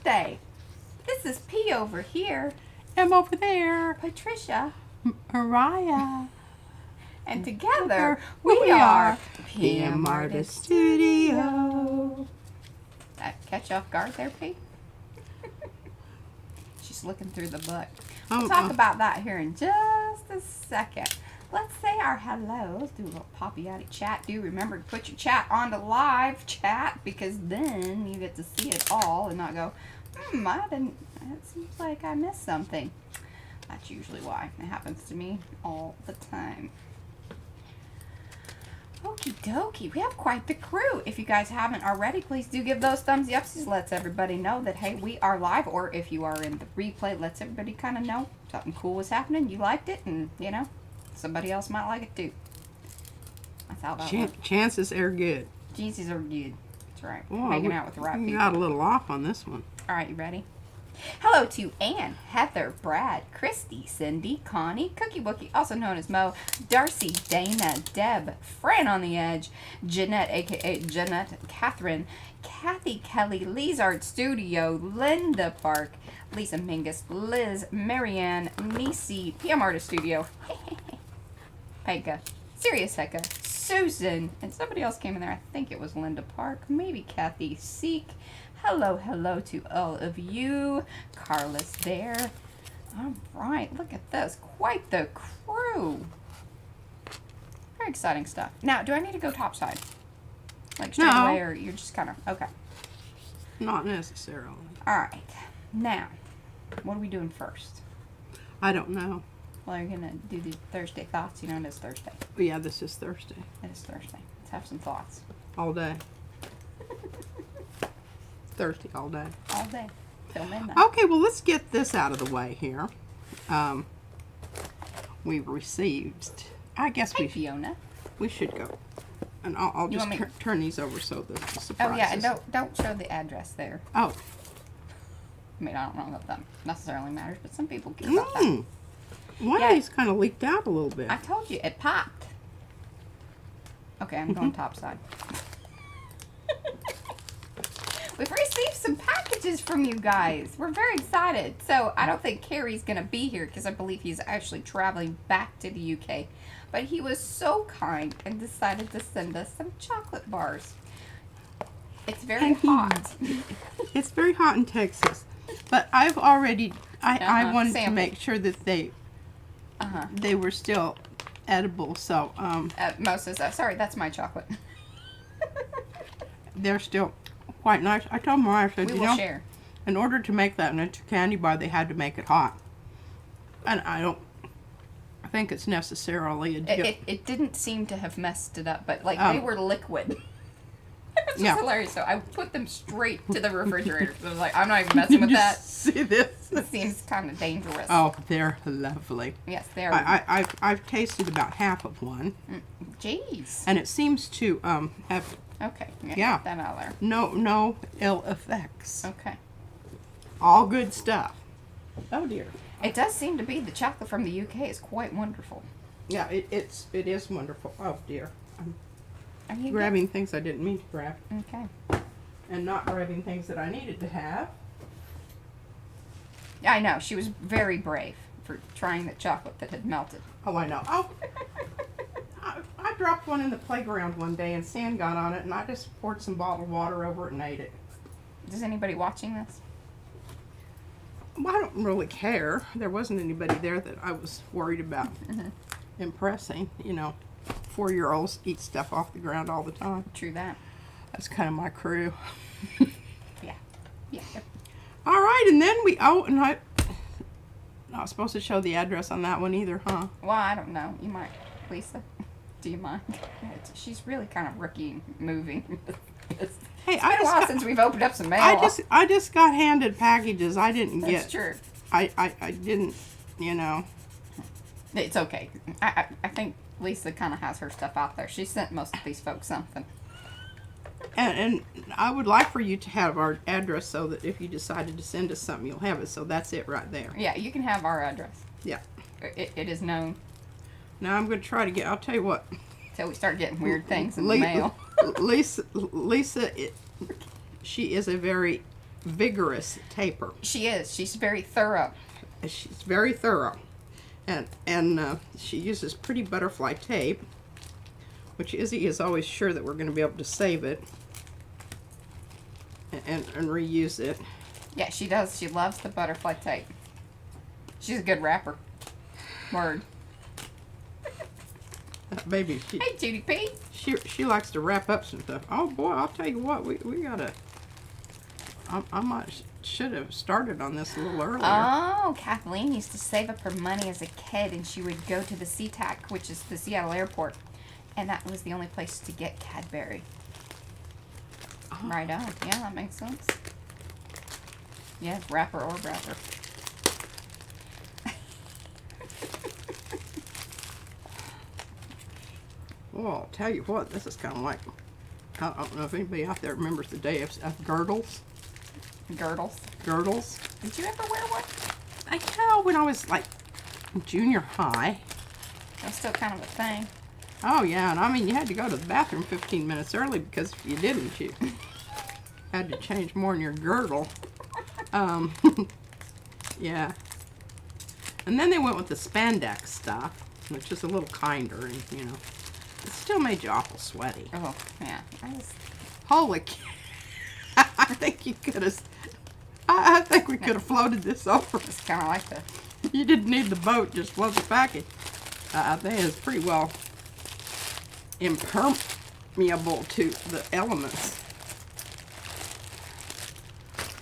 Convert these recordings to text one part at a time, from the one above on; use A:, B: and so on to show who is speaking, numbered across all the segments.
A: birthday. This is P over here.
B: I'm over there.
A: Patricia.
B: Mariah.
A: And together we are
B: PM Artist Studio.
A: Catch you off guard there, P? She's looking through the book.
B: Oh,
A: We'll talk about that here in just a second. Let's say our hellos. Do a little poppy-outy chat. Do remember to put your chat on the live chat, because then you get to see it all and not go, I didn't, it seems like I missed something. That's usually why. It happens to me all the time. Okie dokie, we have quite the crew. If you guys haven't already, please do give those thumbs ups. This lets everybody know that, hey, we are live. Or if you are in the replay, lets everybody kind of know something cool was happening. You liked it, and, you know, somebody else might like it too. That's how that works.
B: Chances are good.
A: Chances are good. That's right.
B: Well,
A: hanging out with the right
B: we
A: people.
B: got a little off on this one.
A: All right, you ready? Hello to Ann, Heather, Brad, Christy, Cindy, Connie, Cookie Bookie, also known as Mo, Darcy, Dana, Deb, Fran on the Edge, Jeanette, aka Jeanette, Catherine, Kathy, Kelly, Lee's Art Studio, Linda Park, Lisa Mingus, Liz, Marianne, Nisi, PM Artist Studio, Pega, Sirius Hecka, Susan, and somebody else came in there. I think it was Linda Park, maybe Kathy Seek. Hello, hello to all of you. Carlos there. All right, look at this. Quite the crew. Very exciting stuff. Now, do I need to go topside? Like straight away, or you're just kind of, okay.
B: Not necessarily.
A: All right. Now, what are we doing first?
B: I don't know.
A: Well, you're going to do the Thursday thoughts. You know, it is Thursday.
B: Oh, yeah, this is Thursday.
A: It is Thursday. Let's have some thoughts.
B: All day. Thursday all day.
A: All day. Till midnight.
B: Okay, well, let's get this out of the way here. We received, I guess
A: Hey, Fiona.
B: we should go. And I'll
A: You
B: just
A: want me-
B: turn these over so the surprises.
A: Oh, yeah, and don't show the address there.
B: Oh.
A: I mean, I don't know if that necessarily matters, but some people care about that.
B: One
A: Yeah.
B: of these kind of leaked out a little bit.
A: I told you, it popped. Okay, I'm going topside. We've received some packages from you guys. We're very excited. So I don't think Carrie's going to be here because I believe he's actually traveling back to the UK. But he was so kind and decided to send us some chocolate bars. It's very hot.
B: It's very hot in Texas. But I've already, I wanted to make sure that they were still edible. So,
A: Moses, sorry, that's my chocolate.
B: they're still quite nice. I told Mariah, I said,
A: We will share.
B: In order to make that into a candy bar, they had to make it hot. And I don't think it's necessarily a deal.
A: It didn't seem to have messed it up, but like they were liquid. It's just hilarious. So I put them straight to the refrigerator. So I was like, I'm not even messing with that.
B: See this?
A: It seems kind of dangerous.
B: Oh, they're lovely.
A: Yes, they are.
B: I've tasted about half of one.
A: Jeez.
B: And it seems to have
A: Okay.
B: Yeah.
A: Get that out of there.
B: no ill effects.
A: Okay.
B: All good stuff. Oh dear.
A: It does seem to be the chocolate from the UK is quite wonderful.
B: Yeah, it is wonderful. Oh dear.
A: Are you
B: Grabbing things I didn't mean to grab.
A: Okay.
B: And not grabbing things that I needed to have.
A: I know. She was very brave for trying the chocolate that had melted.
B: Oh, I know. Oh, I dropped one in the playground one day and sand got on it, and I just poured some bottled water over it and ate it.
A: Is anybody watching this?
B: Well, I don't really care. There wasn't anybody there that I was worried about impressing. You know, 4-year-olds eat stuff off the ground all the time.
A: True that.
B: That's kind of my crew.
A: Yeah. Yeah.
B: All right, and then and I not supposed to show the address on that one either, huh?
A: Well, I don't know. You might, Lisa. Do you mind? She's really kind of rookie moving.
B: Hey,
A: It's been a while since we've opened up some mail.
B: I just got handed packages. I didn't get.
A: That's true.
B: I didn't, you know.
A: It's okay. I think Lisa kind of has her stuff out there. She sent most of these folks something.
B: And I would like for you to have our address so that if you decided to send us something, you'll have it. So that's it right there.
A: Yeah, you can have our address.
B: Yeah.
A: It is known.
B: Now I'm going to try to get. I'll tell you what.
A: Till we start getting weird things in the mail.
B: Lisa, she is a very vigorous taper.
A: She is. She's very thorough.
B: She's very thorough. And she uses pretty butterfly tape, which Izzy is always sure that we're going to be able to save it and reuse it.
A: Yeah, she does. She loves the butterfly tape. She's a good rapper. Word.
B: Baby,
A: Hey, Judy P.
B: she likes to wrap up some stuff. Oh boy, I'll tell you what, we gotta. Should have started on this a little earlier.
A: Oh, Kathleen used to save up her money as a kid, and she would go to the SeaTac, which is the Seattle airport, and that was the only place to get Cadbury.
B: Oh.
A: Right on. Yeah, that makes sense. Yeah, rapper or rapper.
B: Well, I'll tell you what, this is kind of like, I don't know if anybody out there remembers the day of girdles.
A: Girdles.
B: Girdles.
A: Did you ever wear one?
B: I know, when I was like junior high.
A: That's still kind of a thing.
B: Oh yeah, and I mean, you had to go to the bathroom 15 minutes early because if you didn't, you had to change more in your girdle. Yeah. And then they went with the spandex stuff, which is a little kinder, and you know, it still made you awful sweaty.
A: Oh, yeah.
B: Holy cow. I think you could have, I think we could have floated this over.
A: It's kind of like the...
B: You didn't need the boat, just float the package. I think it's pretty well impermeable to the elements.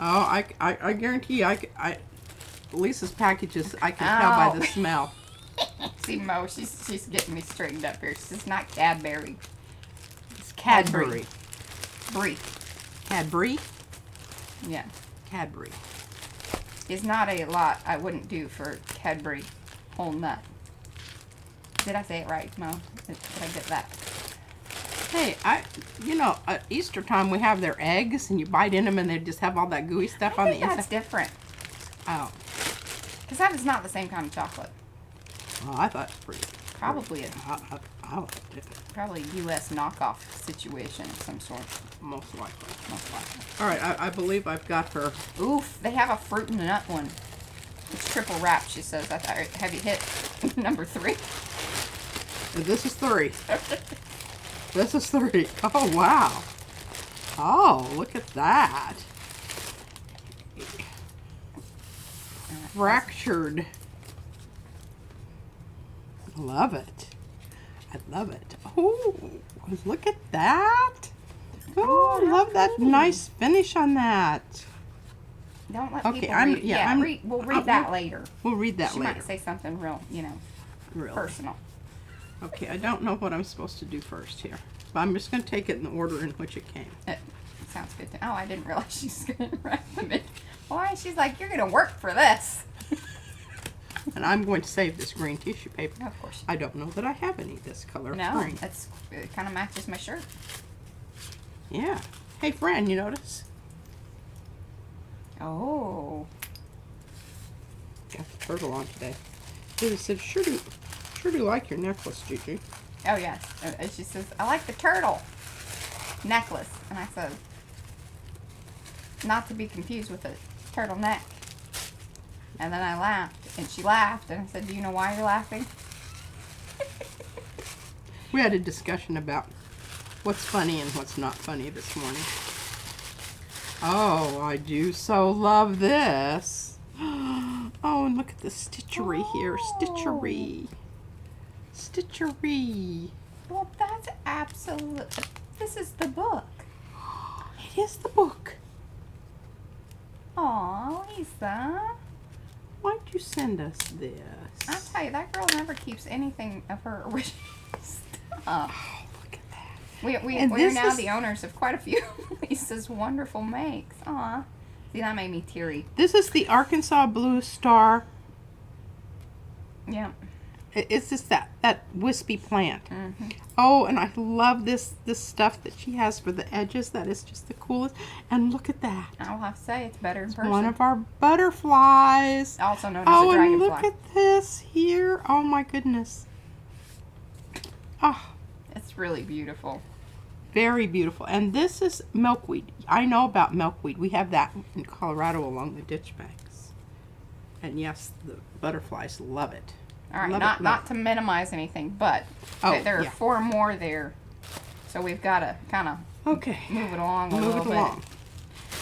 B: Oh, I guarantee you, Lisa's packages, I can tell by the smell.
A: See, Mo, she's getting me straightened up here. It's not Cadbury.
B: It's Cadbury.
A: Brie.
B: Cadbury?
A: Yeah.
B: Cadbury.
A: Is not a lot I wouldn't do for Cadbury whole nut. Did I say it right, Mo? Did I get that?
B: Hey, you know, at Easter time we have their eggs, and you bite in them, and they just have all that gooey stuff on the inside.
A: That's different.
B: Oh.
A: Because that is not the same kind of chocolate.
B: Well, I thought it was pretty.
A: Probably
B: I liked it.
A: probably a U.S. knockoff situation of some sort.
B: Most likely.
A: Most likely.
B: All right, I believe I've got her.
A: Oof, they have a fruit and nut one. It's triple wrapped, she says. Have you hit number 3?
B: This is 3. This is 3. Oh, wow. Oh, look at that. Fractured. I love it. I love it. Oh, look at that. Oh, I love that nice finish on that.
A: Don't let people read. Yeah, we'll read that later.
B: We'll read that
A: she
B: later.
A: She might say something real,
B: Really?
A: Personal.
B: Okay, I don't know what I'm supposed to do first here. But I'm just going to take it in the order in which it came.
A: It sounds good. Oh, I didn't realize she's going to write them in. Why? She's like, you're going to work for this.
B: And I'm going to save this green tissue paper.
A: Of course.
B: I don't know that I have any this color.
A: No,
B: green.
A: it kind of matches my shirt.
B: Yeah. Hey, friend, you notice?
A: Oh.
B: Got the turtle on today. She said, sure do like your necklace, Gigi.
A: Oh, yes. And she says, I like the turtle necklace. And I said, not to be confused with a turtleneck. And then I laughed, and she laughed, and I said, do you know why you're laughing?
B: We had a discussion about what's funny and what's not funny this morning. Oh, I do so love this. Oh, and look at the stitchery here. Stitchery. Stitchery.
A: Well, that's absolute. This is the book.
B: It is the book.
A: Aw, Lisa.
B: Why'd you send us this?
A: I tell you, that girl never keeps anything of her original stuff.
B: Oh, look at that.
A: We're now the owners of quite a few Lisa's wonderful makes. Aw. See, that made me teary.
B: This is the Arkansas Blue Star.
A: Yeah.
B: It's just that wispy plant.
A: Mm-hmm.
B: Oh, and I love this stuff that she has for the edges. That is just the coolest. And look at that.
A: I'll have to say, it's better in
B: It's
A: person.
B: one of our butterflies.
A: Also known as a
B: Oh, and
A: dragonfly.
B: look at this here. Oh, my goodness. Oh,
A: It's really beautiful.
B: Very beautiful. And this is milkweed. I know about milkweed. We have that in Colorado along the ditch banks. And yes, the butterflies love it.
A: All right,
B: Love it.
A: not to minimize anything, but there are 4 more there. So we've got to kind of
B: Okay.
A: move it along a little bit.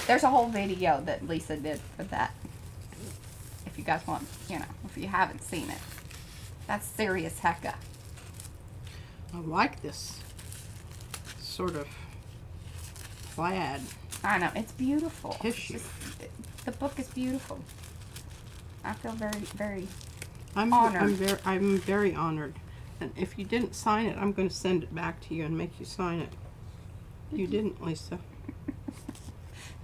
A: There's a whole video that Lisa did for that. If you guys want, if you haven't seen it. That's serious hecka.
B: I like this sort of plaid.
A: I know, it's beautiful.
B: Tissue.
A: The book is beautiful. I feel very, very
B: honored. I'm very honored. And if you didn't sign it, I'm going to send it back to you and make you sign it. You didn't, Lisa.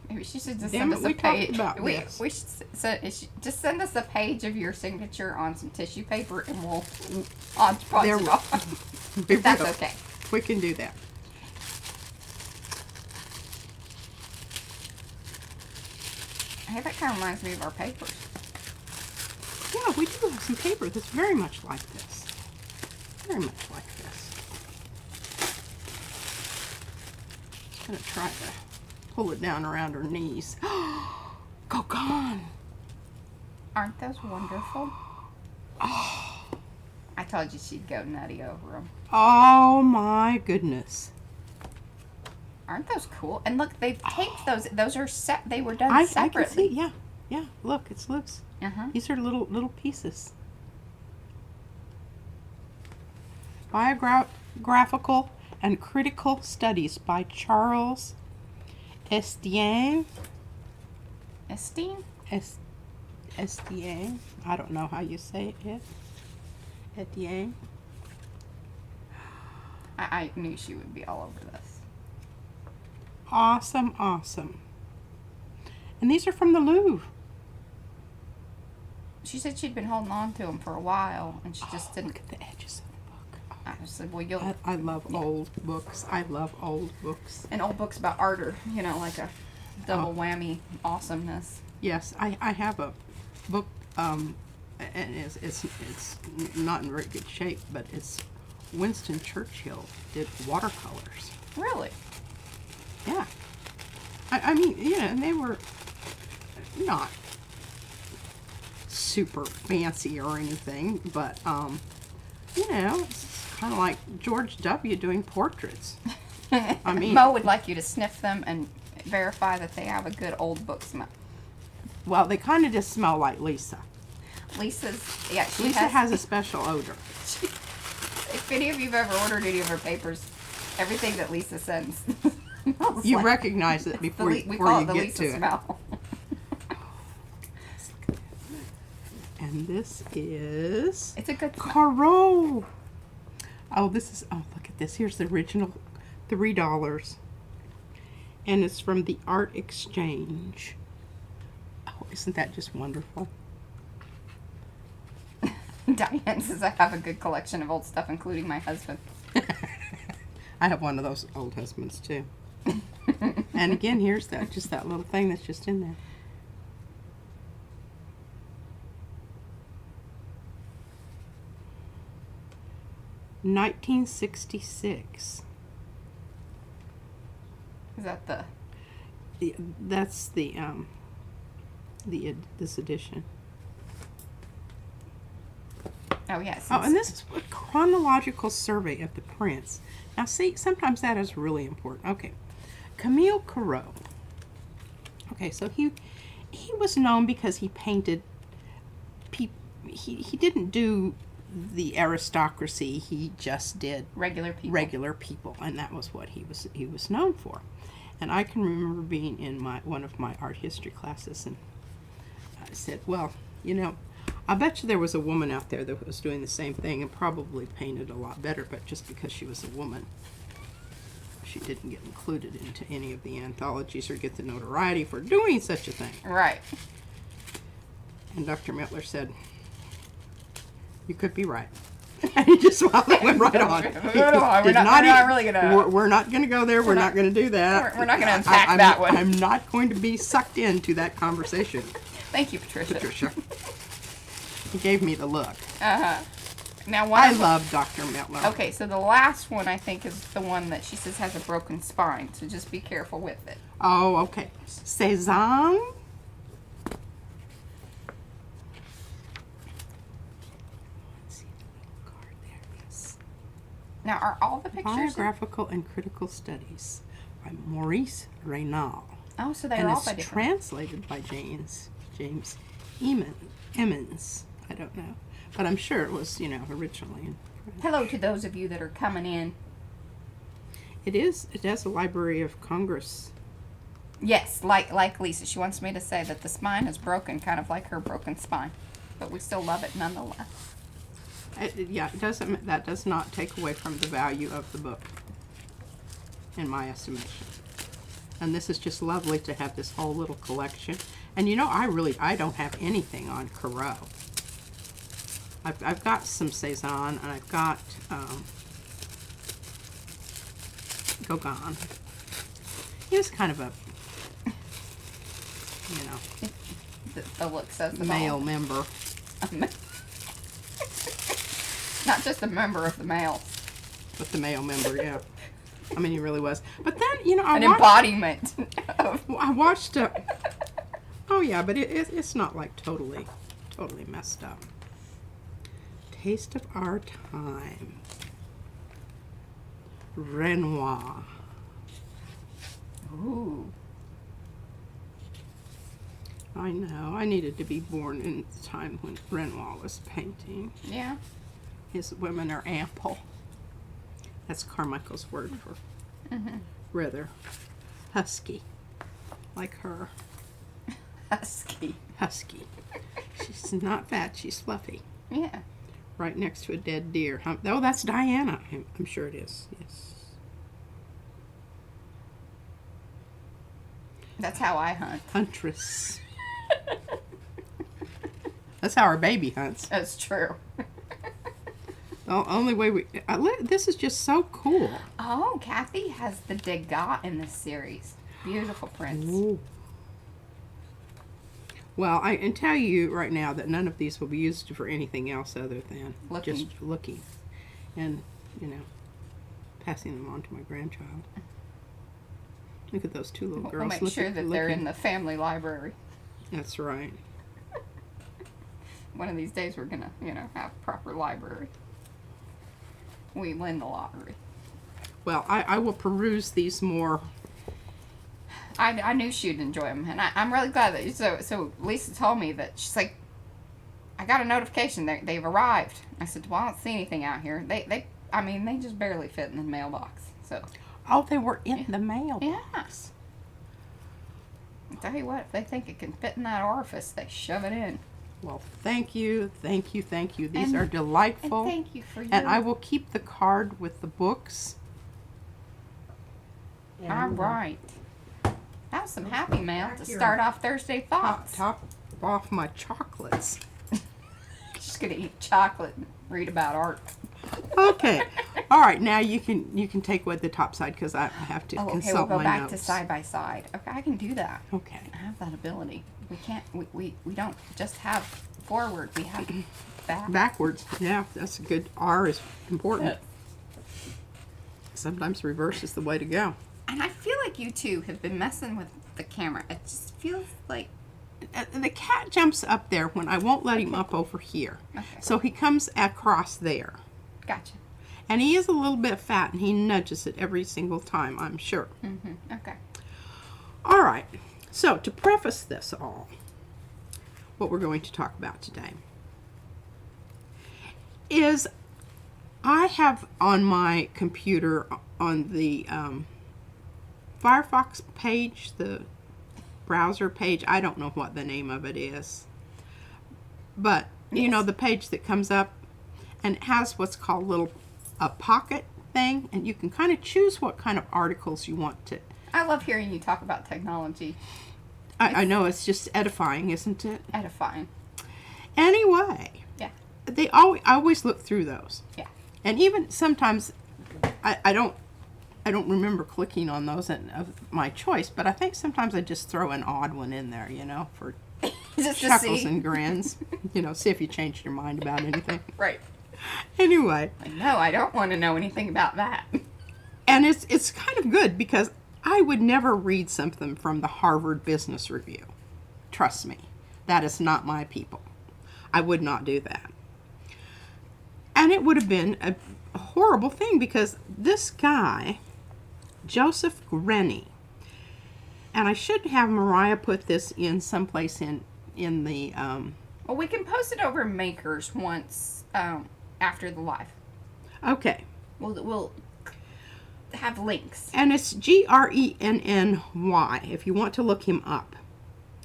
A: Maybe she should just
B: Damn
A: send us
B: it,
A: a page.
B: we
A: Just send us a page of your signature on some tissue paper, and we'll punch it off. If that's okay.
B: We can do that.
A: Hey, that kind of reminds me of our papers.
B: Yeah, we do have some paper that's very much like this. Very much like this. Just gonna try to pull it down around her knees. Go gone.
A: Aren't those wonderful?
B: Oh.
A: I told you she'd go nutty over them.
B: Oh my goodness.
A: Aren't those cool? And look, they've taped those. Those are set. They were done separately.
B: I can see. Yeah, yeah. Look, it's loose. These are little pieces. Biographical and Critical Studies by Charles Estienne.
A: Estienne?
B: Estienne. I don't know how you say it. Estienne.
A: I knew she would be all over this.
B: Awesome, awesome. And these are from the Louvre.
A: She said she'd been holding on to them for a while, and she just didn't.
B: Look at the edges of the book.
A: I said, well, you'll.
B: I love old books. I love old books.
A: And old books about art are, like a double whammy awesomeness.
B: Yes, I have a book, and it's not in very good shape, but it's Winston Churchill did watercolors.
A: Really?
B: Yeah. I mean, and they were not super fancy or anything, but, it's kind of like George W. doing portraits. I mean,
A: Mo would like you to sniff them and verify that they have a good old book smell.
B: Well, they kind of just smell like Lisa.
A: Lisa
B: has a special odor.
A: If any of you've ever ordered any of her papers, everything that Lisa sends.
B: You recognize it before you get to it.
A: Smell.
B: And this is...
A: It's a good smell.
B: Caro. Oh, look at this. Here's the original $3. And it's from the Art Exchange. Oh, isn't that just wonderful?
A: Diane says I have a good collection of old stuff, including my husband.
B: I have one of those old husbands, too. And again, here's that little thing that's just in there. $1966.
A: Is that the?
B: That's this edition.
A: Oh yes.
B: Oh, and this is a chronological survey of the prints. Now, see, sometimes that is really important. Okay, Camille Corot. Okay, so he was known because he painted. He didn't do the aristocracy. He just did
A: regular people,
B: and that was what he was known for. And I can remember being in one of my art history classes, and I said, well, I bet you there was a woman out there that was doing the same thing and probably painted a lot better, but just because she was a woman, she didn't get included into any of the anthologies or get the notoriety for doing such a thing.
A: Right.
B: And Dr. Mittler said, you could be right. And he just went right on.
A: We're not really gonna.
B: We're not gonna go there. We're not gonna do that.
A: We're not gonna attack that one.
B: I'm not going to be sucked into that conversation.
A: Thank you, Patricia.
B: He gave me the look.
A: Now, one
B: I
A: of
B: love Dr. Miller.
A: Okay, so the last one I think is the one that she says has a broken spine, so just be careful with it.
B: Oh, okay. Cézanne. Let's see the little card there. Yes.
A: Now, are all the pictures?
B: Biographical and Critical Studies by Maurice Reynal.
A: Oh, so they're
B: And
A: all
B: it's
A: by different.
B: translated by James Emmons. I don't know. But I'm sure it was, originally in French.
A: Hello to those of you that are coming in.
B: It has a Library of Congress.
A: Yes, like Lisa. She wants me to say that the spine is broken, kind of like her broken spine. But we still love it nonetheless.
B: It doesn't. That does not take away from the value of the book, in my estimation. And this is just lovely to have this whole little collection. And I don't have anything on Corot. I've got some Cézanne, and I've got Gauguin. He was kind of a,
A: The look says the
B: male member.
A: Not just a member of the male.
B: But the male member, yeah. I mean, he really was. But then,
A: An embodiment.
B: I watched. Oh yeah, but it's not like totally messed up. Taste of Our Time. Renoir.
A: Ooh.
B: I know. I needed to be born in the time when Renoir was painting.
A: Yeah.
B: His women are ample. That's Carmichael's word for rather husky, like her.
A: Husky.
B: She's not fat. She's fluffy.
A: Yeah.
B: Right next to a dead deer. Oh, that's Diana. I'm sure it is. Yes.
A: That's how I hunt.
B: Huntress. That's how our baby hunts.
A: That's true.
B: The only way this is just so cool.
A: Oh, Kathy has the Degas in this series. Beautiful prints.
B: Ooh. Well, I can tell you right now that none of these will be used for anything else other than just looking and, passing them on to my grandchild. Look at those two little girls.
A: We'll make sure that they're in the family library.
B: That's right.
A: One of these days we're going to, have a proper library. We win the lottery.
B: Well, I will peruse these more.
A: I knew she'd enjoy them, and I'm really glad that so Lisa told me that she's like, I got a notification that they've arrived. I said, well, I don't see anything out here. They just barely fit in the mailbox. So.
B: Oh, they were in the mailbox.
A: Yes. I tell you what, if they think it can fit in that orifice, they shove it in.
B: Well, thank you. These are delightful.
A: And thank you for your...
B: And I will keep the card with the books.
A: All right. That was some happy mail to start off Thursday Thoughts.
B: Top off my chocolates.
A: Just gonna eat chocolate and read about art.
B: Okay. All right. Now you can take away the top side because I have to consult my notes.
A: Okay, we'll go back to side by side. Okay, I can do that.
B: Okay.
A: I have that ability. We can't. We don't just have forward. We have back.
B: Backwards. Yeah, that's a good. R is important.
A: Yeah.
B: Sometimes reverse is the way to go.
A: And I feel like you two have been messing with the camera. It just feels like
B: the cat jumps up there when I won't let him up over here.
A: Okay.
B: So he comes across there.
A: Gotcha.
B: And he is a little bit fat, and he nudges it every single time, I'm sure.
A: Mm-hmm. Okay.
B: All right. So, to preface this all, what we're going to talk about today is I have on my computer on the Firefox page, the browser page, I don't know what the name of it is, but you know the page that comes up and it has what's called a pocket thing, and you can kind of choose what kind of articles you want to.
A: I love hearing you talk about technology.
B: I know, it's just edifying, isn't it?
A: Edifying.
B: Anyway.
A: Yeah.
B: I always look through those.
A: Yeah.
B: And even sometimes I don't remember clicking on those of my choice, but I think sometimes I just throw an odd one in there, for
A: just
B: chuckles and grins. See if you changed your mind about anything.
A: Right.
B: Anyway,
A: Like, no, I don't want to know anything about that.
B: and it's kind of good because I would never read something from the Harvard Business Review. Trust me, that is not my people. I would not do that. And it would have been a horrible thing because this guy, Joseph Grenny, and I should have Mariah put this in someplace in the
A: Well, we can post it over Makers once after the live.
B: okay.
A: We'll have links.
B: And it's Grenny if you want to look him up.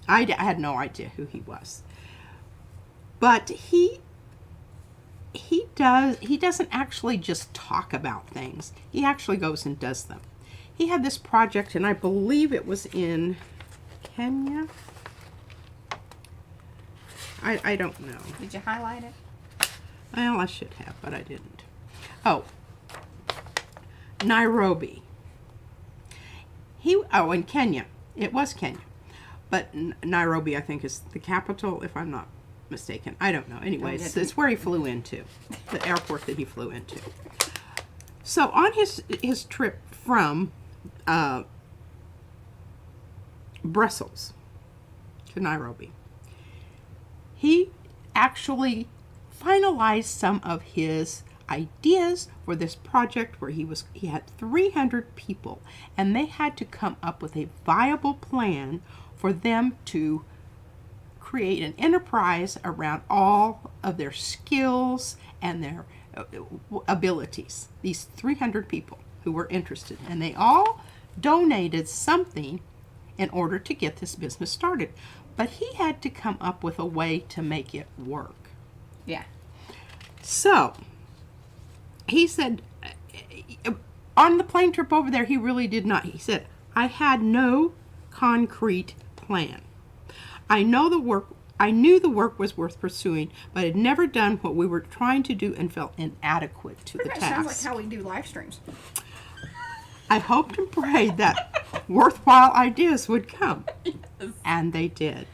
B: I had no idea who he was. But he doesn't actually just talk about things. He actually goes and does them. He had this project, and I believe it was in Kenya. I don't know.
A: Did you highlight it?
B: Well, I should have, but I didn't. Oh, Nairobi. In Kenya. It was Kenya. But Nairobi, I think, is the capital, if I'm not mistaken. I don't know. Anyways, it's where he flew into, the airport that he flew into. So on his trip from Brussels to Nairobi, he actually finalized some of his ideas for this project where he had 300 people, and they had to come up with a viable plan for them to create an enterprise around all of their skills and their abilities. These 300 people who were interested, and they all donated something in order to get this business started. But he had to come up with a way to make it work.
A: Yeah.
B: So, he said, on the plane trip over there, he really did not. He said, I had no concrete plan. I knew the work was worth pursuing, but had never done what we were trying to do and felt inadequate to the task.
A: Sounds like how we do live streams.
B: I hoped and prayed that worthwhile ideas would come.
A: Yes.
B: And they did.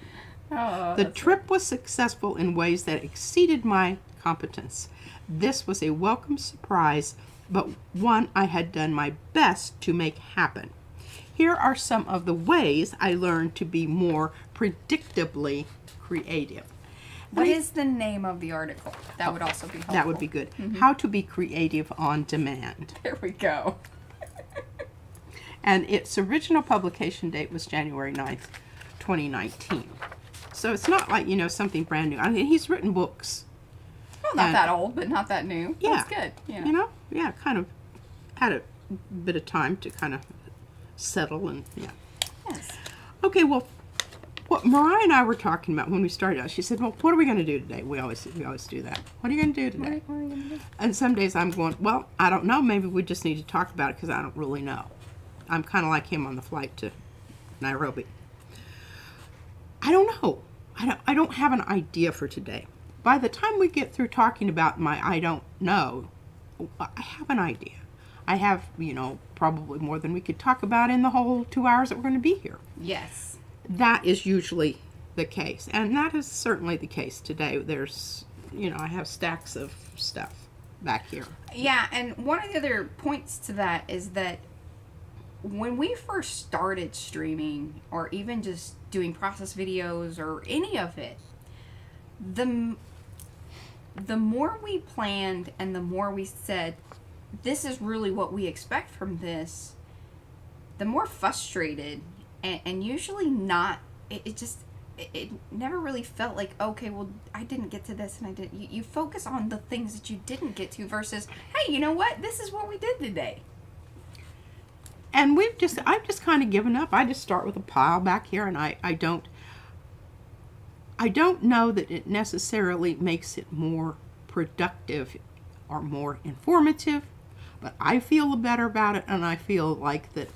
A: Oh,
B: The trip was successful in ways that exceeded my competence. This was a welcome surprise, but one I had done my best to make happen. Here are some of the ways I learned to be more predictably creative.
A: What is the name of the article? That would also be helpful.
B: That would be good. How to be creative on demand.
A: There we go.
B: And its original publication date was January 9th, 2019. So it's not like, something brand new. I mean, he's written books.
A: Well, not that old, but not that new.
B: Yeah.
A: That's good. Yeah.
B: Yeah, kind of had a bit of time to kind of settle and, yeah.
A: Yes.
B: Okay, well, what Mariah and I were talking about when we started out, she said, well, what are we going to do today? We always do that. What are you going to do today?
A: What are you going to do?
B: And some days I'm going, well, I don't know. Maybe we just need to talk about it because I don't really know. I'm kind of like him on the flight to Nairobi. I don't know. I don't have an idea for today. By the time we get through talking about my I don't know, I have an idea. I have, probably more than we could talk about in the whole 2 hours that we're going to be here.
A: Yes.
B: That is usually the case. And that is certainly the case today. There's, I have stacks of stuff back here.
A: Yeah, and one of the other points to that is that when we first started streaming, or even just doing process videos or any of it, the more we planned and the more we said, this is really what we expect from this, the more frustrated and usually not, it never really felt like, okay, well, I didn't get to this and I didn't. You focus on the things that you didn't get to versus, hey, you know what? This is what we did today.
B: And I've just kind of given up. I just start with a pile back here, and I don't know that it necessarily makes it more productive or more informative, but I feel better about it, and I feel like that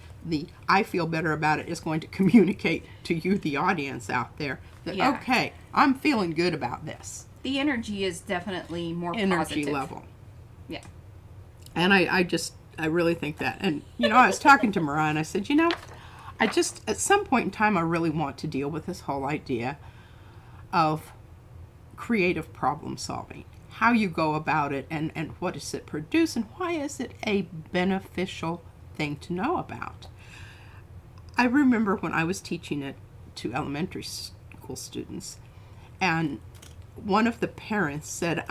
B: I feel better about it is going to communicate to you, the audience out there, that, okay, I'm feeling good about this.
A: The energy is definitely more
B: Energy
A: positive.
B: level.
A: Yeah.
B: And I really think that. And, I was talking to Mariah, and I said, at some point in time, I really want to deal with this whole idea of creative problem solving. how you go about it, and what does it produce, and why is it a beneficial thing to know about. I remember when I was teaching it to elementary school students, and one of the parents said,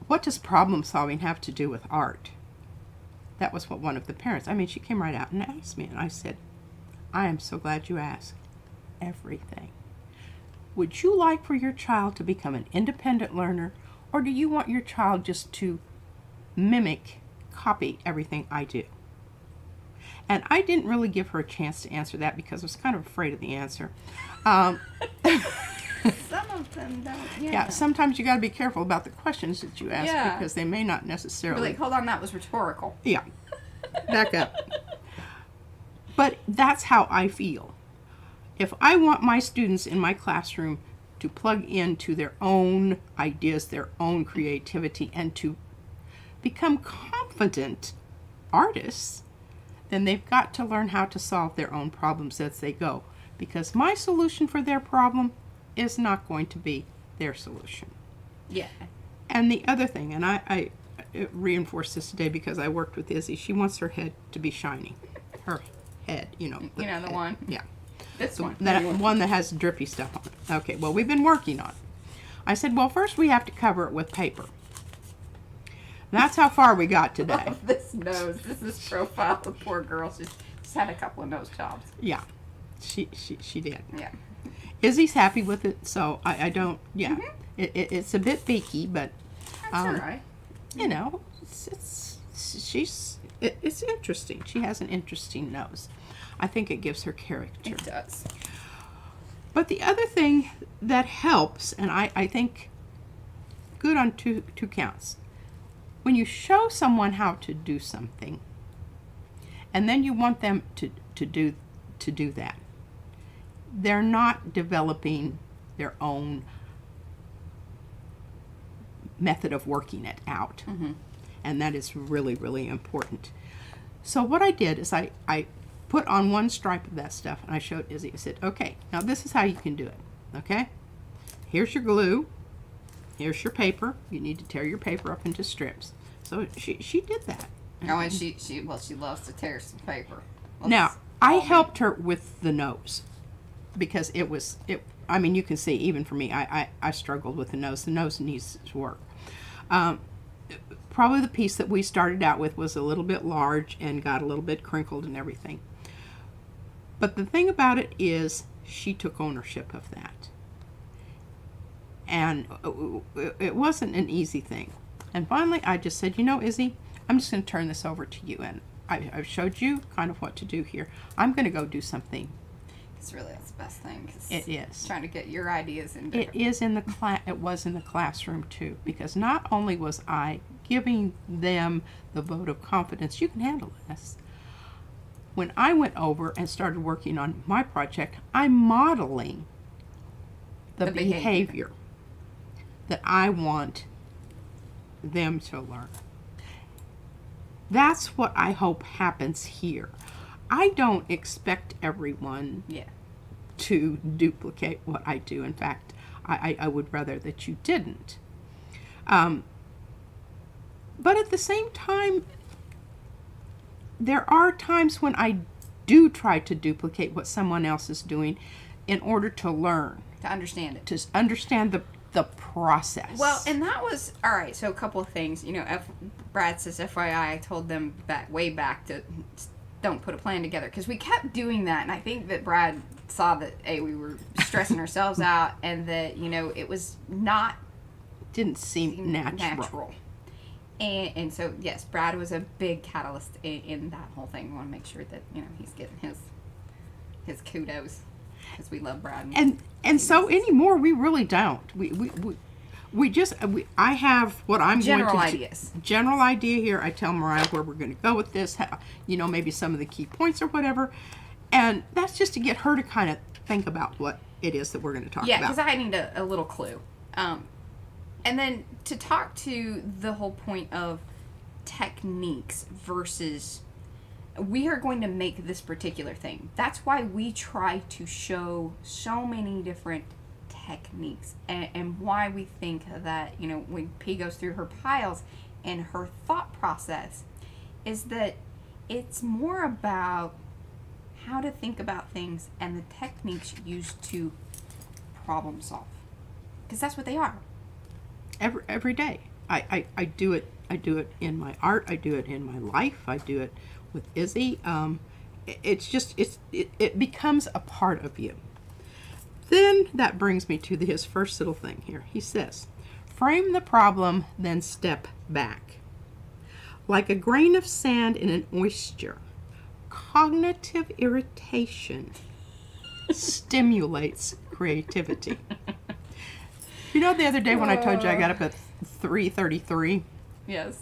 B: what does problem solving have to do with art? That was what one of the parents, she came right out and asked me, and I said, I am so glad you asked. Everything. Would you like for your child to become an independent learner, or do you want your child just to copy everything I do? And I didn't really give her a chance to answer that because I was kind of afraid of the answer.
A: Some of them don't.
B: Yeah, sometimes you got to be careful about the questions that you ask because they may not necessarily.
A: You're like, hold on, that was rhetorical.
B: Yeah, back up. But that's how I feel. If I want my students in my classroom to plug into their own ideas, their own creativity, and to become confident artists, then they've got to learn how to solve their own problems as they go. Because my solution for their problem is not going to be their solution.
A: Yeah.
B: And the other thing, and I reinforced this today because I worked with Izzy, she wants her head to be shiny. Her head,
A: the
B: head.
A: one.
B: Yeah.
A: This one.
B: That one that has drippy stuff on it. Okay, well, we've been working on it. I said, well, first we have to cover it with paper. That's how far we got today.
A: Oh, this nose. This is profile. The poor girl. She's had a couple of nose jobs.
B: Yeah, she did.
A: Yeah.
B: Izzy's happy with it, so I don't,
A: Mm-hmm.
B: It's a bit beaky, but,
A: That's all right.
B: It's interesting. She has an interesting nose. I think it gives her character.
A: It does.
B: But the other thing that helps, and I think good on two counts, when you show someone how to do something, and then you want them to do that, they're not developing their own method of working it out.
A: Mm-hmm.
B: And that is really, really important. So what I did is I put on one stripe of that stuff, and I showed Izzy. I said, okay, now this is how you can do it, okay? Here's your glue. Here's your paper. You need to tear your paper up into strips. So she did that.
A: Oh, and she loves to tear some paper.
B: Now, I helped her with the nose because you can see, even for me, I struggled with the nose. The nose needs to work. Probably the piece that we started out with was a little bit large and got a little bit crinkled and everything. But the thing about it is she took ownership of that. And it wasn't an easy thing. And finally I just said, Izzy, I'm just going to turn this over to you. And I've showed you kind of what to do here. I'm going to go do something.
A: It's really that's the best thing.
B: It is.
A: Trying to get your ideas into
B: it was in the classroom too, because not only was I giving them the vote of confidence, you can handle this. When I went over and started working on my project, I'm modeling the behavior that I want them to learn. That's what I hope happens here. I don't expect everyone to duplicate what I do. In fact, I would rather that you didn't. But at the same time, there are times when I do try to duplicate what someone else is doing in order to learn.
A: To understand it.
B: To understand the process.
A: Well, and that was, all right, so a couple of things. Brad says, FYI, I told them way back to don't put a plan together, because we kept doing that, and I think that Brad saw that we were stressing ourselves out, and that it was not
B: didn't seem natural.
A: And so yes, Brad was a big catalyst in that whole thing. We want to make sure that he's getting his kudos, because we love Brad.
B: And so anymore we really don't. I have what I'm
A: general
B: going to
A: ideas.
B: General idea here. I tell Mariah where we're going to go with this, maybe some of the key points or whatever. And that's just to get her to kind of think about what it is that we're going to talk about.
A: Yeah, because I need a little clue. And then to talk to the whole point of techniques versus we are going to make this particular thing. That's why we try to show so many different techniques and why we think that, you know, when P goes through her piles and her thought process is that it's more about how to think about things and the techniques used to problem solve. Because that's what they are.
B: Every day. I do it. I do it in my art. I do it in my life. I do it with Izzy. It becomes a part of you. Then that brings me to his first little thing here. He says, frame the problem, then step back. Like a grain of sand in an oyster, cognitive irritation stimulates creativity. You know, the other day when I told you I got up at 3:33
A: Yes.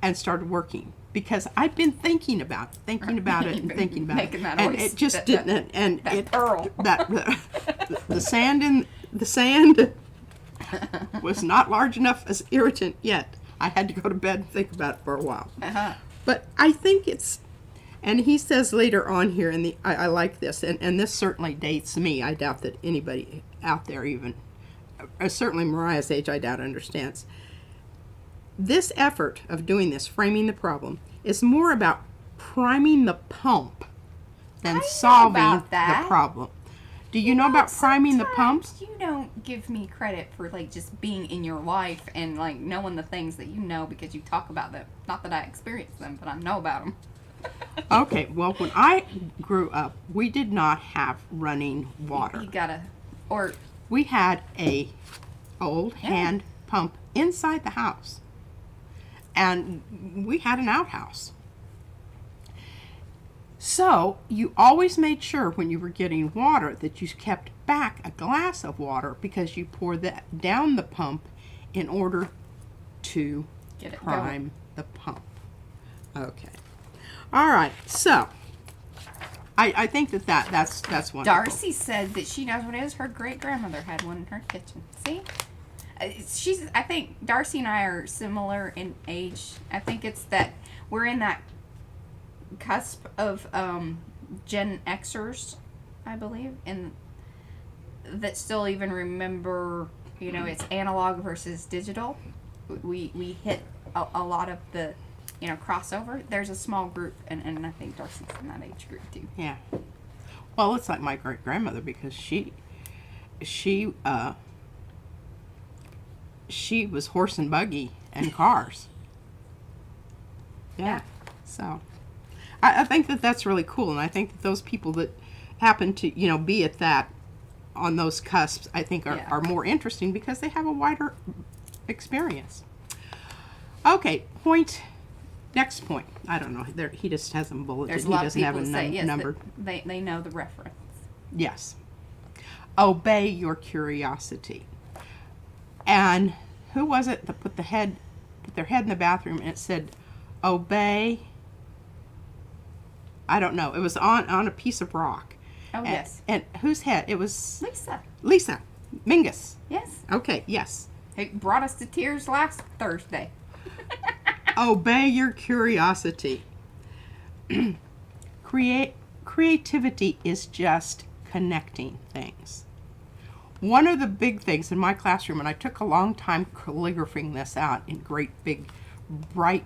B: and started working because I'd been thinking about it and thinking about it,
A: Making that
B: and
A: oyster,
B: it just didn't. And
A: that
B: it
A: pearl.
B: the sand was not large enough as irritant yet. I had to go to bed and think about it for a while. But I think it's, and he says later on here, I like this, and this certainly dates me. I doubt that anybody out there even, certainly Mariah's age, I doubt understands. This effort of doing this, framing the problem, is more about priming the pump than solving the problem. Do you know about priming the pump?
A: You don't give me credit for like just being in your life and like knowing the things that you know because you talk about them. Not that I experienced them, but I know about them.
B: Okay, well, when I grew up, we did not have running water.
A: You gotta, or
B: we had a old hand pump inside the house, and we had an outhouse. So you always made sure when you were getting water that you kept back a glass of water because you poured that down the pump in order to prime the pump. Okay. All right. So I think that's wonderful.
A: Darcy said that she knows what it is. Her great grandmother had one in her kitchen. See, I think Darcy and I are similar in age. I think it's that we're in that cusp of Gen Xers, I believe, and that still even remember, you know, it's analog versus digital. We hit a lot of the, you know, crossover. There's a small group, and I think Darcy's in that age group too.
B: Yeah. Well, it's like my great grandmother because she was horse and buggy and cars. Yeah. So I think that's really cool, and I think that those people that happen to, you know, be at that, on those cusps, I think are more interesting because they have a wider experience. Okay, next point. I don't know. He just has them bulleted.
A: There's a lot
B: he doesn't
A: of
B: have
A: people
B: a
A: say yes,
B: numbered.
A: They know the reference.
B: Yes. Obey your curiosity. And who was it that put their head in the bathroom and it said, obey? I don't know. It was on a piece of rock.
A: Oh, yes.
B: And whose head? It was
A: Lisa
B: Mingus.
A: Yes.
B: Okay, yes.
A: It brought us to tears last Thursday.
B: Obey your curiosity. Creativity is just connecting things. One of the big things in my classroom, and I took a long time calligraphing this out in great big bright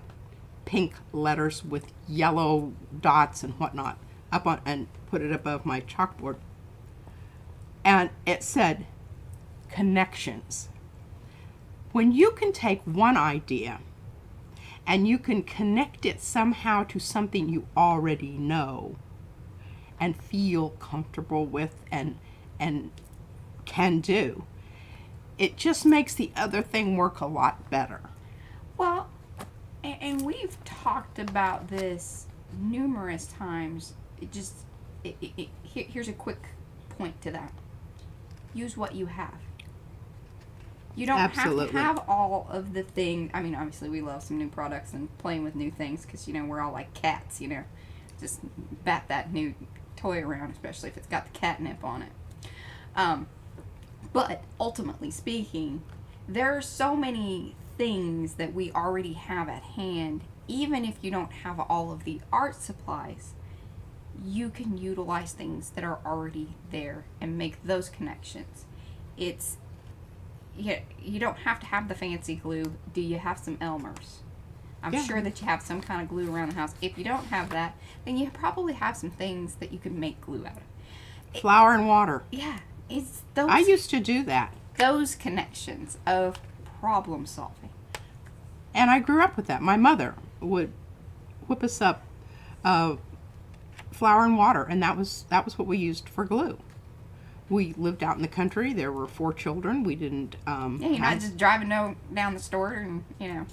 B: pink letters with yellow dots and whatnot up on, and put it above my chalkboard, and it said connections. When you can take one idea and you can connect it somehow to something you already know and feel comfortable with and can do, it just makes the other thing work a lot better.
A: Well, and we've talked about this numerous times. Here's a quick point to that. Use what you have. You don't have to have all of the things. I mean, obviously we love some new products and playing with new things because, you know, we're all like cats, you know. Just bat that new toy around, especially if it's got the catnip on it. But ultimately speaking, there are so many things that we already have at hand. Even if you don't have all of the art supplies, you can utilize things that are already there and make those connections. it's, you don't have to have the fancy glue. Do you have some Elmer's? I'm
B: Yeah.
A: sure that you have some kind of glue around the house. If you don't have that, then you probably have some things that you can make glue out of.
B: Flour and water.
A: Yeah, it's those
B: I used to do that.
A: those connections of problem solving.
B: And I grew up with that. My mother would whip us up flour and water, and that was what we used for glue. We lived out in the country. There were 4 children. We didn't.
A: Yeah, you're not just driving down the store and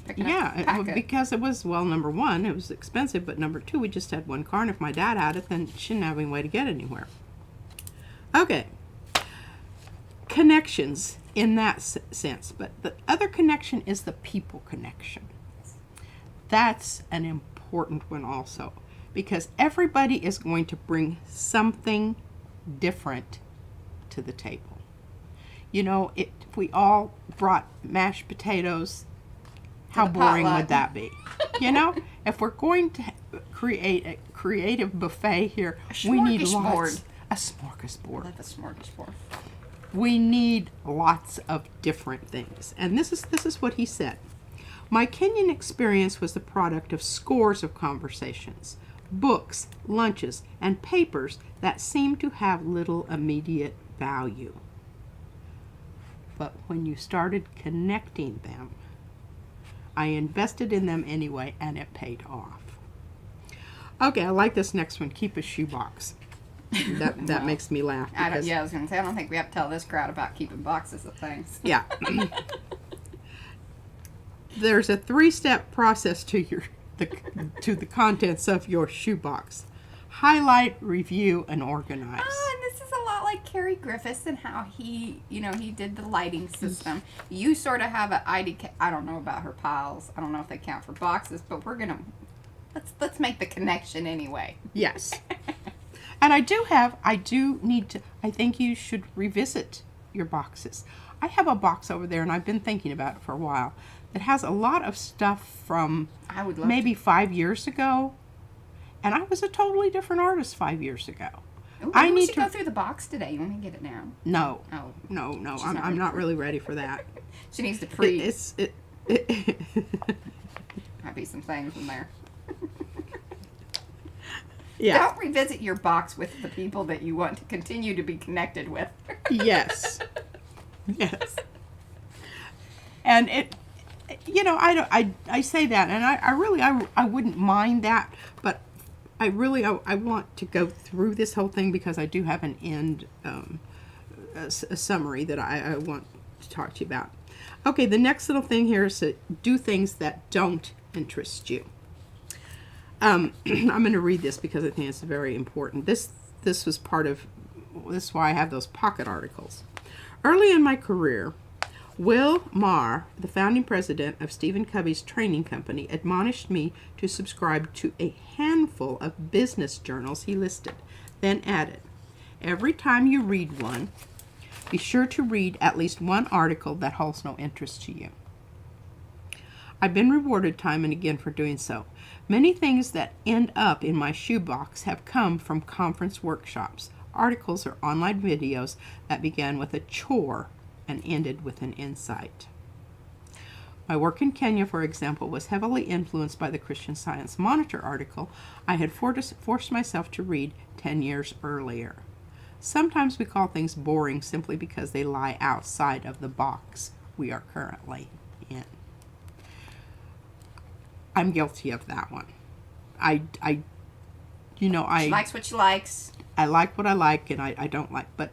A: picking up a packet.
B: Because it was, well, number one, it was expensive, but number two, we just had one car, and if my dad had it, then she didn't have any way to get anywhere. Okay, connections in that sense, but the other connection is the people connection. That's an important one also, because everybody is going to bring something different to the table. If we all brought mashed potatoes, how boring would that be? If we're going to create a creative buffet here, we need a smorgasbord.
A: I love a smorgasbord.
B: We need lots of different things. And this is what he said. My Kenyan experience was the product of scores of conversations, books, lunches, and papers that seemed to have little immediate value. But when you started connecting them, I invested in them anyway, and it paid off. Okay, I like this next one. Keep a shoebox. That makes me laugh.
A: I was going to say, I don't think we have to tell this crowd about keeping boxes of things.
B: Yeah. There's a 3-step process to the contents of your shoebox. Highlight, review, and organize.
A: And this is a lot like Carrie Griffiths and how he did the lighting system. You sort of have an ID. I don't know about her piles. I don't know if they count for boxes, but let's make the connection anyway.
B: Yes. And I think you should revisit your boxes. I have a box over there, and I've been thinking about it for a while, that has a lot of stuff from maybe 5 years ago. And I was a totally different artist 5 years ago.
A: Ooh, I need to go through the box today. You want me to get it now?
B: No.
A: Oh.
B: No. I'm not really ready for that.
A: She needs to pre.
B: It
A: Might be some things in there.
B: Yeah.
A: Don't revisit your box with the people that you want to continue to be connected with.
B: Yes. Yes. And I say that, and I wouldn't mind that, but I want to go through this whole thing because I do have an end, a summary that I want to talk to you about. Okay, the next little thing here is to do things that don't interest you. I'm going to read this because I think it's very important. This was this is why I have those pocket articles. Early in my career, Will Maher, the founding president of Stephen Covey's training company, admonished me to subscribe to a handful of business journals he listed, then added, every time you read one, be sure to read at least one article that holds no interest to you. I've been rewarded time and again for doing so. Many things that end up in my shoebox have come from conference workshops, articles, or online videos that began with a chore and ended with an insight. My work in Kenya, for example, was heavily influenced by the Christian Science Monitor article I had forced myself to read 10 years earlier. Sometimes we call things boring simply because they lie outside of the box we are currently in. I'm guilty of that one.
A: She likes what she likes.
B: I like what I like, and I don't like, but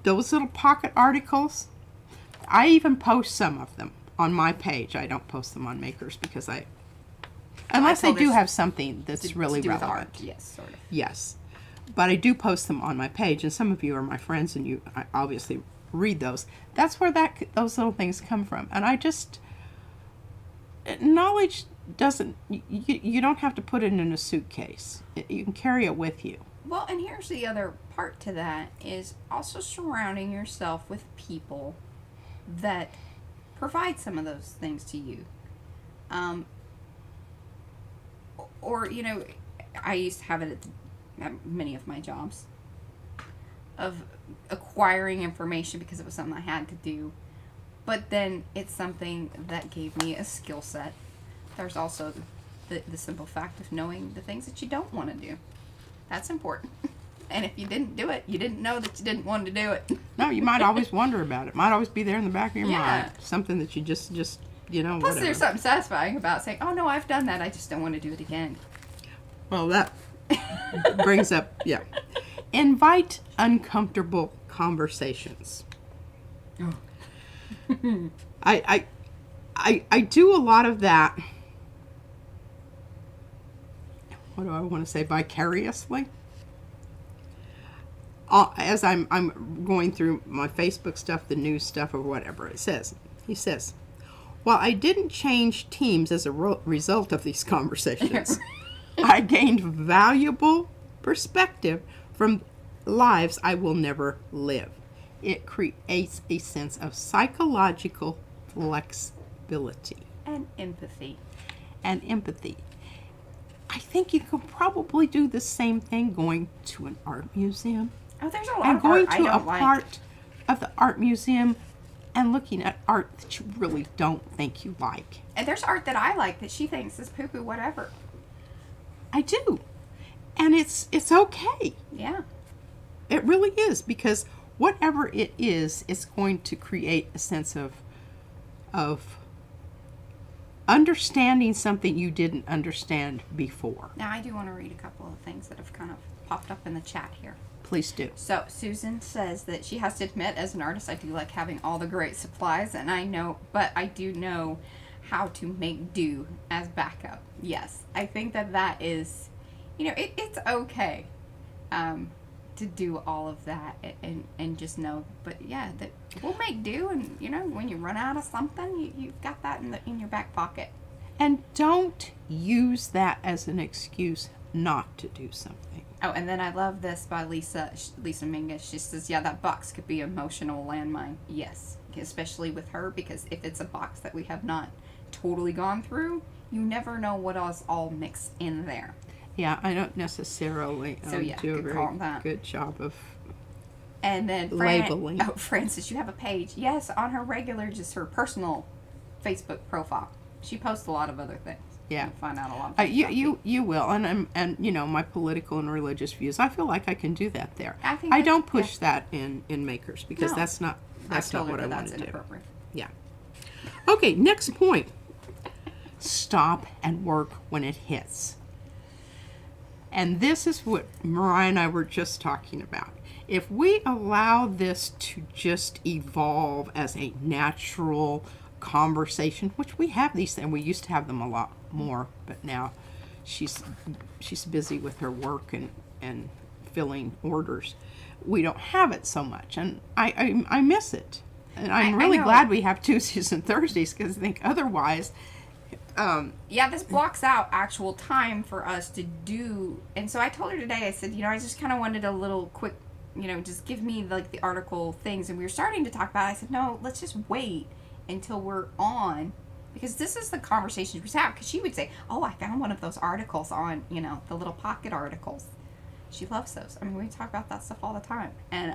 B: those little pocket articles, I even post some of them on my page. I don't post them on Makers because unless they do have something that's really relevant. With art.
A: Yes, sort of.
B: Yes, but I do post them on my page, and some of you are my friends, and you obviously read those. That's where those little things come from, and knowledge doesn't. You don't have to put it in a suitcase. You can carry it with you.
A: Well, and here's the other part to that is also surrounding yourself with people that provide some of those things to you. I used to have it at many of my jobs. of acquiring information because it was something I had to do. But then it's something that gave me a skill set. There's also the simple fact of knowing the things that you don't want to do. That's important. And if you didn't do it, you didn't know that you didn't want to do it.
B: No, you might always wonder about it. Might always be there in the back of your
A: Yeah.
B: mind. Something that you just
A: Plus,
B: whatever.
A: there's something satisfying about saying, oh, no, I've done that. I just don't want to do it again.
B: Well, that brings up, yeah. Invite uncomfortable conversations. I do a lot of that. What do I want to say? Vicariously. As I'm going through my Facebook stuff, the news stuff, or whatever it says. He says, while I didn't change teams as a result of these conversations, I gained valuable perspective from lives I will never live. It creates a sense of psychological flexibility.
A: And empathy.
B: I think you could probably do the same thing going to an art museum.
A: Oh, there's a lot
B: And
A: of
B: going
A: art I
B: to a
A: don't like.
B: part of the art museum and looking at art that you really don't think you like.
A: And there's art that I like that she thinks is poo-poo whatever.
B: I do. And it's okay.
A: Yeah.
B: It really is, because whatever it is, it's going to create a sense of understanding something you didn't understand before.
A: Now, I do want to read a couple of things that have kind of popped up in the chat here.
B: Please do.
A: So, Susan says that she has to admit, as an artist, I do like having all the great supplies, and I do know how to make do as backup. Yes, I think that is, it's okay to do all of that and just know, but yeah, that we'll make do, and when you run out of something, you've got that in your back pocket.
B: And don't use that as an excuse not to do something.
A: Oh, and then I love this by Lisa Mingus. She says, yeah, that box could be an emotional landmine. Yes, especially with her, because if it's a box that we have not totally gone through, you never know what else all mixed in there.
B: Yeah, I don't necessarily do a very good job of
A: and then
B: labeling.
A: Francis, you have a page. Yes, on her regular, just her personal Facebook profile. She posts a lot of other things.
B: Yeah,
A: you find out a lot. Of
B: you will, and my political and religious views. I feel like I can do that there.
A: I
B: don't push that in Makers, because that's not what I want to do. Yeah. Okay, next point. Stop and work when it hits. And this is what Mariah and I were just talking about. If we allow this to just evolve as a natural conversation, which we have these things, we used to have them a lot more, but now she's busy with her work and filling orders. We don't have it so much, and I miss it. And I'm really glad we have Tuesdays and Thursdays, because I think otherwise...
A: this blocks out actual time for us to do. And so I told her today, I said, I just kind of wanted a little quick, just give me like the article things. And we were starting to talk about it. I said, no, let's just wait until we're on, because this is the conversation we have. Because she would say, oh, I found one of those articles on, the little pocket articles. She loves those. I mean, we talk about that stuff all the time. And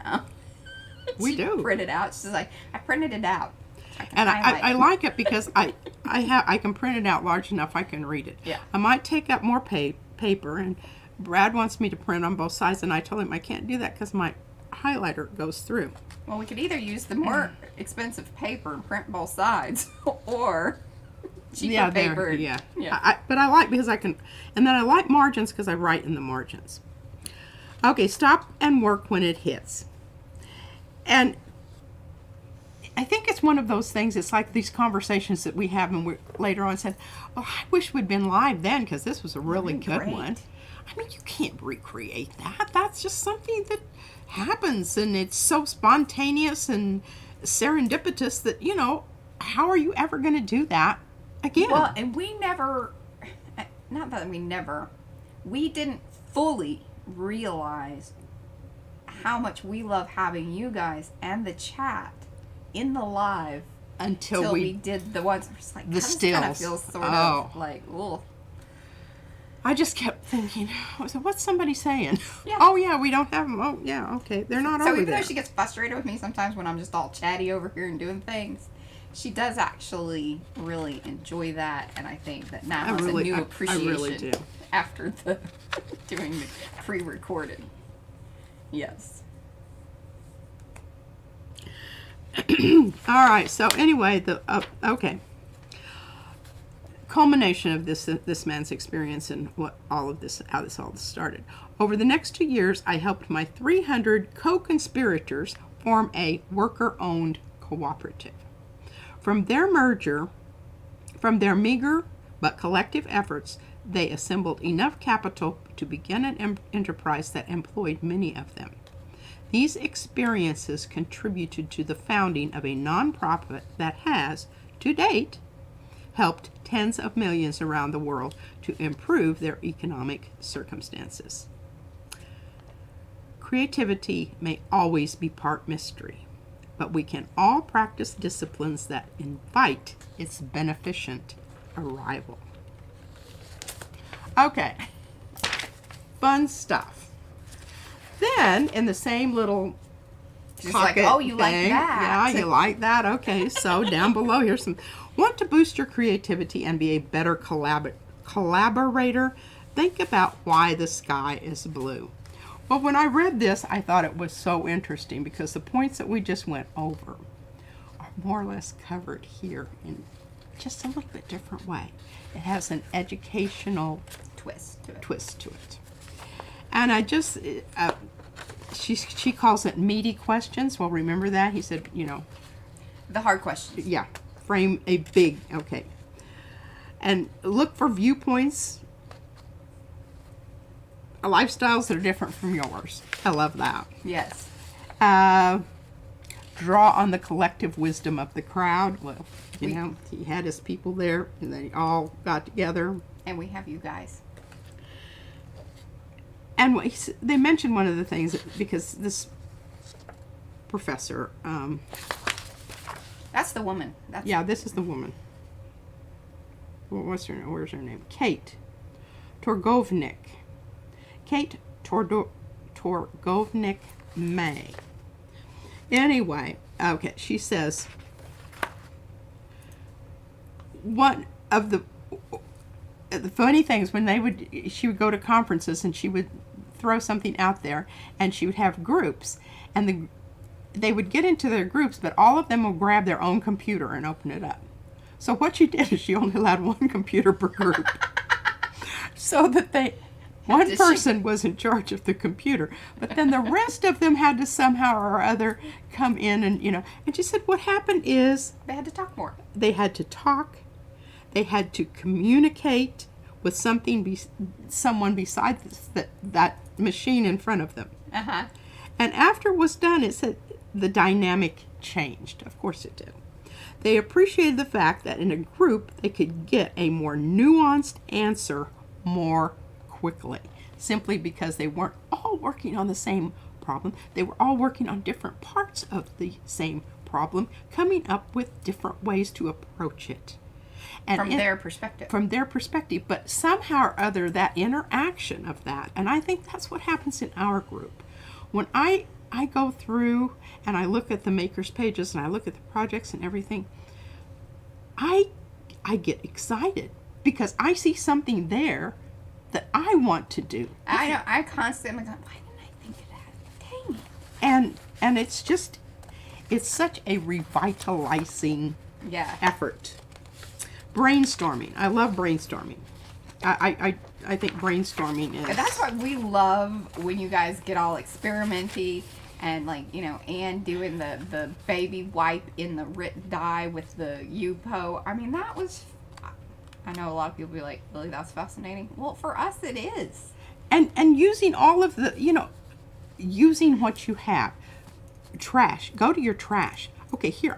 B: we do.
A: Print it out. She's like, I printed it out.
B: And I like it because I can print it out large enough I can read it.
A: Yeah.
B: I might take up more paper, and Brad wants me to print on both sides, and I told him I can't do that because my highlighter goes through.
A: Well, we could either use the more expensive paper and print both sides, or cheaper paper.
B: Yeah. But I like, because I can, and then I like margins because I write in the margins. Okay, stop and work when it hits. And I think it's one of those things, it's like these conversations that we have, and we later on said, oh, I wish we'd been live then, because this was a really good one. I mean, you can't recreate that. That's just something that happens, and it's so spontaneous and serendipitous that, how are you ever going to do that again?
A: Well, and we didn't fully realize how much we love having you guys and the chat in the live until we did the ones where it's like,
B: the stills.
A: Kind of feels sort of like, ugh.
B: I just kept thinking, so what's somebody saying?
A: Yeah.
B: Oh, yeah, we don't have them. Oh, yeah, okay. They're not
A: So
B: over
A: even
B: there.
A: though she gets frustrated with me sometimes when I'm just all chatty over here and doing things, she does actually really enjoy that, and I think that now has a new appreciation
B: I really do.
A: after the doing the pre-recorded. Yes.
B: All right. So anyway, okay. Culmination of this man's experience and how this all started. Over the next 2 years, I helped my 300 co-conspirators form a worker-owned cooperative. From their meager but collective efforts, they assembled enough capital to begin an enterprise that employed many of them. These experiences contributed to the founding of a nonprofit that has, to date, helped tens of millions around the world to improve their economic circumstances. Creativity may always be part mystery, but we can all practice disciplines that invite its beneficent arrival. Okay, fun stuff. Then, in the same little
A: Just like,
B: pocket
A: oh, you like
B: thing,
A: that.
B: yeah, you like that? Okay, so down below here's some. Want to boost your creativity and be a better collaborator? Think about why the sky is blue. Well, when I read this, I thought it was so interesting because the points that we just went over are more or less covered here in just a little bit different way. It has an educational
A: Twist to it.
B: And I just, she calls it meaty questions. Well, remember that? He said,
A: The hard questions.
B: yeah, frame a big, okay. And look for viewpoints, lifestyles that are different from yours. I love that.
A: Yes.
B: Draw on the collective wisdom of the crowd. Well, he had his people there, and they all got together.
A: And we have you guys.
B: And they mentioned one of the things, because this professor...
A: That's the woman.
B: this is the woman. Where's her name? Kate Torgovnick. Kate Torgovnick May. Anyway, okay, she says, one of the funny things when she would go to conferences and she would throw something out there and she would have groups, and they would get into their groups, but all of them would grab their own computer and open it up. So what she did is she only allowed one computer per group. So that one person was in charge of the computer, but then the rest of them had to somehow or other come in and, and she said what happened is
A: They had to talk more.
B: they had to talk, they had to communicate with someone besides that machine in front of them.
A: Uh-huh.
B: And after it was done, it said the dynamic changed. Of course it did. They appreciated the fact that in a group they could get a more nuanced answer more quickly, simply because they weren't all working on the same problem. They were all working on different parts of the same problem, coming up with different ways to approach it. And
A: From their perspective.
B: From their perspective, but somehow or other that interaction of that, and I think that's what happens in our group. When I go through and I look at the makers pages and I look at the projects and everything, I get excited because I see something there that I want to do.
A: I know. I constantly go, why didn't I think of that? Dang it.
B: And it's such a revitalizing effort. Brainstorming. I love brainstorming. I think brainstorming is...
A: That's what we love when you guys get all experimenty and Anne doing the baby wipe in the RIT dye with the UPO. I mean, that was... I know a lot of people be like, really, that's fascinating? Well, for us, it is.
B: And using all of the, using what you have. Trash. Go to your trash. Okay, here,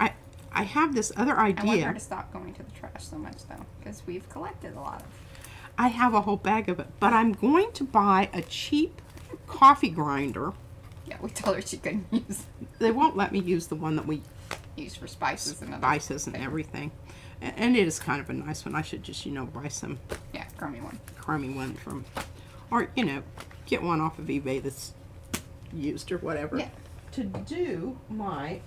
B: I have this other idea.
A: I want her to stop going to the trash so much, though, because we've collected a lot of.
B: I have a whole bag of it, but I'm going to buy a cheap coffee grinder.
A: Yeah, we told her she couldn't use.
B: They won't let me use the one that we
A: use for spices and
B: everything. And it is kind of a nice one. I should just, buy some
A: Yeah, crummy one.
B: crummy one from, or, get one off of eBay that's used or whatever.
A: Yeah.
B: To do my,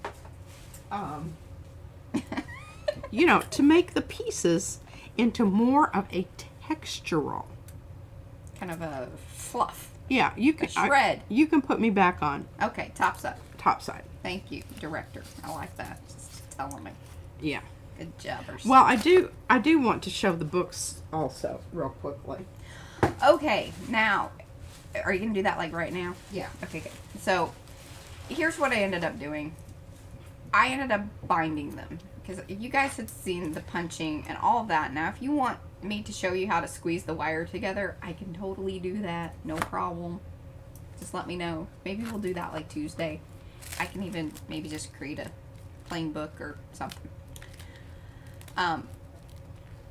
B: to make the pieces into more of a textural.
A: Kind of a fluff.
B: Yeah, you can
A: shred.
B: You can put me back on
A: Okay, tops up.
B: top side.
A: Thank you, director. I like that. Just telling me.
B: Yeah.
A: Good jobbers.
B: Well, I do want to show the books also real quickly.
A: Okay, now, are you going to do that like right now?
B: Yeah.
A: Okay, good. So, here's what I ended up doing. I ended up binding them. Because you guys had seen the punching and all of that. Now, if you want me to show you how to squeeze the wire together, I can totally do that. No problem. Just let me know. Maybe we'll do that like Tuesday. I can even maybe just create a plain book or something.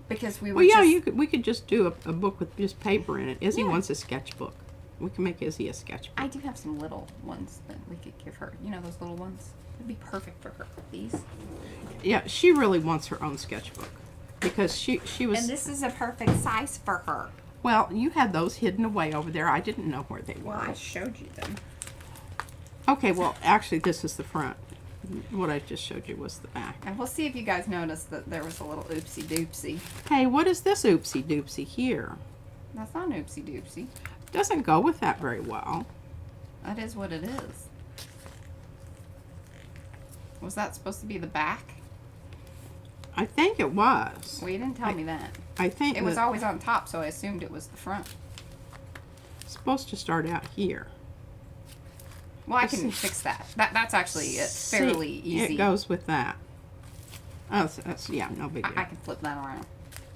A: Because we were
B: we could just do a book with just paper in it. Izzy wants a sketchbook. We can make Izzy a sketchbook.
A: I do have some little ones that we could give her. You know those little ones? It'd be perfect for her. These.
B: Yeah, she really wants her own sketchbook because she was.
A: And this is a perfect size for her.
B: Well, you had those hidden away over there. I didn't know where they were.
A: Well, I showed you them.
B: Okay, well, actually, this is the front. What I just showed you was the back.
A: And we'll see if you guys noticed that there was a little oopsie doopsie.
B: Hey, what is this oopsie doopsie here?
A: That's not an oopsie doopsie.
B: Doesn't go with that very well.
A: That is what it is. Was that supposed to be the back?
B: I think it was.
A: Well, you didn't tell me that.
B: I think
A: It was always on top, so I assumed it was the front.
B: supposed to start out here.
A: Well, I can fix that. That's actually fairly easy.
B: It goes with that. Oh, that's yeah, no big deal.
A: I can flip that around.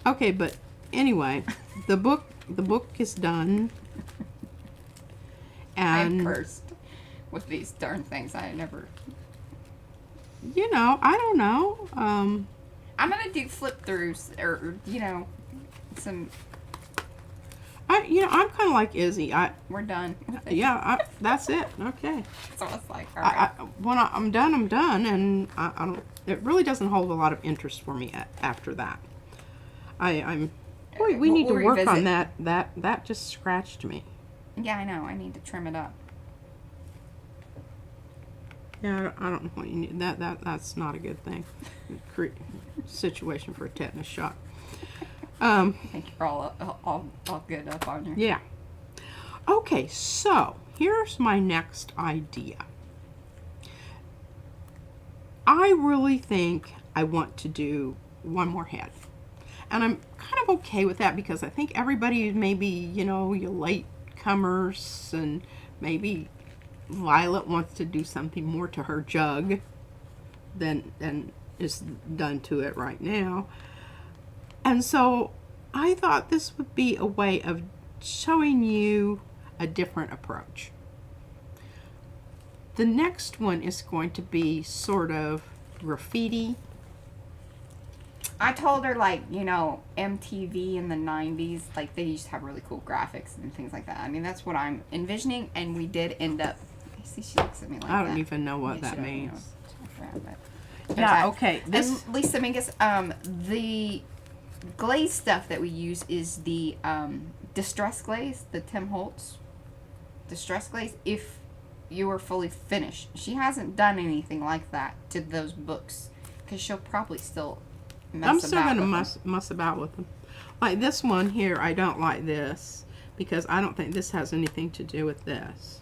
B: Okay, but anyway, the book is done. And
A: I'm cursed with these darn things. I never.
B: I don't know.
A: I'm gonna do flip throughs or some.
B: I'm kind of like Izzy.
A: We're done.
B: That's it. Okay.
A: So it's like, all right.
B: When I'm done, I'm done, and I don't. It really doesn't hold a lot of interest for me after that. Boy, we need to work on that. That just scratched me.
A: Yeah, I know. I need to trim it up.
B: Yeah, I don't know what you need. That's not a good thing. Situation for a tetanus shot.
A: I think you're all good up on your.
B: Yeah. Okay, so here's my next idea. I really think I want to do one more head. And I'm kind of okay with that because I think everybody maybe, your late comers and maybe Violet wants to do something more to her jug than is done to it right now. And so I thought this would be a way of showing you a different approach. The next one is going to be sort of graffiti.
A: I told her, MTV in the 90s, they used to have really cool graphics and things like that. I mean, that's what I'm envisioning, and we did end up. See, she looks at me like that.
B: I don't even know what that means.
A: Yeah,
B: okay.
A: And Lisa Mingus, the glaze stuff that we use is the Distress Glaze, the Tim Holtz Distress Glaze, if you were fully finished. She hasn't done anything like that to those books, because she'll probably still
B: I'm still going to muss about with them. Like this one here, I don't like this because I don't think this has anything to do with this.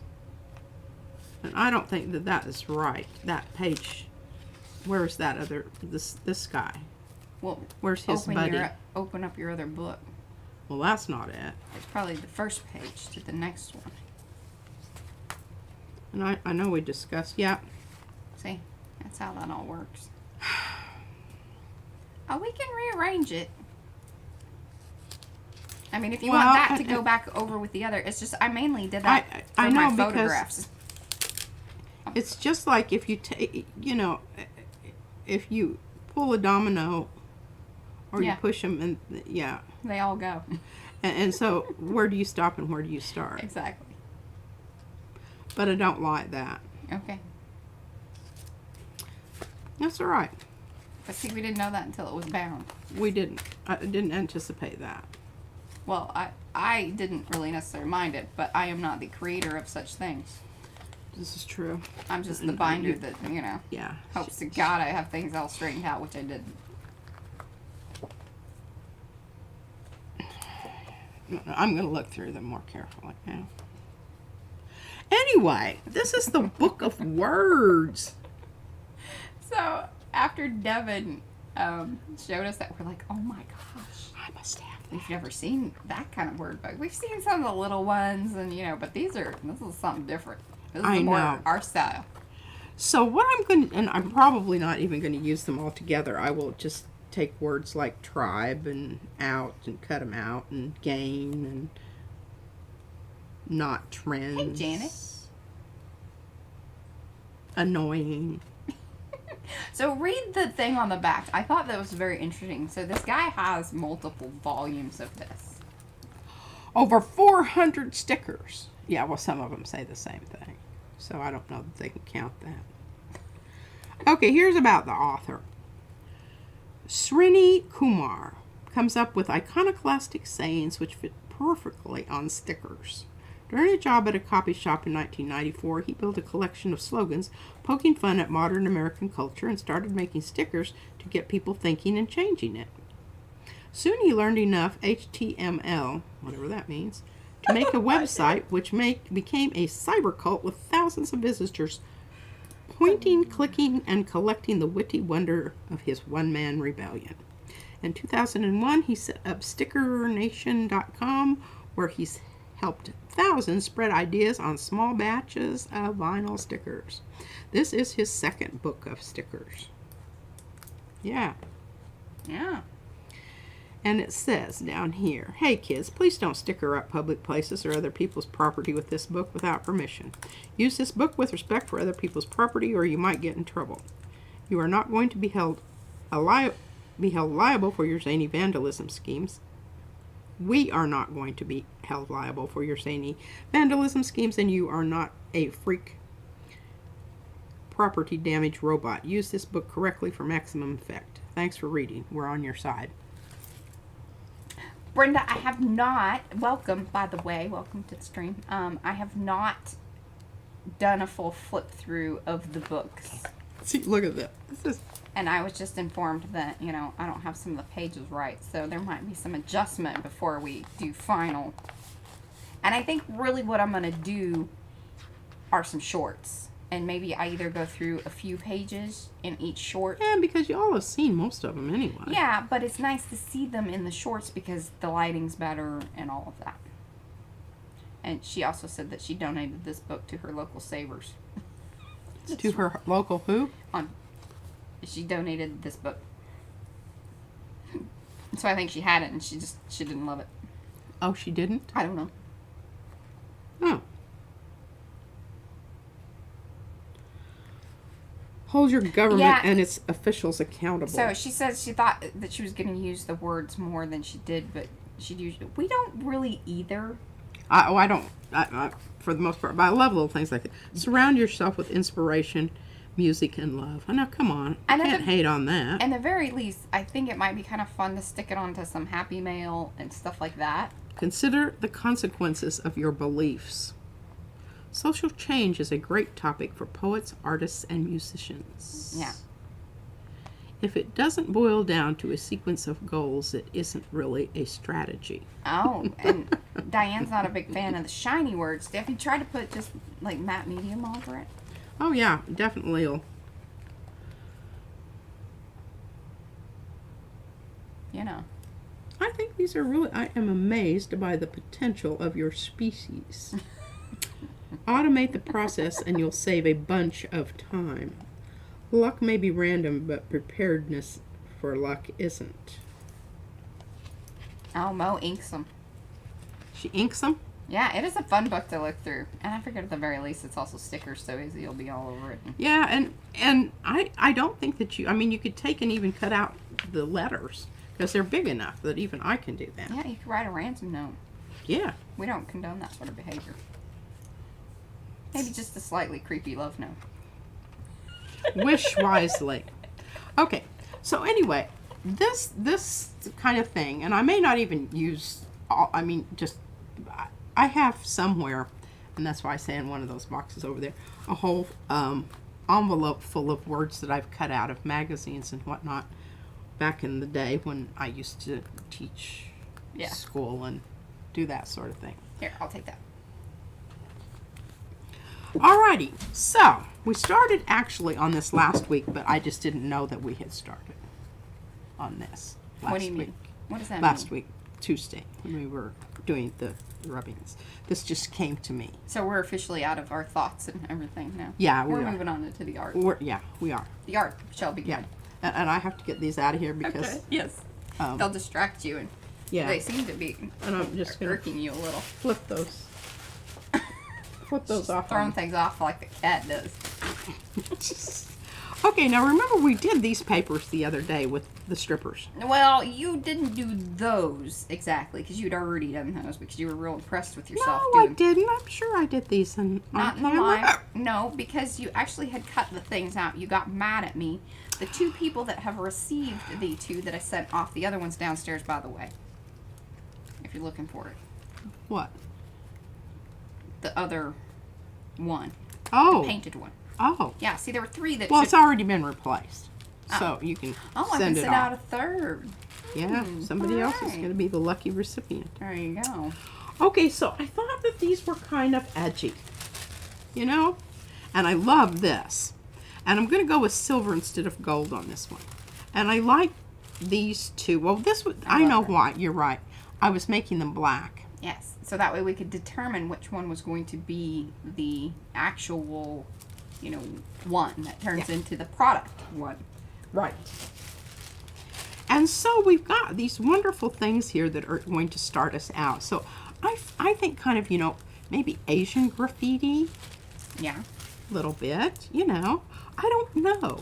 B: And I don't think that is right. That page, where's that other, this guy?
A: Well,
B: where's his buddy?
A: Open up your other book.
B: Well, that's not it.
A: It's probably the first page to the next one.
B: And I know we discussed, yeah.
A: See, that's how that all works. Oh, we can rearrange it. I mean, if you want that to go back over with the other, it's just, I mainly did that for my photographs.
B: It's just like if you take, if you pull a domino or you push them and, yeah.
A: They all go.
B: And so where do you stop and where do you start?
A: Exactly.
B: But I don't like that.
A: Okay.
B: That's all right.
A: But see, we didn't know that until it was bound.
B: We didn't. I didn't anticipate that.
A: Well, I didn't really necessarily mind it, but I am not the creator of such things.
B: This is true.
A: I'm just the binder that, you know,
B: Yeah.
A: hopes to God I have things all straightened out, which I didn't.
B: I'm going to look through them more carefully now. Anyway, this is the book of words.
A: So, after Devin showed us that, we're like, oh my gosh.
B: I must have that.
A: We've never seen that kind of word book. We've seen some of the little ones, and, you know, but this is something different. This is more our style.
B: So what I'm going to, and I'm probably not even going to use them all together. I will just take words like tribe and out and cut them out and gain and not trends.
A: Hey, Janet.
B: Annoying.
A: So read the thing on the back. I thought that was very interesting. So this guy has multiple volumes of this.
B: Over 400 stickers. Yeah, well, some of them say the same thing. So I don't know that they can count that. Okay, here's about the author. Srini Kumar comes up with iconoclastic sayings which fit perfectly on stickers. During a job at a copy shop in 1994, he built a collection of slogans poking fun at modern American culture and started making stickers to get people thinking and changing it. Soon he learned enough HTML, whatever that means, to make a website which became a cyber cult with thousands of visitors pointing, clicking, and collecting the witty wonder of his one-man rebellion. In 2001, he set up StickerNation.com, where he's helped thousands spread ideas on small batches of vinyl stickers. This is his second book of stickers. Yeah.
A: Yeah.
B: And it says down here, hey kids, please don't sticker up public places or other people's property with this book without permission. Use this book with respect for other people's property or you might get in trouble. You are not going to be held liable for your zany vandalism schemes. We are not going to be held liable for your zany vandalism schemes, and you are not a freak property damage robot. Use this book correctly for maximum effect. Thanks for reading. We're on your side.
A: Brenda, I have not, welcome, by the way, welcome to the stream. I have not done a full flip through of the books.
B: See, look at that. This is...
A: And I was just informed that, you know, I don't have some of the pages right, so there might be some adjustment before we do final. And I think really what I'm going to do are some shorts. And maybe I either go through a few pages in each short.
B: Yeah, because you all have seen most of them anyway.
A: Yeah, but it's nice to see them in the shorts because the lighting's better and all of that. And she also said that she donated this book to her local savers.
B: To her local who?
A: She donated this book. So I think she had it and she didn't love it.
B: Oh, she didn't?
A: I don't know.
B: Oh. Hold your government and its officials accountable.
A: So she said she thought that she was going to use the words more than she did, but she'd use it. We don't really either.
B: I don't, for the most part, but I love little things like that. Surround yourself with inspiration, music, and love. I know, come on. I can't hate on that.
A: At the very least, I think it might be kind of fun to stick it onto some Happy Mail and stuff like that.
B: Consider the consequences of your beliefs. Social change is a great topic for poets, artists, and musicians.
A: Yeah.
B: If it doesn't boil down to a sequence of goals, it isn't really a strategy.
A: Oh, and Diane's not a big fan of the shiny words. Have you tried to put just like matte medium over it?
B: Oh yeah, definitely.
A: You know.
B: I think these are really, I am amazed by the potential of your species. Automate the process and you'll save a bunch of time. Luck may be random, but preparedness for luck isn't.
A: Oh, Mo inks them.
B: She inks them?
A: Yeah, it is a fun book to look through. And I figured at the very least it's also stickers, so easy you'll be all over it.
B: Yeah, and I don't think that you, I mean, you could take and even cut out the letters, because they're big enough that even I can do that.
A: Yeah, you could write a ransom note.
B: Yeah.
A: We don't condone that sort of behavior. Maybe just a slightly creepy love note.
B: Wish wisely. Okay, So anyway, this kind of thing, and I may not even use all, I mean, just, I have somewhere, and that's why I say in one of those boxes over there, a whole envelope full of words that I've cut out of magazines and whatnot back in the day when I used to teach school and do that sort of thing.
A: Here, I'll take that.
B: Alrighty, so we started actually on this last week, but I just didn't know that we had started on this last
A: What do you mean?
B: week.
A: What does that
B: Last
A: mean?
B: week, Tuesday, when we were doing the rubbings. This just came to me.
A: So we're officially out of our thoughts and everything now.
B: Yeah,
A: we're
B: we are.
A: moving on to the art.
B: Yeah, we are.
A: The art shall begin.
B: Yeah, and I have to get these out of here because
A: Okay. Yes. They'll distract you, and they seem to be
B: and I'm just gonna
A: irking you a little.
B: flip those. Flip those off.
A: Throwing things off like the cat does.
B: Okay, now remember we did these papers the other day with the strippers.
A: Well, you didn't do those exactly because you'd already done those because you were real impressed with yourself.
B: No, I didn't. I'm sure I did these on
A: Not in the
B: camera.
A: live. No, because you actually had cut the things out. You got mad at me. The two people that have received the two that I sent off, the other one's downstairs, by the way. If you're looking for it.
B: What?
A: The other one.
B: Oh.
A: The painted one.
B: Oh.
A: Yeah, see, there were three that
B: Well,
A: should...
B: it's already been replaced. So you can
A: Oh, I
B: send
A: can
B: it
A: send
B: off.
A: out a third.
B: Yeah, somebody else is
A: alright.
B: going to be the lucky recipient.
A: There you go.
B: Okay, so I thought that these were kind of edgy, you know? And I love this. And I'm going to go with silver instead of gold on this one. And I like these two. Well, this was, I know
A: love
B: why. You're right. I was making them black.
A: Yes, so that way we could determine which one was going to be the actual, you know, one that turns into the product one.
B: Right. And so we've got these wonderful things here that are going to start us out. So I think kind of, you know, maybe Asian graffiti,
A: Yeah.
B: a little bit, you know. I don't know.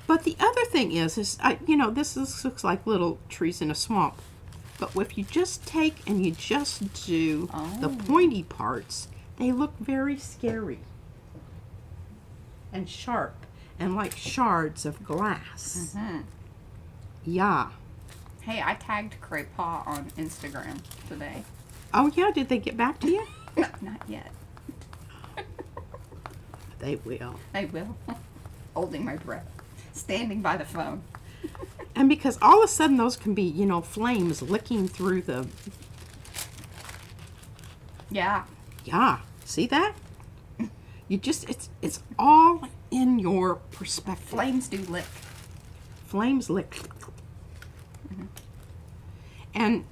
B: But the other thing is you know, looks like little trees in a swamp. But if you just take and you just do the pointy parts, they look very scary and sharp and like shards of glass.
A: Mm-hmm.
B: Yeah.
A: Hey, I tagged Crepa on Instagram today.
B: Oh, yeah? Did they get back to you?
A: No, not yet.
B: They will.
A: I will. Holding my breath. Standing by the phone.
B: And because all of a sudden those can be, you know, flames licking through the...
A: Yeah.
B: Yeah. See that? You just, it's all in your perspective.
A: Flames do lick.
B: Flames lick.
A: Mm-hmm.
B: And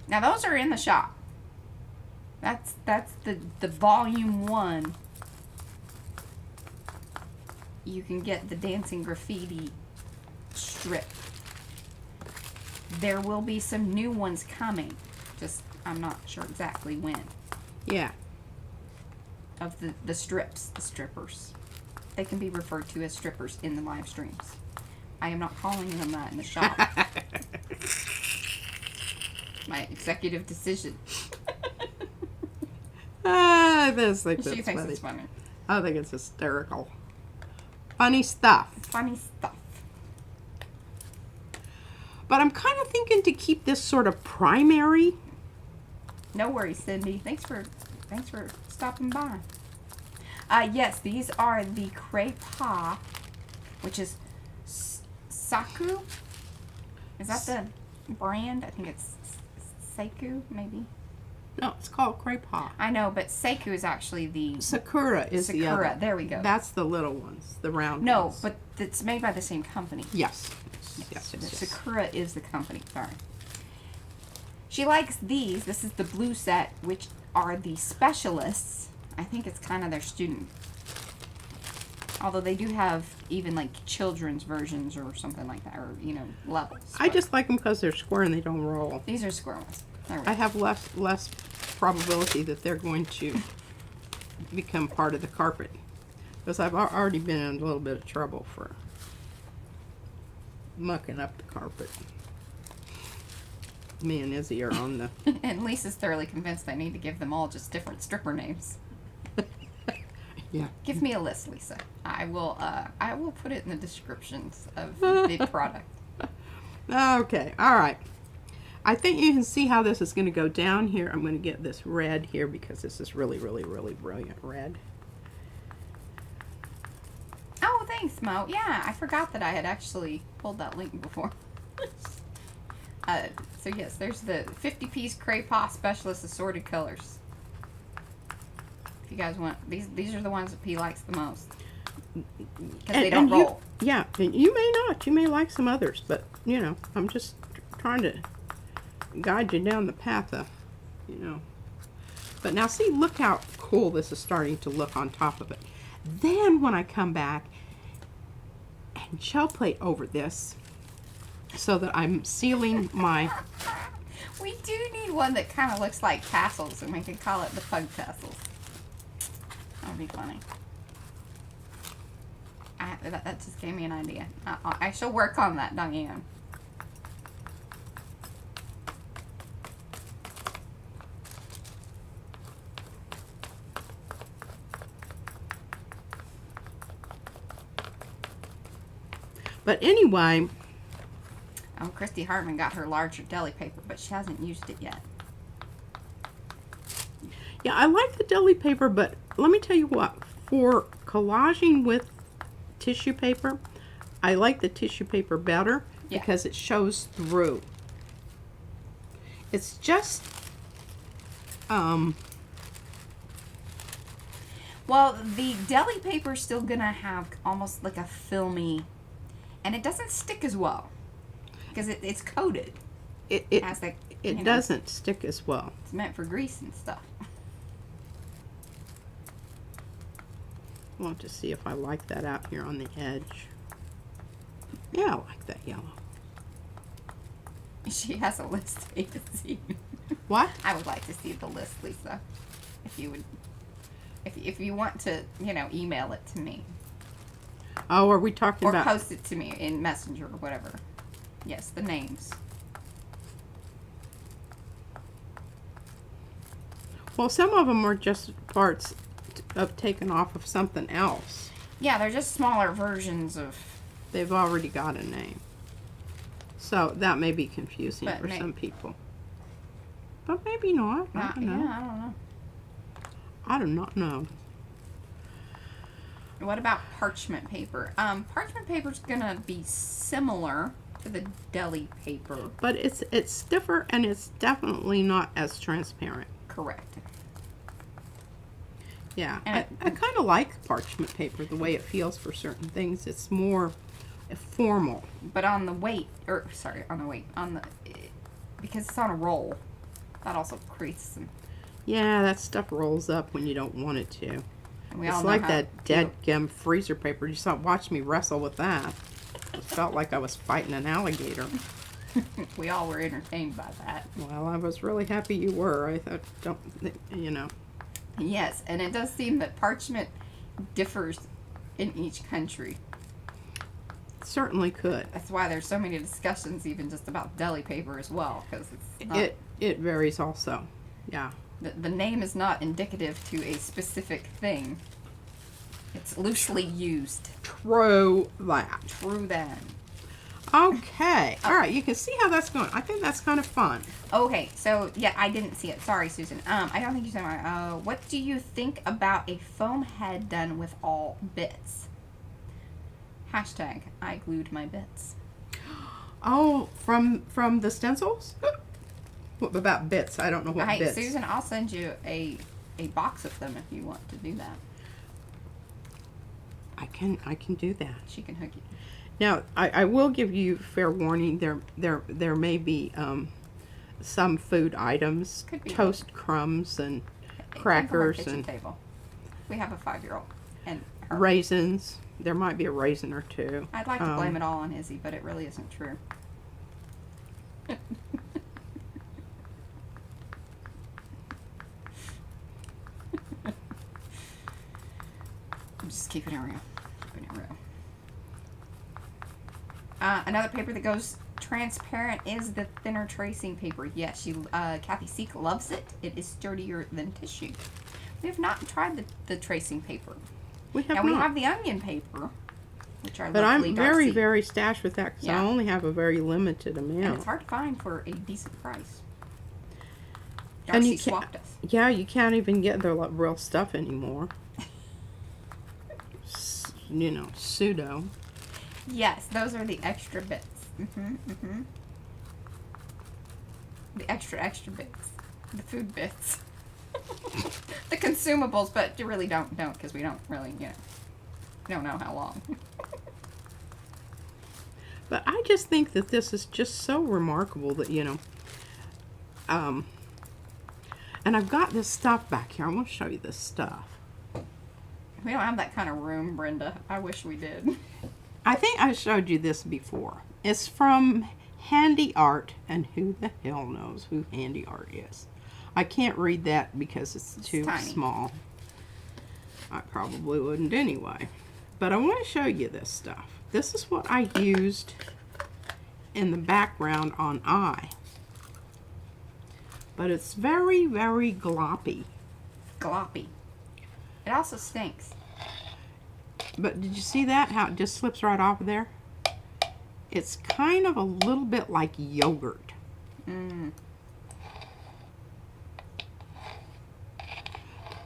A: Now those are in the shop. That's the volume 1. You can get the dancing graffiti strip. There will be some new ones coming. Just I'm not sure exactly when.
B: yeah.
A: Of the strips, the strippers. They can be referred to as strippers in the live streams. I am not calling them that in the shop. My executive decision.
B: I just think that's
A: She thinks
B: funny.
A: it's funny.
B: I think it's hysterical. Funny stuff.
A: Funny stuff.
B: But I'm kind of thinking to keep this sort of primary.
A: No worries, Cindy. Thanks for stopping by. Yes, these are the Crepa, which is Saku. Is that the brand? I think it's Seiku, maybe.
B: No, it's called crepa.
A: I know, but Seiku is actually the
B: Sakura is the
A: Sakura.
B: other.
A: There we go.
B: That's the little ones, the round
A: No,
B: ones.
A: but it's made by the same company.
B: Yes. Yes,
A: The
B: yes, yes.
A: Sakura is the company. Sorry. She likes these. This is the blue set, which are the specialists. I think it's kind of their student. Although they do have even like children's versions or something like that, or you know, levels.
B: I
A: But
B: just like them because they're square and they don't roll.
A: these are squirrels. There we
B: I
A: go.
B: have less probability that they're going to become part of the carpet. Because I've already been in a little bit of trouble for mucking up the carpet. Me and Izzy are on the...
A: And Lisa's thoroughly convinced I need to give them all just different stripper names.
B: Yeah.
A: Give me a list, Lisa. I will put it in the descriptions of the product.
B: Okay, all right. I think you can see how this is going to go down here. I'm going to get this red here because this is really, really, really brilliant red.
A: Oh, thanks, Mo. Yeah, I forgot that I had actually pulled that link before. So yes, there's the 50-piece Cray-Paw Specialist Assorted Colors. If you guys want, these are the ones that P likes the most. Because they don't roll.
B: Yeah, and you may not. You may like some others, but, you know, I'm just trying to guide you down the path of, you know. But now see, look how cool this is starting to look on top of it. Then when I come back and gel plate over this so that I'm sealing my...
A: We do need one that kind of looks like tassels, and we can call it the pug tassels. That would be funny. That just gave me an idea. I shall work on that, Diane.
B: But anyway...
A: Oh, Christy Hartman got her larger deli paper, but she hasn't used it yet.
B: Yeah, I like the deli paper, but let me tell you what. For collaging with tissue paper, I like the tissue paper better because it shows through. It's just...
A: Well, the deli paper is still going to have almost like a filmy... And it doesn't stick as well. Because it's coated.
B: It doesn't stick as well.
A: It's meant for grease and stuff.
B: I want to see if I like that out here on the edge. Yeah, I like that yellow.
A: She has a list A to Z.
B: What?
A: I would like to see the list, Lisa. If you would... If you want to, you know, email it to me.
B: Oh, are we talking about...
A: Or post it to me in Messenger or whatever. Yes, the names.
B: Well, some of them are just parts of taken off of something else.
A: Yeah, they're just smaller versions of...
B: They've already got a name. So that may be confusing for some people. But maybe not. I don't know.
A: Yeah, I don't know.
B: I do not know.
A: What about parchment paper? Parchment paper's gonna be similar to the deli paper.
B: But it's stiffer and it's definitely not as transparent.
A: Correct.
B: Yeah, I kind of like parchment paper, the way it feels for certain things. It's more formal.
A: But on the weight, because it's on a roll, that also creates some...
B: Yeah, that stuff rolls up when you don't want it to. It's like that dead gum freezer paper. You watch me wrestle with that. It felt like I was fighting an alligator.
A: We all were entertained by that.
B: Well, I was really happy you were. I thought, you know.
A: Yes, and it does seem that parchment differs in each country.
B: It certainly could.
A: That's why there's so many discussions even just about deli paper as well, because it's not...
B: It varies also. Yeah.
A: The name is not indicative to a specific thing. It's loosely used.
B: True that.
A: True that.
B: Okay. All right. You can see how that's going. I think that's kind of fun.
A: Okay. So, yeah, I didn't see it. Sorry, Susan. I don't think you said my... what do you think about a foam head done with all bits? Hashtag, I glued my bits.
B: Oh, from the stencils? What about bits? I don't know what bits.
A: Susan, I'll send you a box of them if you want to do that.
B: I can do that.
A: She can hook you.
B: Now, I will give you fair warning. There may be some food items, toast crumbs and crackers and
A: table. We have a 5-year-old and her.
B: Raisins. There might be a raisin or two.
A: I'd like to blame it all on Izzy, but it really isn't true. I'm just keeping it real. Another paper that goes transparent is the thinner tracing paper. Yes, Kathy Seek loves it. It is sturdier than tissue. We have not tried the tracing paper.
B: We have
A: Now we
B: not.
A: have the onion paper, which are
B: But
A: lovely
B: I'm
A: Darcy.
B: very stashed with that because I
A: Yeah.
B: only have a very limited amount.
A: And it's hard to find for a decent price.
B: And
A: Darcy
B: you can't-
A: swapped us.
B: Yeah, you can't even get the real stuff anymore. Pseudo.
A: Yes, those are the extra bits. The extra bits. The food bits. The consumables, but you really don't because we don't really, we don't know how long.
B: But I just think that this is just so remarkable that, and I've got this stuff back here. I want to show you this stuff.
A: We don't have that kind of room, Brenda. I wish we did.
B: I think I showed you this before. It's from Handy Art, and who the hell knows who Handy Art is. I can't read that because it's too
A: tiny.
B: small. I probably wouldn't anyway. But I want to show you this stuff. This is what I used in the background on I. But it's very gloppy.
A: Gloppy. It also stinks.
B: But did you see that? How it just slips right off of there? It's kind of a little bit like yogurt.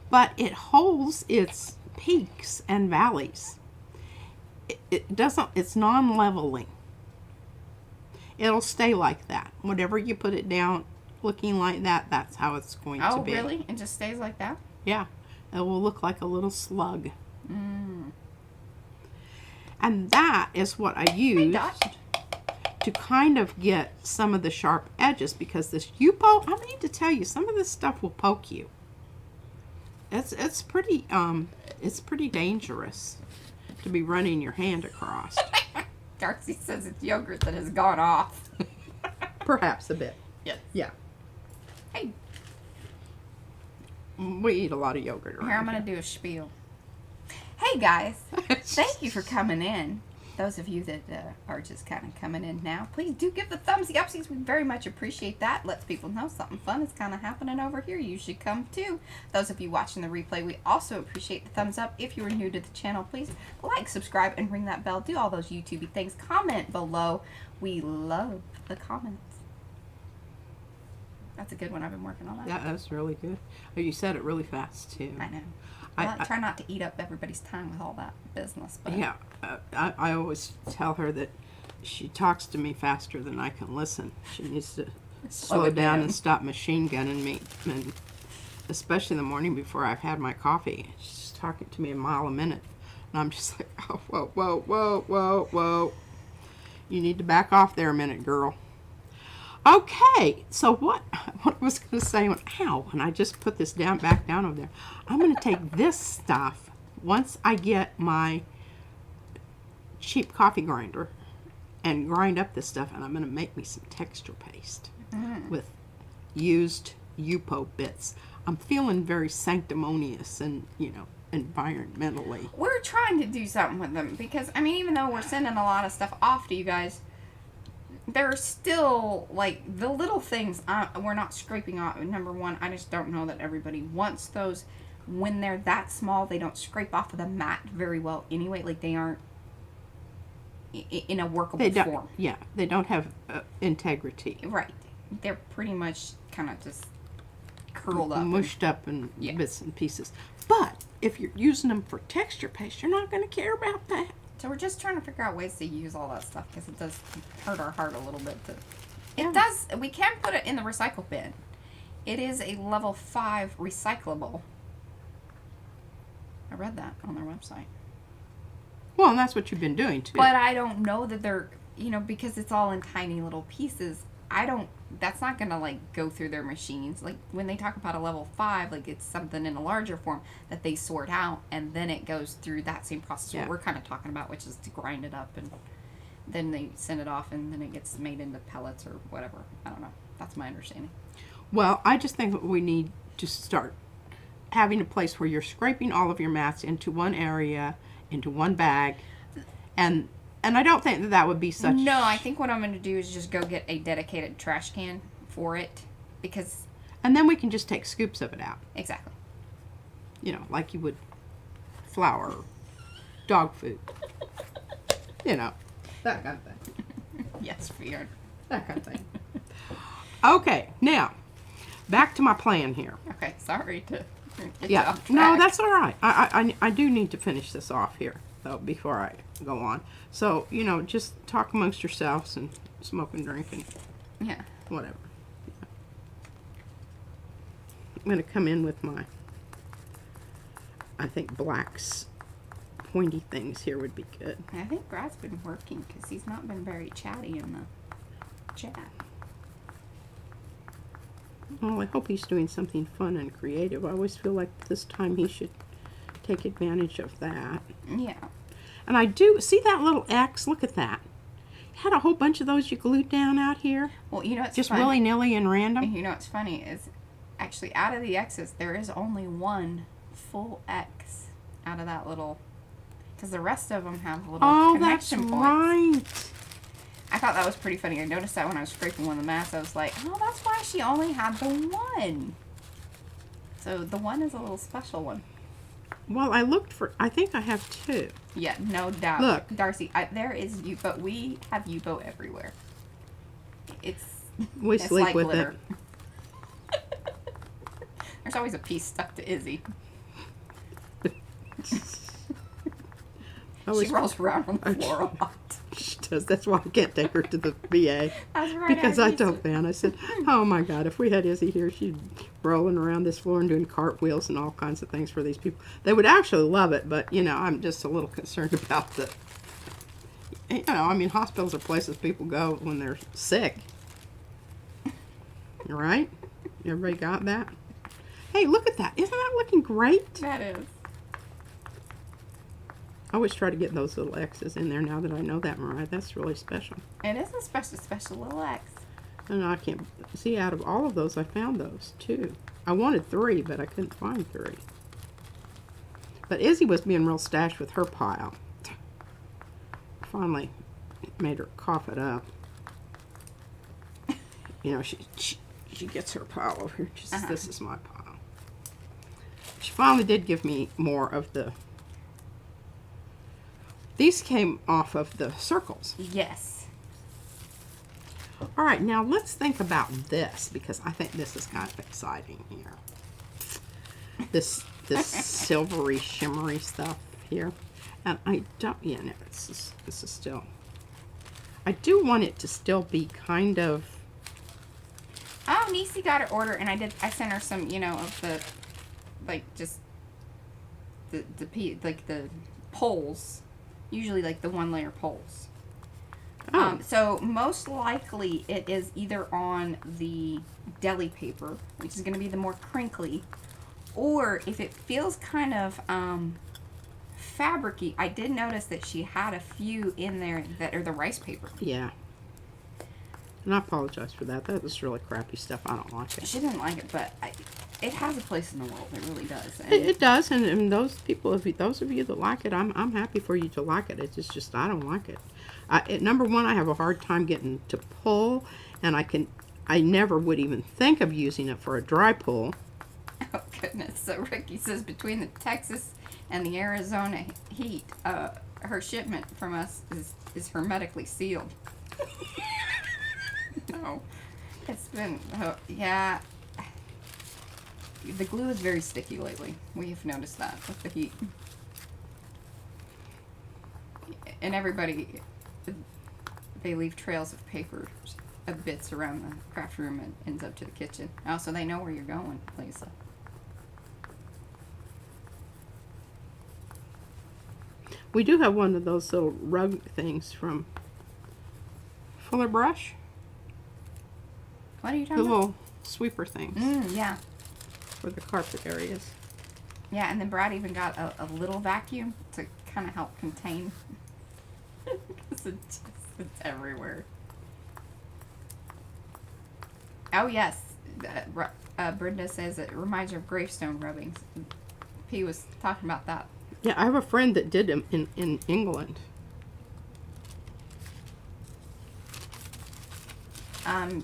B: But it holds its peaks and valleys. It doesn't, it's non-leveling. It'll stay like that. Whatever you put it down looking like that, that's how it's going to be.
A: Oh, really? It just stays like that?
B: Yeah. It will look like a little slug. And that is what I used to kind of get some of the sharp edges, because this U-poke, I need to tell you, some of this stuff will poke you. It's pretty dangerous to be running your hand across.
A: Darcy says it's yogurt that has gone off.
B: Perhaps a bit.
A: Yes.
B: Yeah.
A: Hey,
B: We eat a lot of yogurt around
A: here I'm going to do a spiel. Hey, guys. Thank you for coming in. Those of you that are just kind of coming in now, please do give the thumbsy upsies. We very much appreciate that. Lets people know something fun is kind of happening over here. You should come too. Those of you watching the replay, we also appreciate the thumbs up. If you are new to the channel, please like, subscribe, and ring that bell. Do all those YouTubey things. Comment below. We love the comments. That's a good one. I've been working on that.
B: Yeah, that's really good. Oh, you said it really fast too.
A: I know.
B: I-
A: Well, I try not to eat up everybody's time with all that business. But
B: Yeah, I always tell her that she talks to me faster than I can listen. She needs to slow
A: it
B: down
A: down.
B: and stop machine gunning me, and especially in the morning before I've had my coffee. She's talking to me a mile a minute, and I'm just like, oh, whoa. You need to back off there a minute, girl. Okay, so what I was going to say, ow, and I just put this back down over there. I'm going to take this stuff, once I get my cheap coffee grinder, and grind up this stuff, and I'm going to make me some texture paste with used U-poke bits. I'm feeling very sanctimonious and, environmentally.
A: we're trying to do something with them because, I mean, even though we're sending a lot of stuff off to you guys, there are still, like, the little things we're not scraping off. Number one, I just don't know that everybody wants those. When they're that small, they don't scrape off of the mat very well anyway. Like, they aren't in a workable
B: They don't,
A: form.
B: yeah, they don't have integrity.
A: Right. They're pretty much kind of just curled up.
B: Mushed up in
A: Yeah.
B: bits and pieces. But if you're using them for texture paste, you're not going to care about that.
A: So we're just trying to figure out ways to use all that stuff because it does hurt our heart a little bit.
B: Yeah.
A: It does. We can put it in the recycle bin. It is a level 5 recyclable. I read that on their website.
B: Well, and that's what you've been doing too.
A: But I don't know that they're, because it's all in tiny little pieces. That's not going to, like, go through their machines. Like, when they talk about a level 5, like, it's something in a larger form that they sort out, and then it goes through that same process
B: Yeah.
A: what we're kind of talking about, which is to grind it up, and then they send it off, and then it gets made into pellets or whatever. I don't know. That's my understanding.
B: Well, I just think that we need to start having a place where you're scraping all of your mats into one area, into one bag, and I don't think that would be such...
A: No, I think what I'm going to do is just go get a dedicated trash can for it, because...
B: And then we can just take scoops of it out.
A: Exactly.
B: Like you would flour dog food. You know, that kind of thing.
A: Yes, fear.
B: That kind of thing. Okay, now, back to my plan here.
A: Okay, sorry to get you
B: Yeah,
A: off
B: no,
A: track.
B: that's all right. I do need to finish this off here, though, before I go on. So, you know, just talk amongst yourselves and smoke and drink and
A: Yeah.
B: whatever. Yeah. I'm going to come in with my, I think blacks, pointy things here would be good.
A: I think Brad's been working because he's not been very chatty in the chat.
B: Well, I hope he's doing something fun and creative. I always feel like this time he should take advantage of that.
A: Yeah.
B: And I do, see that little X? Look at that. Had a whole bunch of those you glued down out here.
A: Well, you know what's
B: Just
A: funny?
B: willy-nilly and random.
A: You know what's funny is actually out of the X's, there is only one full X out of that little, because the rest of them have little
B: Oh, that's
A: connection points.
B: right.
A: I thought that was pretty funny. I noticed that when I was scraping one of the masks. I was like, oh, that's why she only had the one. So the one is a little special one.
B: Well, I looked for, I think I have two.
A: Yeah, no doubt.
B: Look.
A: Darcy, there is you, but we have Yubo everywhere. It's
B: We
A: it's
B: sleep
A: like
B: with
A: glitter. There's always a piece stuck to Izzy.
B: it. I always-
A: She rolls around on the floor a lot.
B: She does. That's why I can't take her to the VA.
A: That's right.
B: Because I told Van, I said, oh my God, if we had Izzy here, she'd rolling around this floor and doing cartwheels and all kinds of things for these people. They would actually love it, but, you know, I'm just a little concerned about the, you know, I mean, hospitals are places people go when they're sick. Right? Everybody got that? Hey, look at that. Isn't that looking great?
A: That is.
B: I always try to get those little X's in there now that I know that, Mariah. That's really special.
A: It is a special little X.
B: And I can't see, out of all of those, I found those two. I wanted three, but I couldn't find three. But Izzy was being real stashed with her pile. Finally made her cough it up. You know, she gets her pile over here. She says, this is my pile. She finally did give me more of the... These came off of the circles.
A: Yes.
B: All right, now let's think about this, because I think this is kind of exciting here. This silvery, shimmery stuff here. And I don't, yeah, no, this is still, I do want it to still be kind of.
A: Oh, Niecy got her order, and I sent her some, you know, of the, like, just the poles. Usually, like, the one-layer poles.
B: Oh.
A: So, most likely, it is either on the deli paper, which is going to be the more crinkly, or if it feels kind of fabricy. I did notice that she had a few in there that are the rice paper.
B: Yeah. And I apologize for that. That was really crappy stuff. I don't like it.
A: She didn't like it, but it has a place in the world. It really does. And
B: It does, and those people, those of you that like it, I'm happy for you to like it. It's just I don't like it. Number one, I have a hard time getting to pull, and I never would even think of using it for a dry pull.
A: oh goodness! So Ricky says between the Texas and the Arizona heat, her shipment from us is hermetically sealed. No, it's been yeah. The glue is very sticky lately. We've noticed that with the heat. And everybody, they leave trails of paper, of bits around the craft room and ends up to the kitchen. Oh, so they know where you're going, Lisa.
B: We do have one of those little rug things from Fuller Brush.
A: What are you
B: The
A: talking about?
B: little sweeper things
A: Yeah.
B: for the carpet areas.
A: Yeah, and then Brad even got a little vacuum to kind of help contain. Because it's everywhere. Oh, yes. Brenda says it reminds her of gravestone rubbings. P was talking about that.
B: Yeah, I have a friend that did them in England.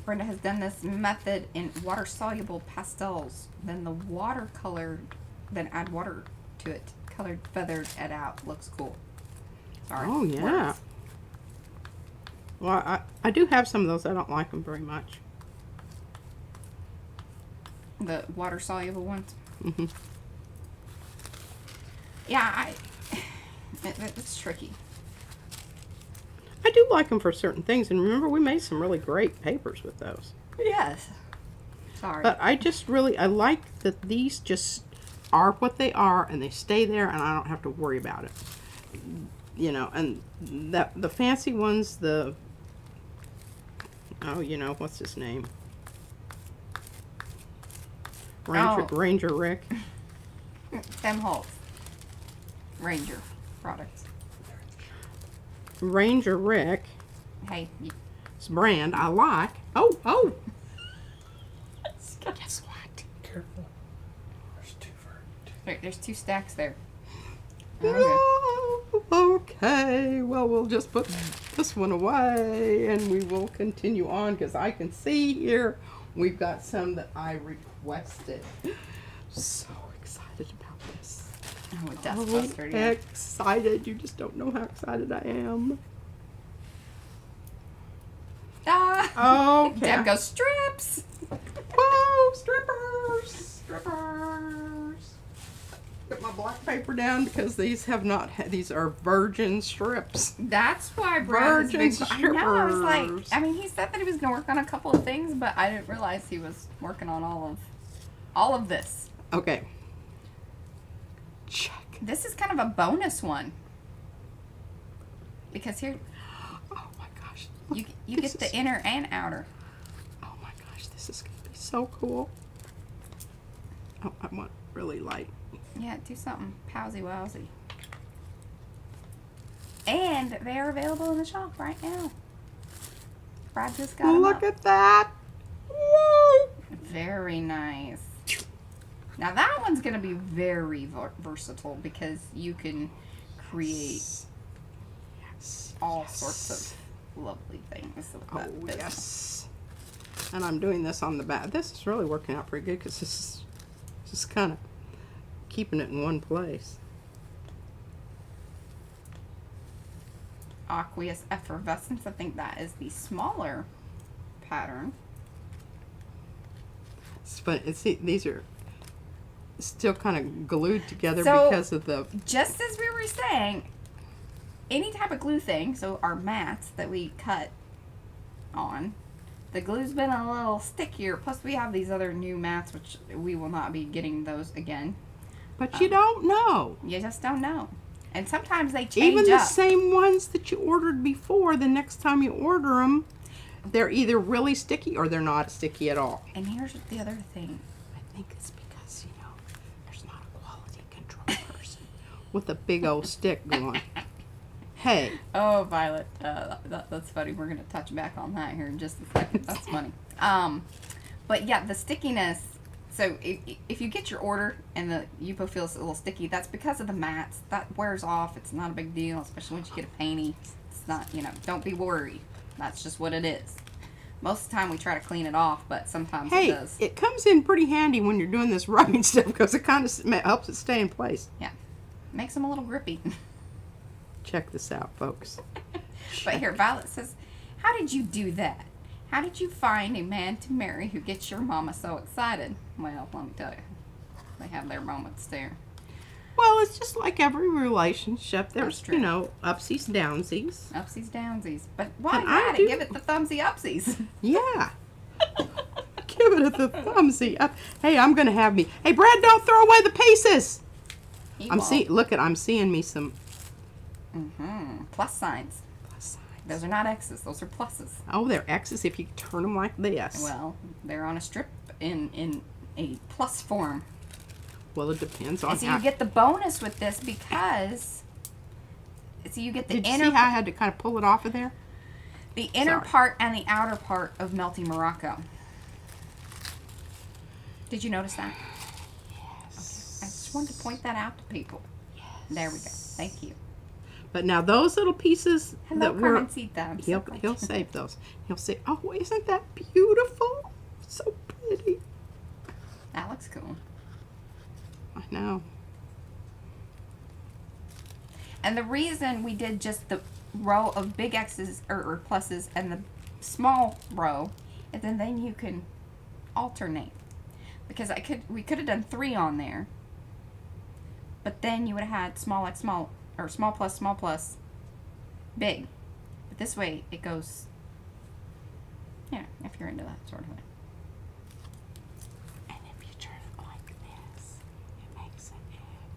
A: Brenda has done this method in water-soluble pastels. Then then add water to it. Colored, feathered it out. Looks cool. Sorry.
B: Oh, yeah.
A: Words.
B: Well, I do have some of those. I don't like them very much.
A: The water soluble ones.
B: Hmm.
A: Yeah, it's tricky.
B: I do like them for certain things. And remember, we made some really great papers with those.
A: Yes. Sorry.
B: But I just really, I like that these just are what they are and they stay there and I don't have to worry about it. You know, and that the fancy ones, oh, you know, what's his name? Ranger Rick.
A: Tim Holtz. Ranger products.
B: Ranger Rick.
A: Hey.
B: It's brand I like. Oh. Guess what?
C: Careful. There's two for
A: Wait, there's 2 stacks there.
B: Okay, well, we'll just put this one away and we will continue on because I can see here we've got some that I requested. So excited about this.
A: Oh, a dustbuster, yeah.
B: Excited. You just don't know how excited I am.
A: Ah!
B: Okay.
A: Deb goes, strips!
B: Whoa, strippers! Put my black paper down because these have not these are virgin strips.
A: That's why Brad
B: Virgin
A: is big. I know. I was like,
B: strippers.
A: I mean, he said that he was gonna work on a couple of things, but I didn't realize he was working on all of this.
B: Okay. Check.
A: This is kind of a bonus one because here
B: Oh my gosh.
A: you get the inner and outer.
B: Oh my gosh, this is gonna be so cool. Oh, I want really light.
A: Yeah, do something powsy wowsy. And they are available in the shop right now. Brad just got them
B: Look
A: up.
B: at that. Whoa.
A: Very nice. Now that one's going to be very versatile because you can create
B: Yes.
A: all sorts of lovely things with
B: Oh,
A: that business.
B: yes. And I'm doing this on the back. This is really working out pretty good because this is just kind of keeping it in one place.
A: Aqueous Effervescence. I think that is the smaller pattern.
B: But see, these are still kind of glued together
A: So-
B: because of the.
A: Just as we were saying, any type of glue thing, so our mats that we cut on, the glue's been a little stickier. Plus, we have these other new mats, which we will not be getting those again.
B: But you don't know.
A: You just don't know. And sometimes they change
B: Even the
A: up.
B: same ones that you ordered before, the next time you order them, they're either really sticky or they're not sticky at all.
A: And here's the other thing.
B: I think it's because, you know, there's not a quality control person with a big old stick going. Hey.
A: Oh, Violet, that's funny. We're gonna touch back on that here in just a second. That's funny. But yeah, the stickiness. So if you get your order and the Yupo feels a little sticky, that's because of the mats. That wears off. It's not a big deal, especially once you get a painty. It's not, you know, don't be worried. That's just what it is. Most of the time we try to clean it off, but sometimes it
B: Hey,
A: does.
B: it comes in pretty handy when you're doing this rubbing stuff because it kind of helps it stay in place.
A: Yeah, makes them a little grippy.
B: Check this out, folks.
A: But here, Violet says, how did you do that? How did you find a man to marry who gets your mama so excited? Well, let me tell you, they have their moments there.
B: Well, it's just like every relationship.
A: That's
B: There's,
A: true.
B: you know, upsies, downsies.
A: Upsies, downsies. But why
B: And I
A: not?
B: do-
A: Give it the thumbsy upsies.
B: Yeah. Give it the thumbsy up. Hey, I'm going to have me. Hey, Brad, don't throw away the pieces.
A: He
B: I'm
A: won't.
B: seeing me some
A: Plus signs.
B: plus signs.
A: Those are not X's. Those are pluses.
B: Oh, they're X's if you turn them like this.
A: Well, they're on a strip in a plus form.
B: Well, it depends on
A: And so
B: how.
A: you get the bonus with this because so you get the
B: Did you
A: inner
B: see how I had to kind of pull it off of there?
A: the inner
B: Sorry.
A: part and the outer part of melting Morocco. Did you notice that?
B: Yes.
A: I just wanted to point that out to people. There we go. Thank you.
B: But now those little pieces
A: Hello,
B: that were
A: Carmencita. I'm so glad
B: he'll
A: you-
B: save those. He'll say, "Oh, isn't that beautiful? So pretty."
A: That looks cool.
B: I know.
A: And the reason we did just the row of big X's or pluses and the small row, and then you can alternate. Because we could have done 3 on there, but then you would have had small X small, or small plus, big. But this way it goes, if you're into that sort of thing.
B: And if you turn it like this, it makes an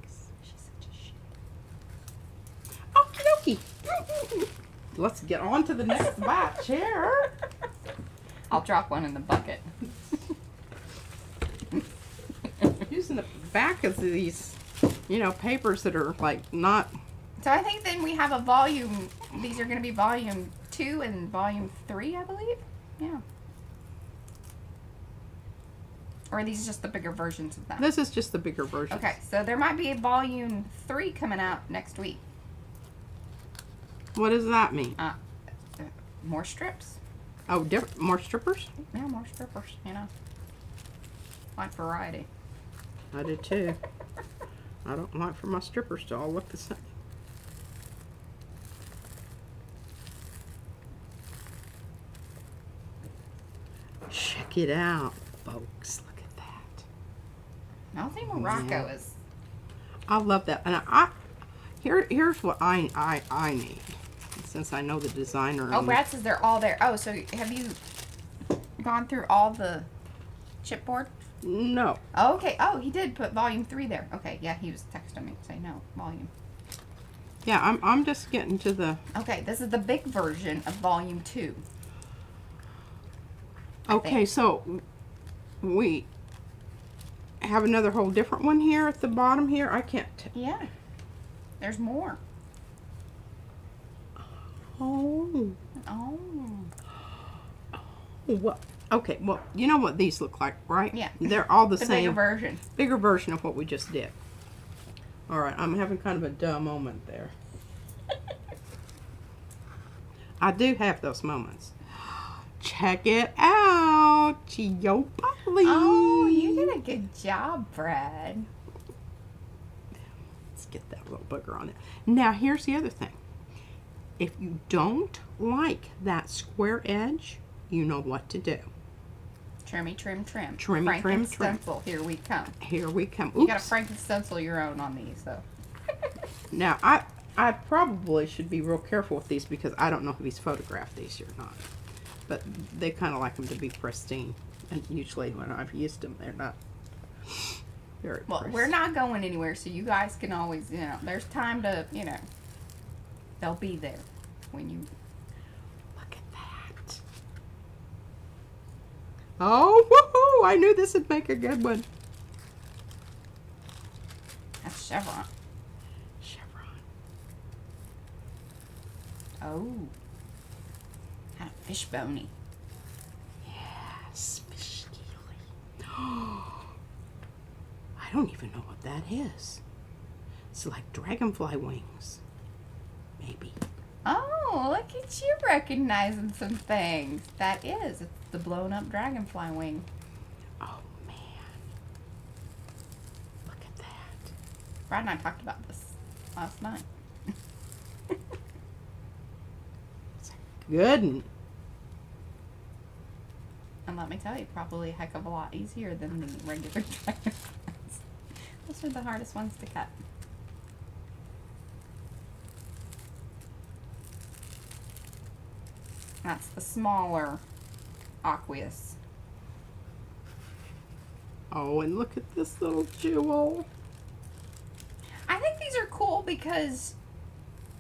B: X. She's such a shit. Okie dokie. Let's get on to the next batch here.
A: I'll drop one in the bucket.
B: Using the back of these, papers that are like not.
A: So I think then we have a volume. These are going to be volume 2 and volume 3, I believe. Yeah. Or are these just the bigger versions of that?
B: This is just the bigger version.
A: Okay, so there might be a volume 3 coming out next week.
B: What does that mean?
A: More strips.
B: Oh, more strippers?
A: Yeah, more strippers, like variety.
B: I do too. I don't like for my strippers to all look the same. Check it out, folks. Look at that.
A: Melting Morocco is.
B: I love that. And here's what I need. Since I know the designer.
A: Oh, Brad says they're all there. Oh, so have you gone through all the chipboard?
B: No.
A: Oh, okay. Oh, he did put volume 3 there. Okay, yeah, he was texting me to say no, volume.
B: Yeah, I'm just getting to the.
A: Okay, this is the big version of volume 2.
B: Okay, so we have another whole different one here at the bottom here. I can't.
A: Yeah. There's more.
B: Oh.
A: Oh.
B: Well, okay. Well, you know what these look like, right?
A: Yeah.
B: They're all the
A: The
B: same.
A: bigger version.
B: Bigger version of what we just did. All right, I'm having kind of a duh moment there. I do have those moments. Check it out. Chiopoli.
A: Oh, you did a good job, Brad.
B: Let's get that little booger on it. Now, here's the other thing. If you don't like that square edge, you know what to do.
A: Trimmy, trim.
B: Trimmy, trim.
A: Stencil, here we come.
B: Here we come. Oops.
A: You gotta Stencil your own on these, though.
B: Now, I probably should be real careful with these because I don't know if he's photographed these or not. But they kind of like them to be pristine. And usually when I've used them, they're not very
A: Well, we're not going anywhere, so you guys can always, there's time to, they'll be there when you...
B: Look at that. Oh, woohoo! I knew this would make a good one.
A: That's chevron.
B: Chevron.
A: Oh. Kind of fish bony.
B: Yes, fish scaly. I don't even know what that is. It's like dragonfly wings. Maybe.
A: Oh, look at you recognizing some things. That is. It's the blown up dragonfly wing.
B: Oh, man. Look at that.
A: Brad and I talked about this last night.
B: It's a good one.
A: And let me tell you, probably a heck of a lot easier than the regular dragonflies. Those are the hardest ones to cut. That's the smaller aqueous.
B: Oh, and look at this little jewel.
A: I think these are cool because,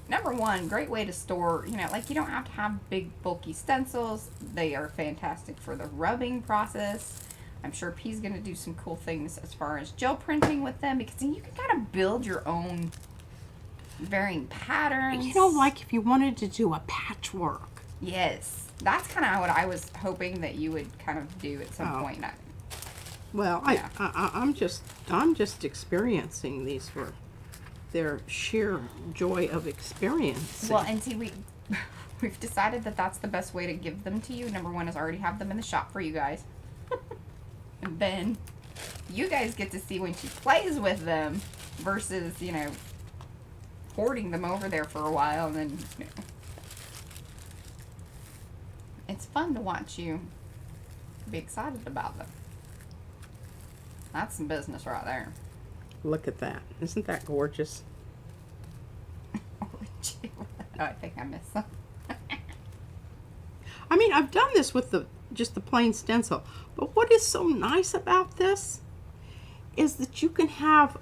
A: number one, great way to store, like you don't have to have big bulky stencils. They are fantastic for the rubbing process. I'm sure P's going to do some cool things as far as gel printing with them because then you can kind of build your own varying patterns.
B: Like if you wanted to do a patchwork.
A: Yes. That's kind of what I was hoping that you would kind of do at some point.
B: Well,
A: Yeah.
B: I'm just experiencing these for their sheer joy of experience.
A: Well, and see, we've decided that that's the best way to give them to you. Number one is already have them in the shop for you guys. And then you guys get to see when she plays with them versus, hoarding them over there for a while, and then you know, it's fun to watch you be excited about them. That's some business right there.
B: Look at that. Isn't that gorgeous?
A: Oh, I think I missed some.
B: I mean, I've done this with just the plain stencil, but what is so nice about this is that you can have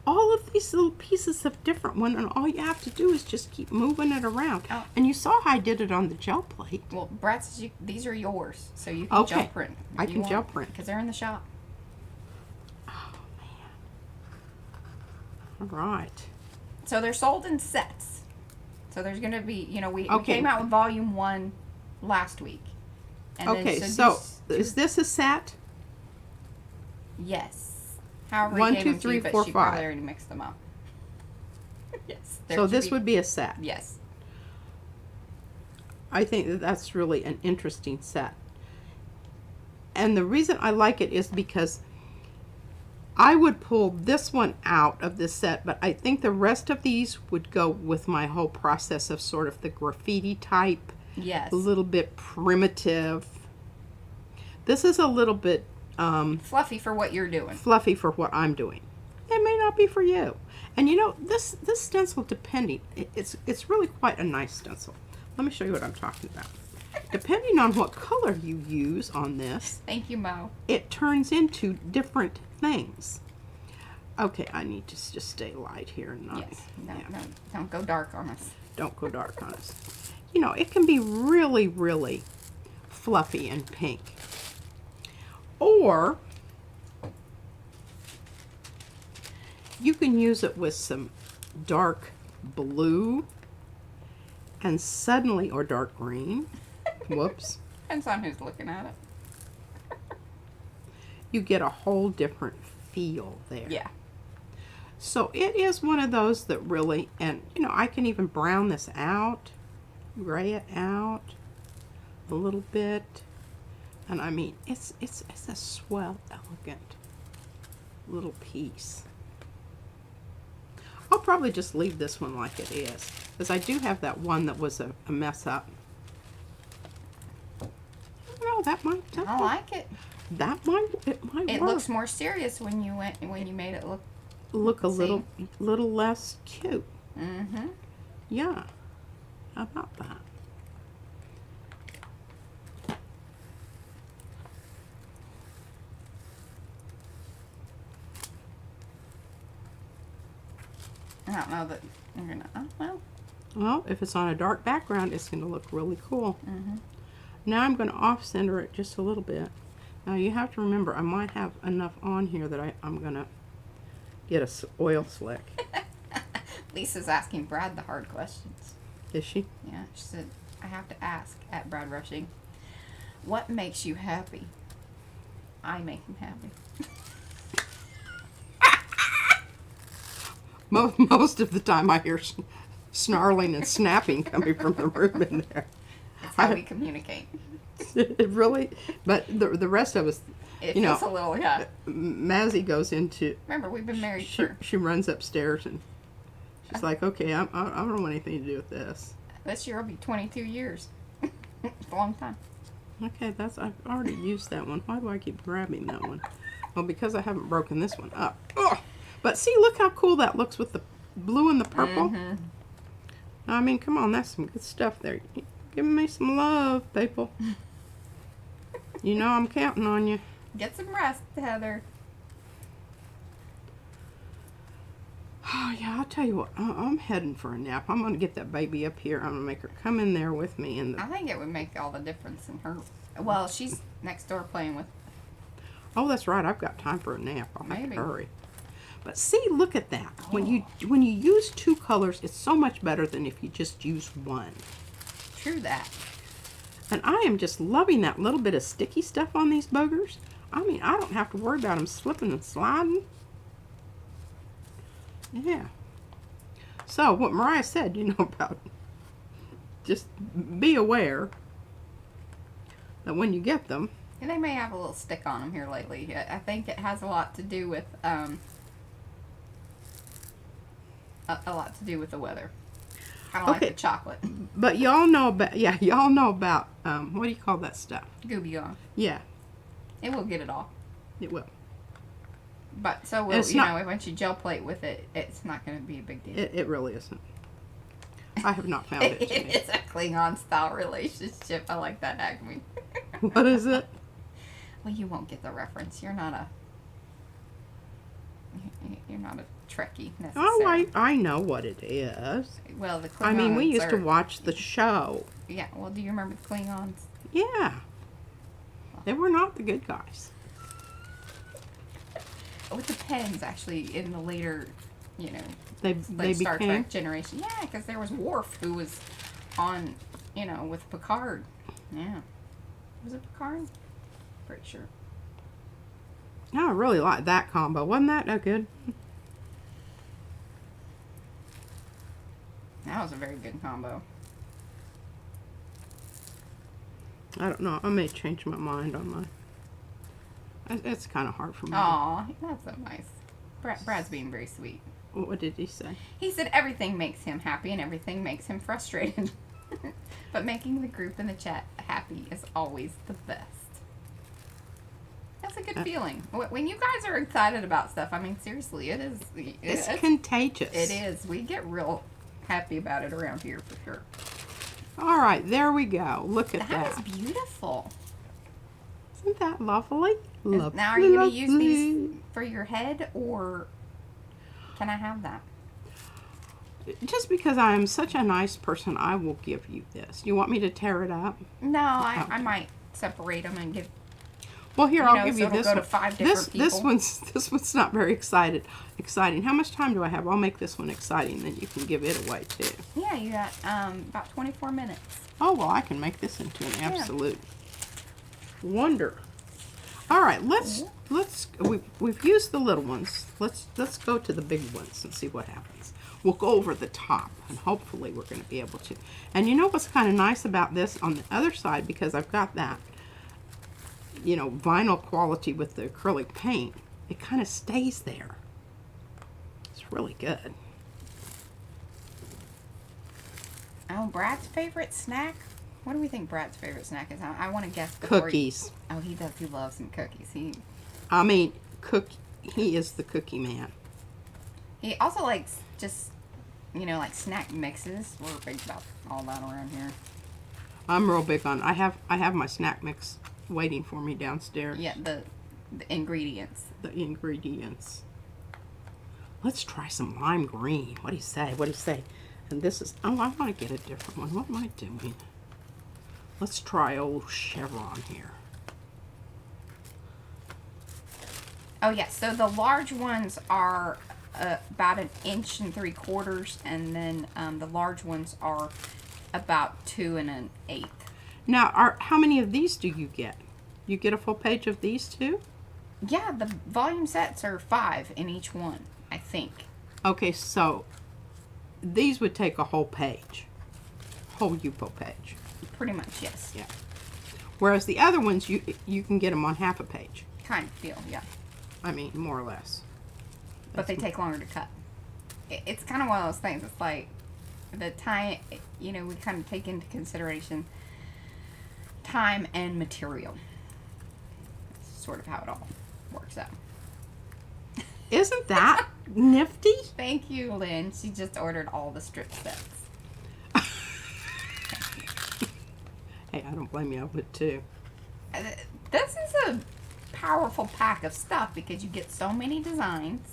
B: all of these little pieces of different one, and all you have to do is just keep moving it around.
A: Oh.
B: And you saw how I did it on the gel plate.
A: Well, Brad says these are yours, so you can
B: Okay.
A: gel print.
B: I can gel print.
A: because they're in the shop.
B: Oh, man. All right.
A: So they're sold in sets. So there's going to be, you know, we
B: Okay.
A: came out with volume 1 last week. And
B: Okay,
A: then,
B: so is this a set?
A: yes. However,
B: 1,
A: he gave
B: 2,
A: them to
B: 3,
A: you, but
B: 4,
A: she
B: 5.
A: probably already mixed them up. Yes. there
B: So
A: should
B: this
A: be-
B: would be a set.
A: Yes.
B: I think that that's really an interesting set. And the reason I like it is because I would pull this one out of this set, but I think the rest of these would go with my whole process of sort of the graffiti type,
A: Yes.
B: a little bit primitive. This is a little bit
A: Fluffy for what you're doing.
B: fluffy for what I'm doing. It may not be for you. And you know, this stencil, depending, it's really quite a nice stencil. Let me show you what I'm talking about. Depending on what color you use on this,
A: Thank you, Mo.
B: it turns into different things. Okay, I need to just stay light here and not.
A: Yes. No,
B: yeah,
A: no, don't go dark on us.
B: don't go dark on us. You know, it can be really, really fluffy and pink. Or you can use it with some dark blue and suddenly, or dark green, whoops,
A: Depends on who's looking at it.
B: you get a whole different feel there.
A: Yeah.
B: So it is one of those that really, and you know, I can even brown this out, gray it out a little bit. And I mean, it's a swell, elegant little piece. I'll probably just leave this one like it is, because I do have that one that was a mess up. No, that might.
A: I like it.
B: It might
A: It
B: work.
A: looks more serious when you made it look.
B: a
A: see.
B: little less cute.
A: Mm-hmm.
B: Yeah. How about that?
A: I don't know that you're gonna. Oh well.
B: Well, if it's on a dark background, it's going to look really cool.
A: Mm-hmm.
B: Now I'm going to off-center it just a little bit. Now you have to remember, I might have enough on here that I'm going to get a oil slick.
A: Lisa's asking Brad the hard questions.
B: Is she?
A: Yeah, she said, I have to ask at Brad Rushing, what makes you happy? I make him happy.
B: Most of the time I hear snarling and snapping coming from the room in there.
A: That's how we communicate.
B: It really, but the rest of us,
A: It
B: you
A: feels
B: know,
A: a little, yeah.
B: Mazzy goes into,
A: Remember, we've been married for
B: she runs upstairs and she's like, okay, I don't want anything to do with this.
A: this year will be 22 years. It's a long time.
B: Okay, I've already used that one. Why do I keep grabbing that one? Well, because I haven't broken this one up. Ugh. But see, look how cool that looks with the blue and the purple.
A: Mm-hmm.
B: I mean, come on, that's some good stuff there. Give me some love, people. You know I'm counting on you.
A: Get some rest, Heather.
B: Oh, yeah, I'll tell you what. I'm heading for a nap. I'm going to get that baby up here. I'm going to make her come in there with me.
A: I think it would make all the difference in her. Well, she's next door playing with.
B: Oh, that's right. I've got time for a nap. I'll have
A: Maybe.
B: to hurry. But see, look at that. When you use two colors, it's so much better than if you just use one.
A: True that.
B: And I am just loving that little bit of sticky stuff on these boogers. I mean, I don't have to worry about them slipping and sliding. Yeah. So, what Mariah said, you know, about just be aware that when you get them,
A: And they may have a little stick on them here lately. I think it has a lot to do with a lot to do with the weather. I don't like
B: Okay.
A: the chocolate.
B: But y'all know about, y'all know about, what do you call that stuff?
A: Gooby gone.
B: Yeah,
A: It will get it off.
B: it will.
A: But so will,
B: It's
A: you
B: not-
A: know, once you gel plate with it, it's not going to be a big deal.
B: It really isn't. I have not found it. Today.
A: It's a Klingon style relationship. I like that, Acme.
B: What is it?
A: Well, you won't get the reference. You're not a Trekkie necessarily.
B: Oh, I know what it is.
A: Well, the Klingons
B: I mean, we used to
A: are-
B: watch the show.
A: Yeah. Well, do you remember the Klingons?
B: Yeah. They were not the good guys.
A: Oh, it depends, actually, in the later, you know,
B: They
A: like Star
B: became.
A: Trek generation. Yeah, because there was Worf who was on, you know, with Picard. Yeah. Was it Picard? Pretty sure.
B: I really like that combo. Wasn't that no good?
A: That was a very good combo.
B: I don't know. I may change my mind on my. It's kind of hard for me.
A: Aw, that's so nice. Brad's being very sweet.
B: What did he say?
A: He said everything makes him happy and everything makes him frustrated. But making the group in the chat happy is always the best. That's a good feeling. When you guys are excited about stuff, I mean, seriously, it is.
B: It's contagious.
A: It is. We get real happy about it around here for sure.
B: All right, there we go. Look at
A: That
B: that.
A: is beautiful.
B: Isn't that lovely? Lovely.
A: Now, are you going to use
B: lovely.
A: these for your head, or can I have that?
B: Just because I am such a nice person, I will give you this. You want me to tear it up?
A: No, I
B: Okay.
A: might separate them and give.
B: Well, here,
A: You
B: I'll
A: know,
B: give
A: so
B: you
A: it'll
B: this
A: go to
B: one.
A: 5
B: This
A: different people.
B: this one's not very exciting. How much time do I have? I'll make this one exciting, then you can give it away too.
A: Yeah, you got about 24 minutes.
B: Oh well, I can make this into an absolute wonder. All right, we've used the little ones. Let's go to the big ones and see what happens. We'll go over the top, and hopefully we're going to be able to. And you know what's kind of nice about this on the other side, because I've got that, you know, vinyl quality with the acrylic paint. It kind of stays there. It's really good.
A: Oh, Brad's favorite snack? What do we think Brad's favorite snack is? I want to guess. Before
B: Cookies.
A: Oh, he does. He loves some cookies.
B: I mean, he is the cookie man.
A: He also likes just, you know, like snack mixes. We're big about all that around here.
B: I'm real big on. I have my snack mix waiting for me downstairs.
A: Yeah, the ingredients.
B: The ingredients. Let's try some lime green. What do you say? What do you say? And this is. Oh, I want to get a different one. What am I doing? Let's try old Chevron here.
A: Oh, yeah. So the large ones are about 1 3/4 inches, and then the large ones are about 2 1/8.
B: Now, how many of these do you get? You get a full page of these too?
A: Yeah, the volume sets are 5 in each one, I think.
B: Okay, so these would take a whole page, whole Yupo page.
A: Pretty much, yes.
B: Yeah. Whereas the other ones, you can get them on half a page.
A: Kind of deal, yeah.
B: I mean, more or less.
A: But they take longer to cut. It's kind of one of those things. It's like the time, you know, we kind of take into consideration time and material. That's sort of how it all works out.
B: Isn't that nifty?
A: Thank you, Lynn. She just ordered all the strip sets.
B: Hey, I don't blame you. I would too.
A: This is a powerful pack of stuff because you get so many designs.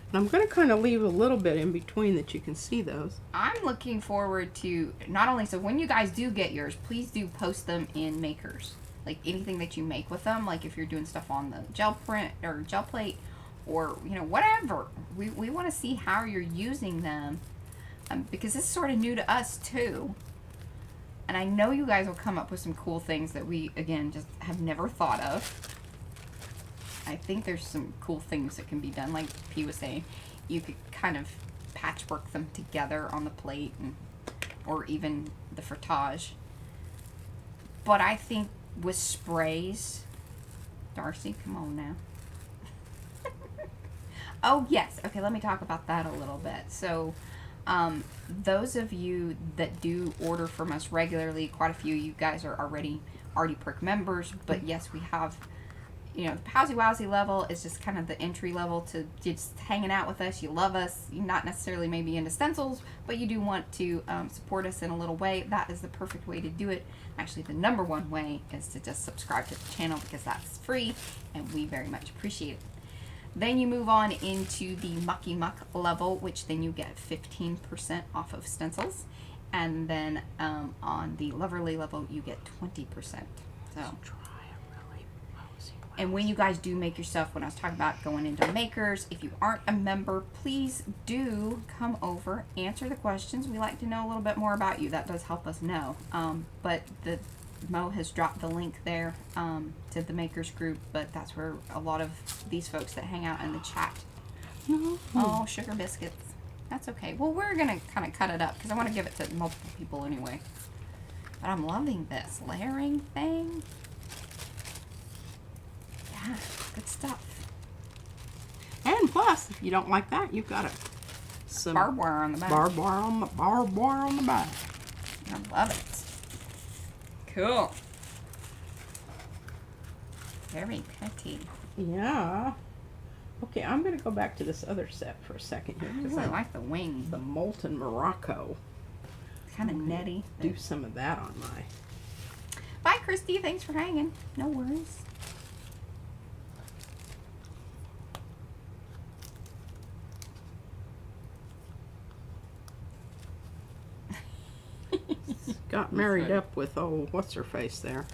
B: And I'm going to kind of leave a little bit in between that you can see those.
A: I'm looking forward to not only, so when you guys do get yours, please do post them in makers. Like anything that you make with them, like if you're doing stuff on the gel print or gel plate or, you know, whatever. We want to see how you're using them because this is sort of new to us too. And I know you guys will come up with some cool things that we, again, just have never thought of. I think there's some cool things that can be done. Like P was saying, you could kind of patchwork them together on the plate or even the frottage. But I think with sprays, Darcy, come on now. Oh, yes. Okay, let me talk about that a little bit. So, those of you that do order from us regularly, quite a few of you guys are already Arty Perk members, but yes, we have, you know, the Powsy Wowsy level is just kind of the entry level to just hanging out with us. You love us. You're not necessarily maybe into stencils, but you do want to support us in a little way. That is the perfect way to do it. Actually, the number one way is to just subscribe to the channel because that's free, and we very much appreciate it. Then you move on into the Mucky Muck level, which then you get 15% off of stencils. And then on the Loverly level, you get 20%. So, and when you guys do make your stuff, when I was talking about going into makers, if you aren't a member, please do come over, answer the questions. We like to know a little bit more about you. That does help us know. But Mo has dropped the link there to the makers group, but that's where a lot of these folks that hang out in the chat. Oh, sugar biscuits. That's okay. Well, we're going to kind of cut it up because I want to give it to multiple people anyway. But I'm loving this layering thing. Yeah, good stuff.
B: And plus, if you don't like that, you've got some
A: Barbed wire on the back.
B: barbed wire on the back.
A: I love it. Cool. Very pretty.
B: Yeah. Okay, I'm going to go back to this other set for a second here.
A: I really like the wing.
B: The Molten Morocco.
A: Kind of netty.
B: Do some of that on my...
A: Bye, Christy. Thanks for hanging. No worries.
B: Got married up with old what's-her-face there.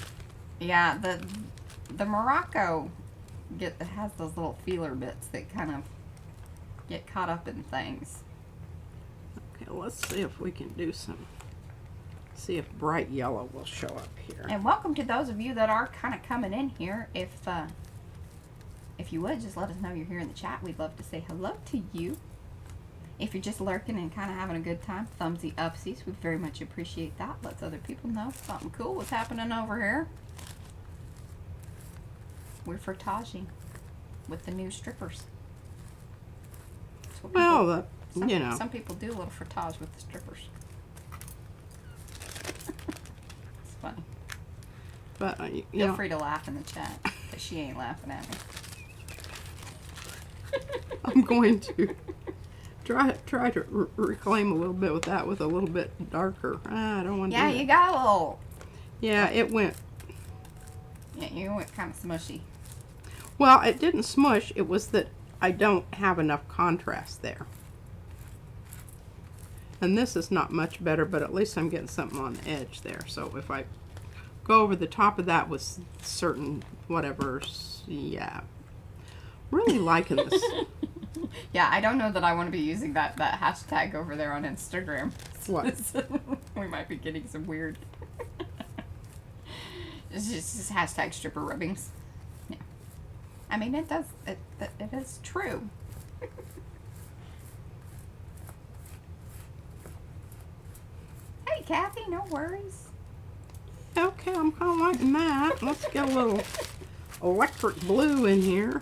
A: Yeah, the Morocco has those little feeler bits that kind of get caught up in things.
B: Okay, let's see if we can do some... See if bright yellow will show up here.
A: And welcome to those of you that are kind of coming in here. If you would, just let us know you're here in the chat. We'd love to say hello to you. If you're just lurking and kind of having a good time, thumbsy upsies. We very much appreciate that. Lets other people know something cool was happening over here. We're frotaging with the new strippers.
B: Well, you know.
A: Some people do a little frottage with the strippers. It's funny.
B: But,
A: Feel free to laugh in the chat, but she ain't laughing at me.
B: I'm going to try to reclaim a little bit with that with a little bit darker. I don't want to do that.
A: You got a little.
B: Yeah, it went.
A: Yeah, you went kind of smushy.
B: Well, it didn't smush. It was that I don't have enough contrast there. And this is not much better, but at least I'm getting something on the edge there. So if I go over the top of that with certain whatevers, yeah. Really liking this.
A: Yeah, I don't know that I want to be using that hashtag over there on Instagram.
B: What?
A: We might be getting some weird. It's just hashtag stripper rubbings. Yeah. I mean, it is true. Hey, Kathy, no worries.
B: Okay, I'm kind of liking that. Let's get a little electric blue in here.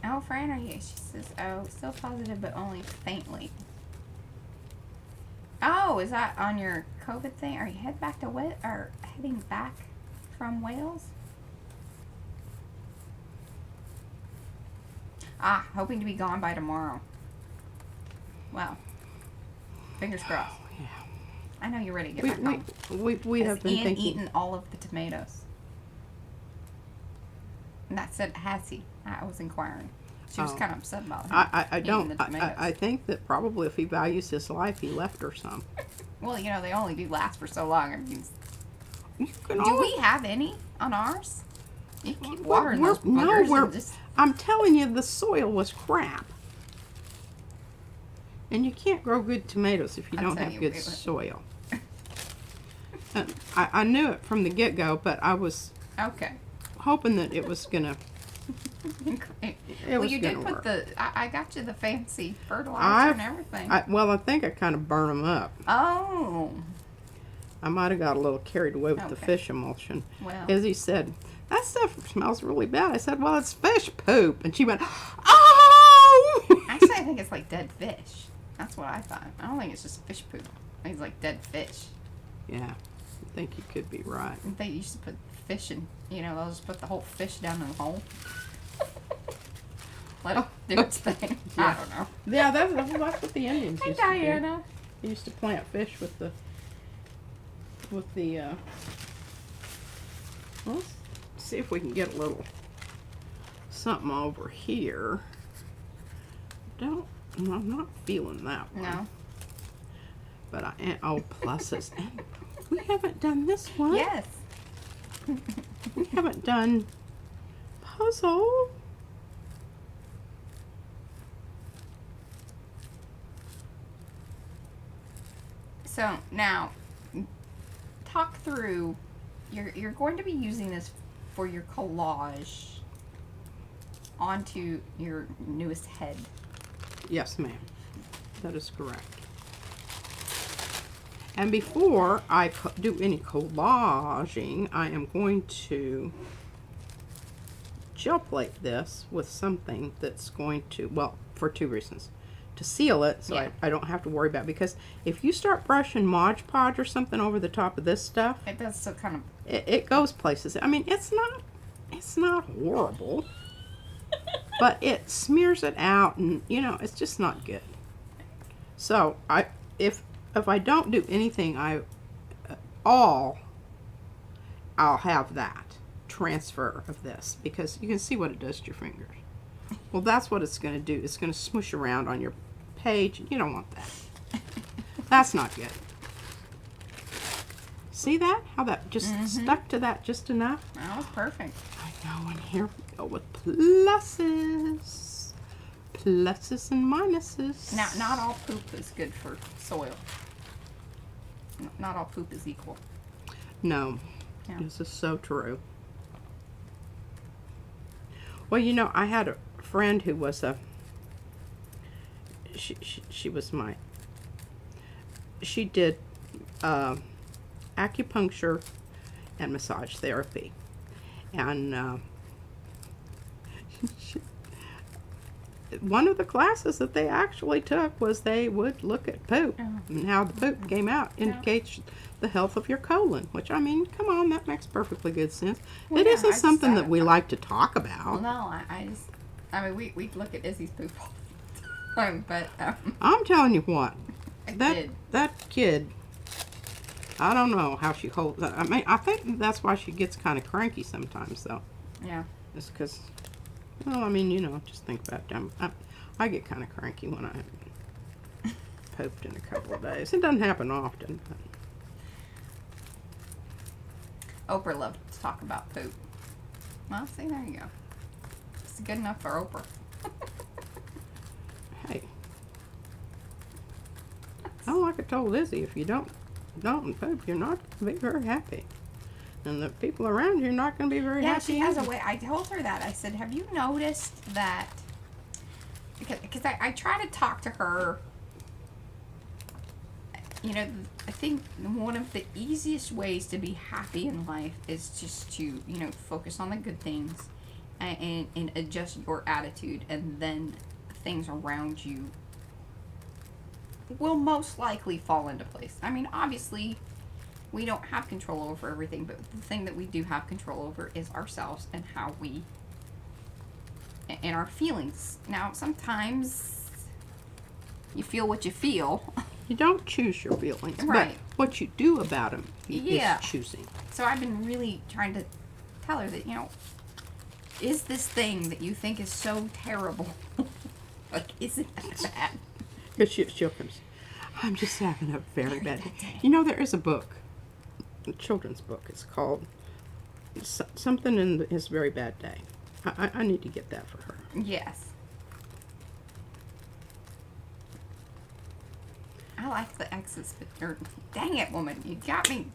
A: Oh, Fran, are you? She says, oh, still positive, but only faintly. Oh, is that on your COVID thing? Are you heading back from Wales? Ah, hoping to be gone by tomorrow. Well, fingers crossed.
B: Oh, yeah.
A: I know you're ready to get back home.
B: We have been
A: Ian
B: thinking.
A: eaten all of the tomatoes. And that said, has he? I was inquiring. She was kind of upset about him.
B: I don't.
A: eating the tomatoes.
B: I think that probably if he values his life, he left her some.
A: Well, you know, they only do last for so long. I mean,
B: You can
A: do
B: always-
A: we have any on ours? You can keep
B: We're-
A: watering
B: we're-
A: those
B: no,
A: buggers
B: we're-
A: and just...
B: I'm telling you, the soil was crap. And you can't grow good tomatoes if you
A: I'll
B: don't
A: tell
B: have
A: you,
B: good
A: it was-
B: soil. And I knew it from the get-go, but I was
A: Okay.
B: hoping that it was gonna.
A: Great.
B: It
A: Well,
B: was
A: you did
B: gonna
A: put
B: work.
A: I got you the fancy fertilizer and everything.
B: Well, I think I kind of burned them up.
A: Oh.
B: I might have got a little carried away with the
A: Okay.
B: fish emulsion.
A: Well.
B: As he said, that stuff smells really bad. I said, well, it's fish poop. And she went, oh!
A: Actually, I think it's like dead fish. That's what I thought. I don't think it's just fish poop. I think it's like dead fish.
B: Yeah, I think you could be right.
A: I think you used to put fish in, they'll just put the whole fish down in the hole. Let it do its thing. I don't know.
B: Yeah, that's what the Indians
A: Hey,
B: used to do.
A: Diana.
B: They used to plant fish with the let's see if we can get a little something over here. I'm not feeling that one.
A: No.
B: But oh, pluses. And we haven't done this one.
A: Yes.
B: We haven't done puzzle.
A: So now, talk through. You're going to be using this for your collage onto your newest head.
B: Yes, ma'am. That is correct. And before I do any collaging, I am going to gel plate this with something that's going to, well, for two reasons. To seal it so
A: Yeah.
B: I don't have to worry about it. Because if you start brushing Mod Podge or something over the top of this stuff,
A: It does so kind of.
B: it goes places. I mean, it's not horrible, but it smears it out, and it's just not good. So if I don't do anything, I'll have that transfer of this, because you can see what it does to your fingers. Well, that's what it's going to do. It's going to smush around on your page. You don't want that. That's not good. See that? How that just stuck to that just enough?
A: That was perfect.
B: I know, and here we go with pluses. Pluses and minuses.
A: Now, not all poop is good for soil. Not all poop is equal.
B: No,
A: Yeah.
B: this is so true. Well, I had a friend who was she did acupuncture and massage therapy, and one of the classes that they actually took was they would look at poop, and how the poop came out indicates the health of your colon, which, I mean, come on, that makes perfectly good sense.
A: Well,
B: It
A: yeah,
B: isn't
A: I just
B: something that
A: thought-
B: we like to talk
A: Well,
B: about.
A: no, I mean, we look at Izzy's poop all the time, but
B: I'm telling you what,
A: I
B: that
A: did.
B: that kid, I don't know how she holds that. I mean, I think that's why she gets kind of cranky sometimes, though.
A: Yeah.
B: It's because, well, I mean, just think about it. I get kind of cranky when I haven't pooped in a couple of days. It doesn't happen often, but
A: Oprah loved to talk about poop. Well, see, there you go. It's good enough for Oprah.
B: hey. Oh, like I told Lizzie, if you don't poop, you're not going to be very happy. And the people around you are not going to be very
A: Yeah,
B: happy.
A: she has a
B: either.
A: way. I told her that. I said, have you noticed that? Because I try to talk to her. I think one of the easiest ways to be happy in life is just to, focus on the good things and adjust your attitude, and then things around you will most likely fall into place. I mean, obviously, we don't have control over everything, but the thing that we do have control over is ourselves and how we, and our feelings. Now, sometimes you feel what you feel.
B: You don't choose your feelings,
A: Right.
B: but what you do about them
A: Yeah.
B: is choosing.
A: So I've been really trying to tell her that, is this thing that you think is so terrible, like, is it that bad?
B: But she'll come. I'm just having a very bad day. There is a book, a children's book. It's called Something in His Very Bad Day. I need to get that for her.
A: Yes. I like the X's, but dang it, woman, you got me.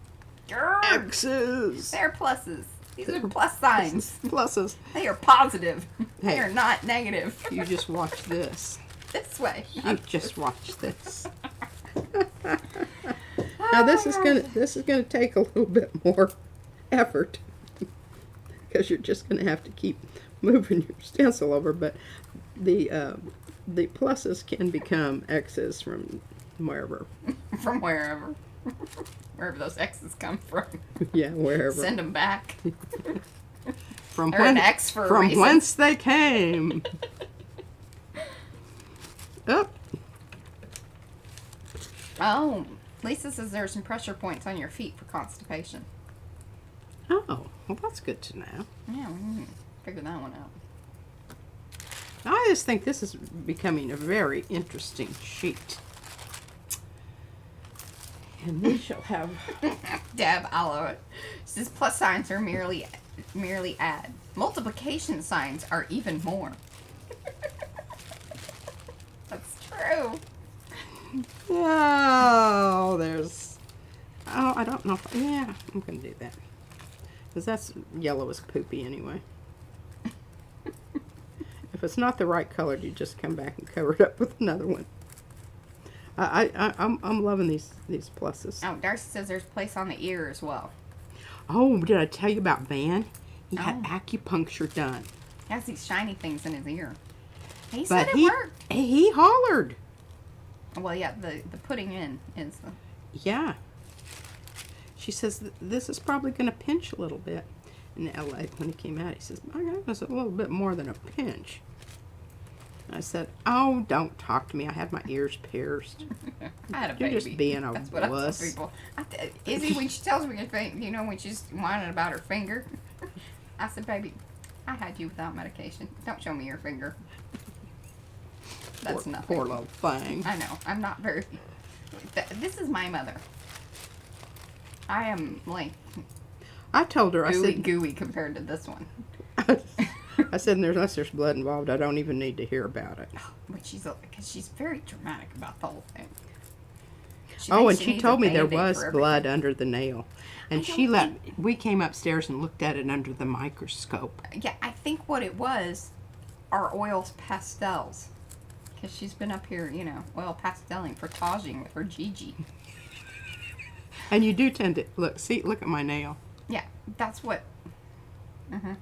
A: Grr.
B: X's.
A: They're pluses. These are plus signs.
B: Pluses.
A: They are positive. They
B: Hey.
A: are not negative.
B: You just watch this.
A: This way.
B: You just watch this. Now this is gonna take a little bit more effort. because you're just going to have to keep moving your stencil over. But the pluses can become X's from wherever.
A: From wherever. Wherever those X's come from.
B: Yeah, wherever.
A: Send them back.
B: From
A: They're an X for a
B: from
A: reason.
B: whence they came. Oh.
A: Oh, Lisa says there's some pressure points on your feet for constipation.
B: Oh, well, that's good to know.
A: Yeah, we can figure that one out.
B: I just think this is becoming a very interesting sheet. And we shall have...
A: Deb, I love it. She says plus signs are merely add. Multiplication signs are even more. That's true.
B: Oh, there's... Oh, I don't know if... Yeah, I'm going to do that. Because that's yellow is poopy anyway. If it's not the right color, you just come back and cover it up with another one. I'm loving these pluses.
A: Oh, Darcy says there's place on the ear as well.
B: Oh, did I tell you about Van? He had acupuncture done.
A: He has these shiny things in his ear. He
B: But
A: said it worked.
B: he hollered.
A: Well, yeah, the putting in is the...
B: Yeah. She says this is probably going to pinch a little bit. In LA, when he came out, he says, "My God, that's a little bit more than a pinch." I said, "Oh, don't talk to me. I had my ears pierced."
A: I had a
B: You're
A: baby.
B: just being a
A: That's what I tell
B: wuss.
A: people. Izzy, when she tells me, when she's whining about her finger, I said, "Baby, I had you without medication. Don't show me your finger." That's nothing.
B: Poor little thing.
A: I know. I'm not very... This is my mother. I am, like,
B: I told her, I said,
A: gooey compared to this one.
B: I said, unless there's blood involved, I don't even need to hear about it.
A: But because she's very dramatic about the whole thing.
B: Oh,
A: thinks
B: and she
A: needs
B: told
A: a
B: me there
A: Band-Aid
B: was
A: for
B: blood
A: everything.
B: under the nail. And we came upstairs and looked at it under the microscope.
A: Yeah, I think what it was are oils pastels. Because she's been up here, oil pasteling, frotaging with her Gigi.
B: And you do tend to, look at my nail.
A: Yeah, that's what... And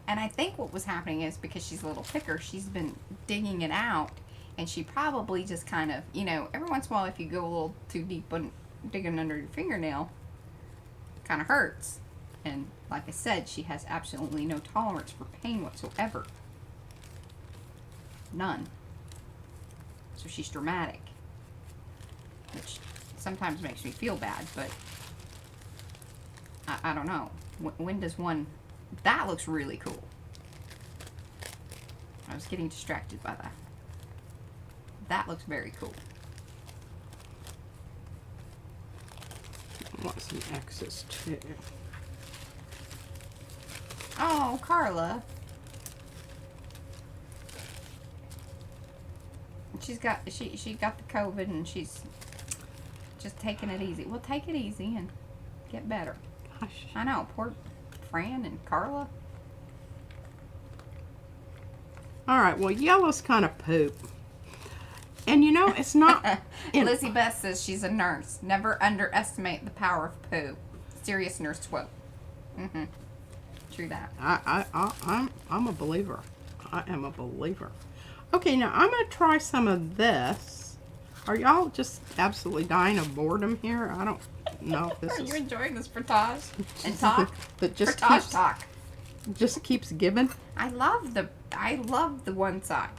A: I think what was happening is because she's a little thicker, she's been digging it out, and she probably just kind of, every once in a while if you go a little too deep on digging under your fingernail, kind of hurts. And like I said, she has absolutely no tolerance for pain whatsoever. None. So she's dramatic, which sometimes makes me feel bad, but I don't know. When does one... That looks really cool. I was getting distracted by that. That looks very cool.
B: I want some X's too.
A: Oh, Carla. She got the COVID and she's just taking it easy. Well, take it easy and get better.
B: Gosh.
A: I know, poor Fran and Carla.
B: All right, well, yellow's kind of poop. And it's not...
A: Lizzie Beth says she's a nurse. Never underestimate the power of poo. Serious nurse quote. True that.
B: I'm a believer. I am a believer. Okay, now I'm going to try some of this. Are y'all just absolutely dying of boredom here? I don't know if this
A: Are
B: is...
A: you enjoying this frottage and talk?
B: That just
A: Frottage talk.
B: just keeps giving.
A: I love the one side.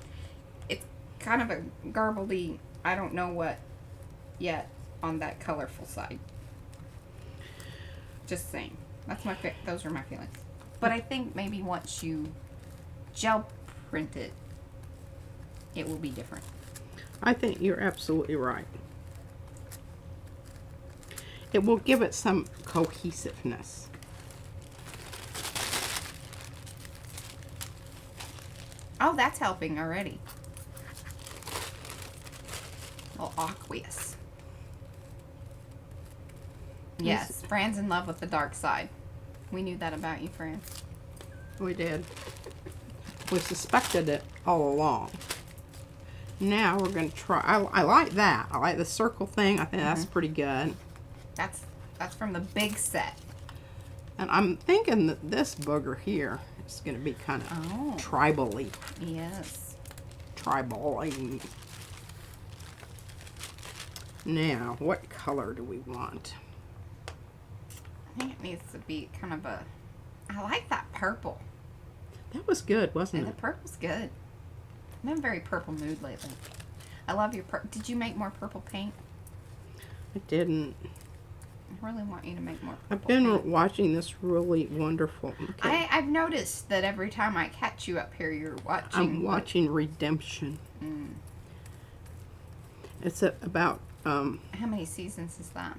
A: It's kind of a garbledy, I don't know what yet on that colorful side. Just saying. Those are my feelings. But I think maybe once you gel print it, it will be different.
B: I think you're absolutely right. It will give it some cohesiveness.
A: Oh, that's helping already. A little aqueous. Yes, Fran's in love with the dark side. We knew that about you, Fran.
B: We did. We suspected it all along. Now we're going to try. I like that. I like the circle thing. I think that's pretty good.
A: That's from the big set.
B: And I'm thinking that this booger here is going to be kind of
A: Oh.
B: tribal-y.
A: Yes.
B: Tribal-y. Now, what color do we want?
A: I think it needs to be kind of a... I like that purple.
B: That was good, wasn't
A: And the
B: it?
A: purple's good. I'm in a very purple mood lately. I love your Did you make more purple paint?
B: I didn't.
A: I really want you to make more purple
B: I've been
A: paint.
B: watching this really wonderful. Okay.
A: I've noticed that every time I catch you up here, you're watching...
B: I'm watching Redemption.
A: Mm.
B: It's about
A: How many seasons is that?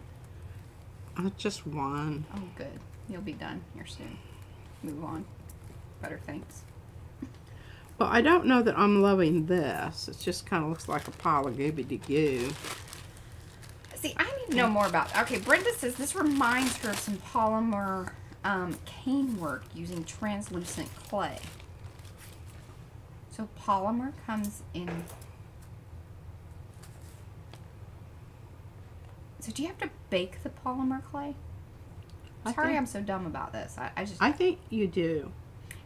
B: just one.
A: Oh, good. You'll be done here soon. Move on. Better things.
B: Well, I don't know that I'm loving this. It just kind of looks like a pile of gooby-de-goo.
A: See, I need to know more about... Okay, Brenda says this reminds her of some polymer cane work using translucent clay. So polymer comes in... So do you have to bake the polymer clay? Sorry I'm so dumb about this.
B: I think you do.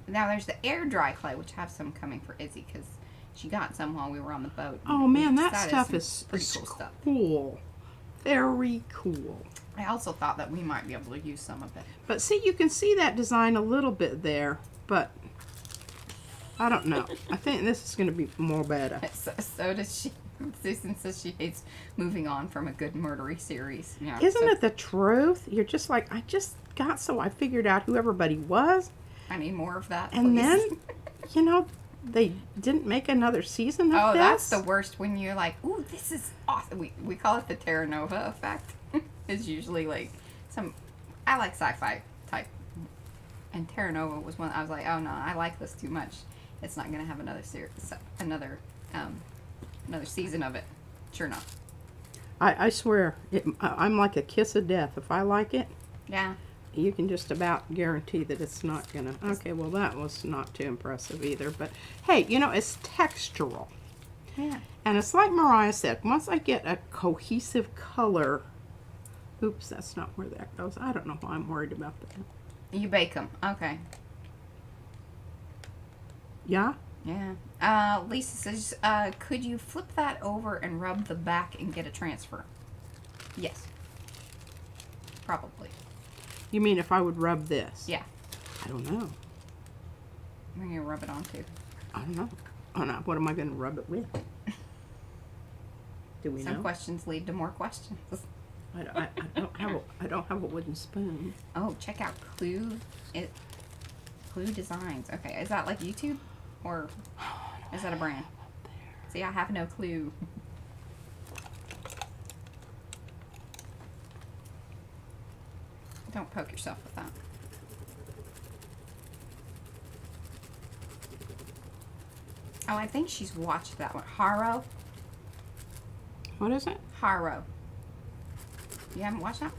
A: Now there's the air dry clay, which I have some coming for Izzy because she got some while we were on the boat.
B: Oh man, that
A: That
B: stuff
A: some
B: is
A: pretty cool stuff.
B: cool. Very cool.
A: I also thought that we might be able to use some of it.
B: But see, you can see that design a little bit there, but I don't know. I think this is going to be more better.
A: So does she. Susan says she hates moving on from a good murdery series. Yeah,
B: Isn't it the truth? You're just like, I just got so I figured out who everybody was.
A: I need more of that.
B: And
A: please.
B: then, you know, they didn't make another season of
A: Oh,
B: this.
A: that's the worst when you're like, ooh, this is awesome. We call it the Terra Nova effect. It's usually like I like sci-fi type. And Terra Nova was one I was like, oh no, I like this too much. It's not going to have another another season of it. Sure not.
B: I swear, I'm like a kiss of death. If I like it,
A: Yeah.
B: you can just about guarantee that it's not gonna. Okay, well that was not too impressive either. But hey, you know, it's textural.
A: Yeah.
B: And it's like Mariah said, once I get a cohesive color, oops, that's not where that goes. I don't know why I'm worried about that.
A: You bake them. Okay.
B: Yeah?
A: Yeah. Lisa says, could you flip that over and rub the back and get a transfer? Yes. Probably.
B: You mean if I would rub this?
A: Yeah.
B: I don't know.
A: We're going to rub it on too.
B: I don't know. Oh, no. What am I going to rub it with? Do we
A: Some
B: know?
A: questions lead to more questions.
B: I don't have a wooden spoon.
A: Oh, check out Clue Designs. Okay, is that like YouTube? Or is that a brand? See, I have no clue. Don't poke yourself with that. Oh, I think she's watched that one. Haro?
B: What is it?
A: Haro. You haven't watched that?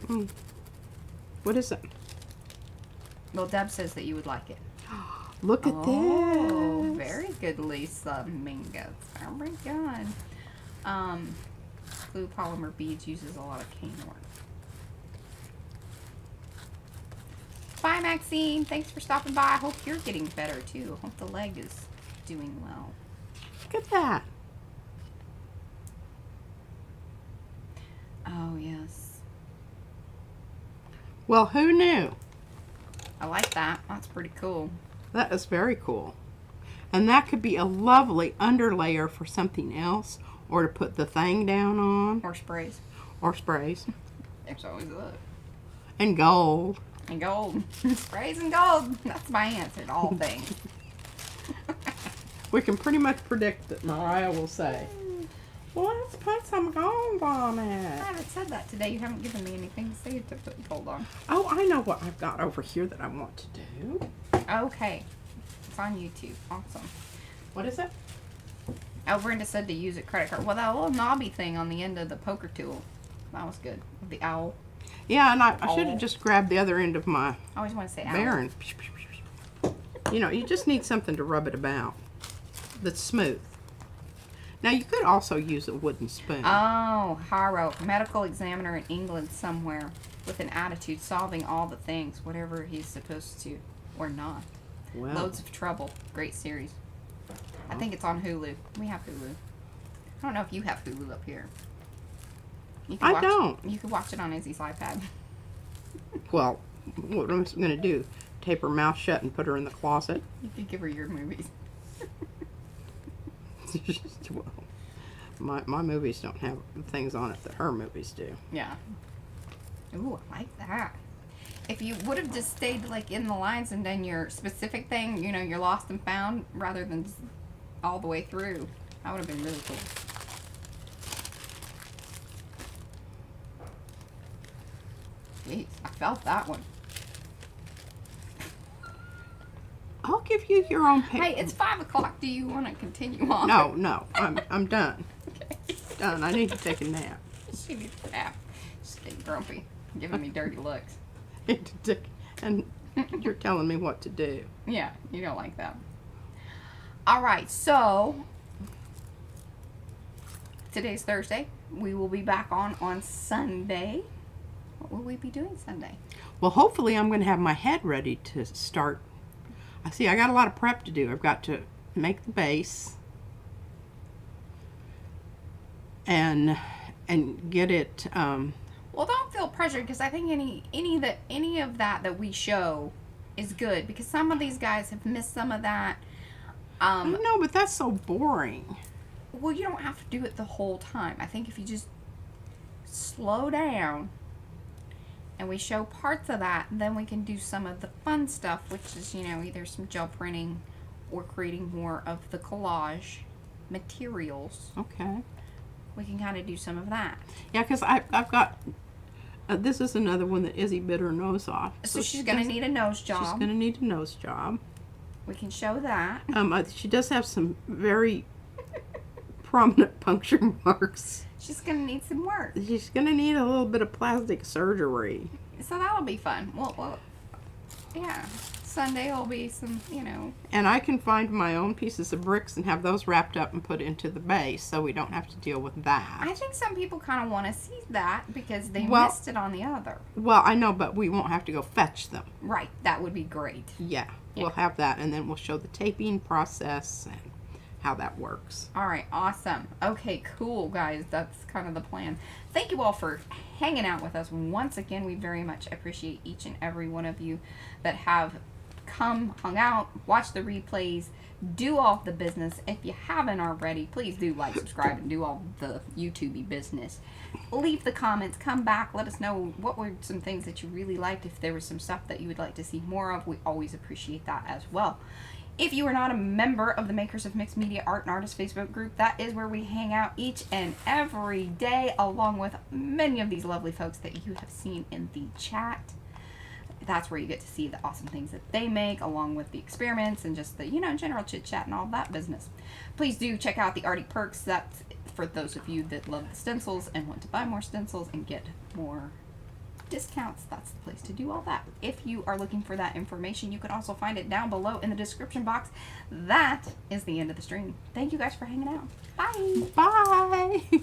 B: What is it?
A: Well, Deb says that you would like it.
B: Look at
A: Oh,
B: this.
A: very good, Lisa Mingus. Very good. Blue polymer beads uses a lot of cane work. Bye, Maxine. Thanks for stopping by. I hope you're getting better too. I hope the leg is doing well.
B: Look at that.
A: Oh, yes.
B: Well, who knew?
A: I like that. That's pretty cool.
B: That is very cool. And that could be a lovely underlayer for something else, or to put the thing down on,
A: Or sprays.
B: or sprays.
A: There's always a look.
B: And gold.
A: And gold. Sprays and gold. That's my answer to all things.
B: We can pretty much predict that Mariah will say, well, let's put some gold on
A: I
B: it.
A: haven't said that today. You haven't given me anything to say to put gold on.
B: Oh, I know what I've got over here that I want to do.
A: Okay. It's on YouTube. Awesome.
B: What is it?
A: Oh, Brenda said to use a credit card. Well, that little knobby thing on the end of the poker tool. That was good. The owl.
B: Yeah, and I should
A: Oh.
B: have just grabbed the other end of my
A: I always want to say owl.
B: Baron. You know, you just need something to rub it about that's smooth. Now, you could also use a wooden spoon.
A: Oh, Haro. Medical examiner in England somewhere. with an attitude, solving all the things, whatever he's supposed to, or not.
B: Well,
A: Loads of Trouble. Great series. I think it's on Hulu. We have Hulu. I don't know if you have Hulu up here. You
B: I
A: watch,
B: don't.
A: You could watch it on Izzy's iPad.
B: well, what am I going to do? Tape her mouth shut and put her in the closet?
A: You could give her your movies.
B: Well, my movies don't have things on it that her movies do.
A: Yeah. Ooh, I like that. If you would have just stayed like in the lines and done your specific thing, you know, your lost and found, rather than just all the way through, that would have been really cool. Jeez, I felt that one.
B: I'll give you your own paper.
A: Hey, it's 5 o'clock. Do you want to continue on?
B: No, I'm done.
A: Okay.
B: Done. I need to take a nap.
A: She needs a nap. She's getting grumpy, giving me dirty looks.
B: And you're telling me what to do.
A: Yeah, you don't like that. All right, so today's Thursday. We will be back on Sunday. What will we be doing Sunday?
B: Well, hopefully I'm going to have my head ready to start. I see I got a lot of prep to do. I've got to make the base and get it.
A: Well, don't feel pressured, because I think any of that we show is good, because some of these guys have missed some of that.
B: No, but that's so boring.
A: Well, you don't have to do it the whole time. I think if you just slow down and we show parts of that, then we can do some of the fun stuff, which is, you know, either some gel printing or creating more of the collage materials.
B: Okay.
A: We can kind of do some of that.
B: Yeah, because I've got. This is another one that Izzy bit her nose off.
A: So she's going to need a nose job.
B: She's going to need a nose job.
A: We can show that.
B: She does have some very prominent puncture marks.
A: She's going to need some work.
B: She's going to need a little bit of plastic surgery.
A: So that'll be fun. Well, yeah. Sunday will be some, you know.
B: And I can find my own pieces of bricks and have those wrapped up and put into the base, so we don't have to deal with that.
A: I think some people kind of want to see that because they
B: Well-
A: missed it on the other.
B: Well, I know, but we won't have to go fetch them.
A: Right. That would be great.
B: Yeah, we'll have that, and then we'll show the taping process and how that works.
A: All right. Awesome. Okay, cool, guys. That's kind of the plan. Thank you all for hanging out with us once again. We very much appreciate each and every one of you that have come, hung out, watch the replays, do all the business. If you haven't already, please do like, subscribe, and do all the YouTube-y business. Leave the comments, come back, let us know what were some things that you really liked. If there was some stuff that you would like to see more of, we always appreciate that as well. If you are not a member of the Makers of Mixed Media Art and Artists Facebook group, that is where we hang out each and every day, along with many of these lovely folks that you have seen in the chat. That's where you get to see the awesome things that they make, along with the experiments and just the, you know, general chit chat and all that business. Please do check out the Arty Perks. That's for those of you that love the stencils and want to buy more stencils and get more discounts. That's the place to do all that. If you are looking for that information, you can also find it down below in the description box. That is the end of the stream. Thank you guys for hanging out. Bye.
B: Bye!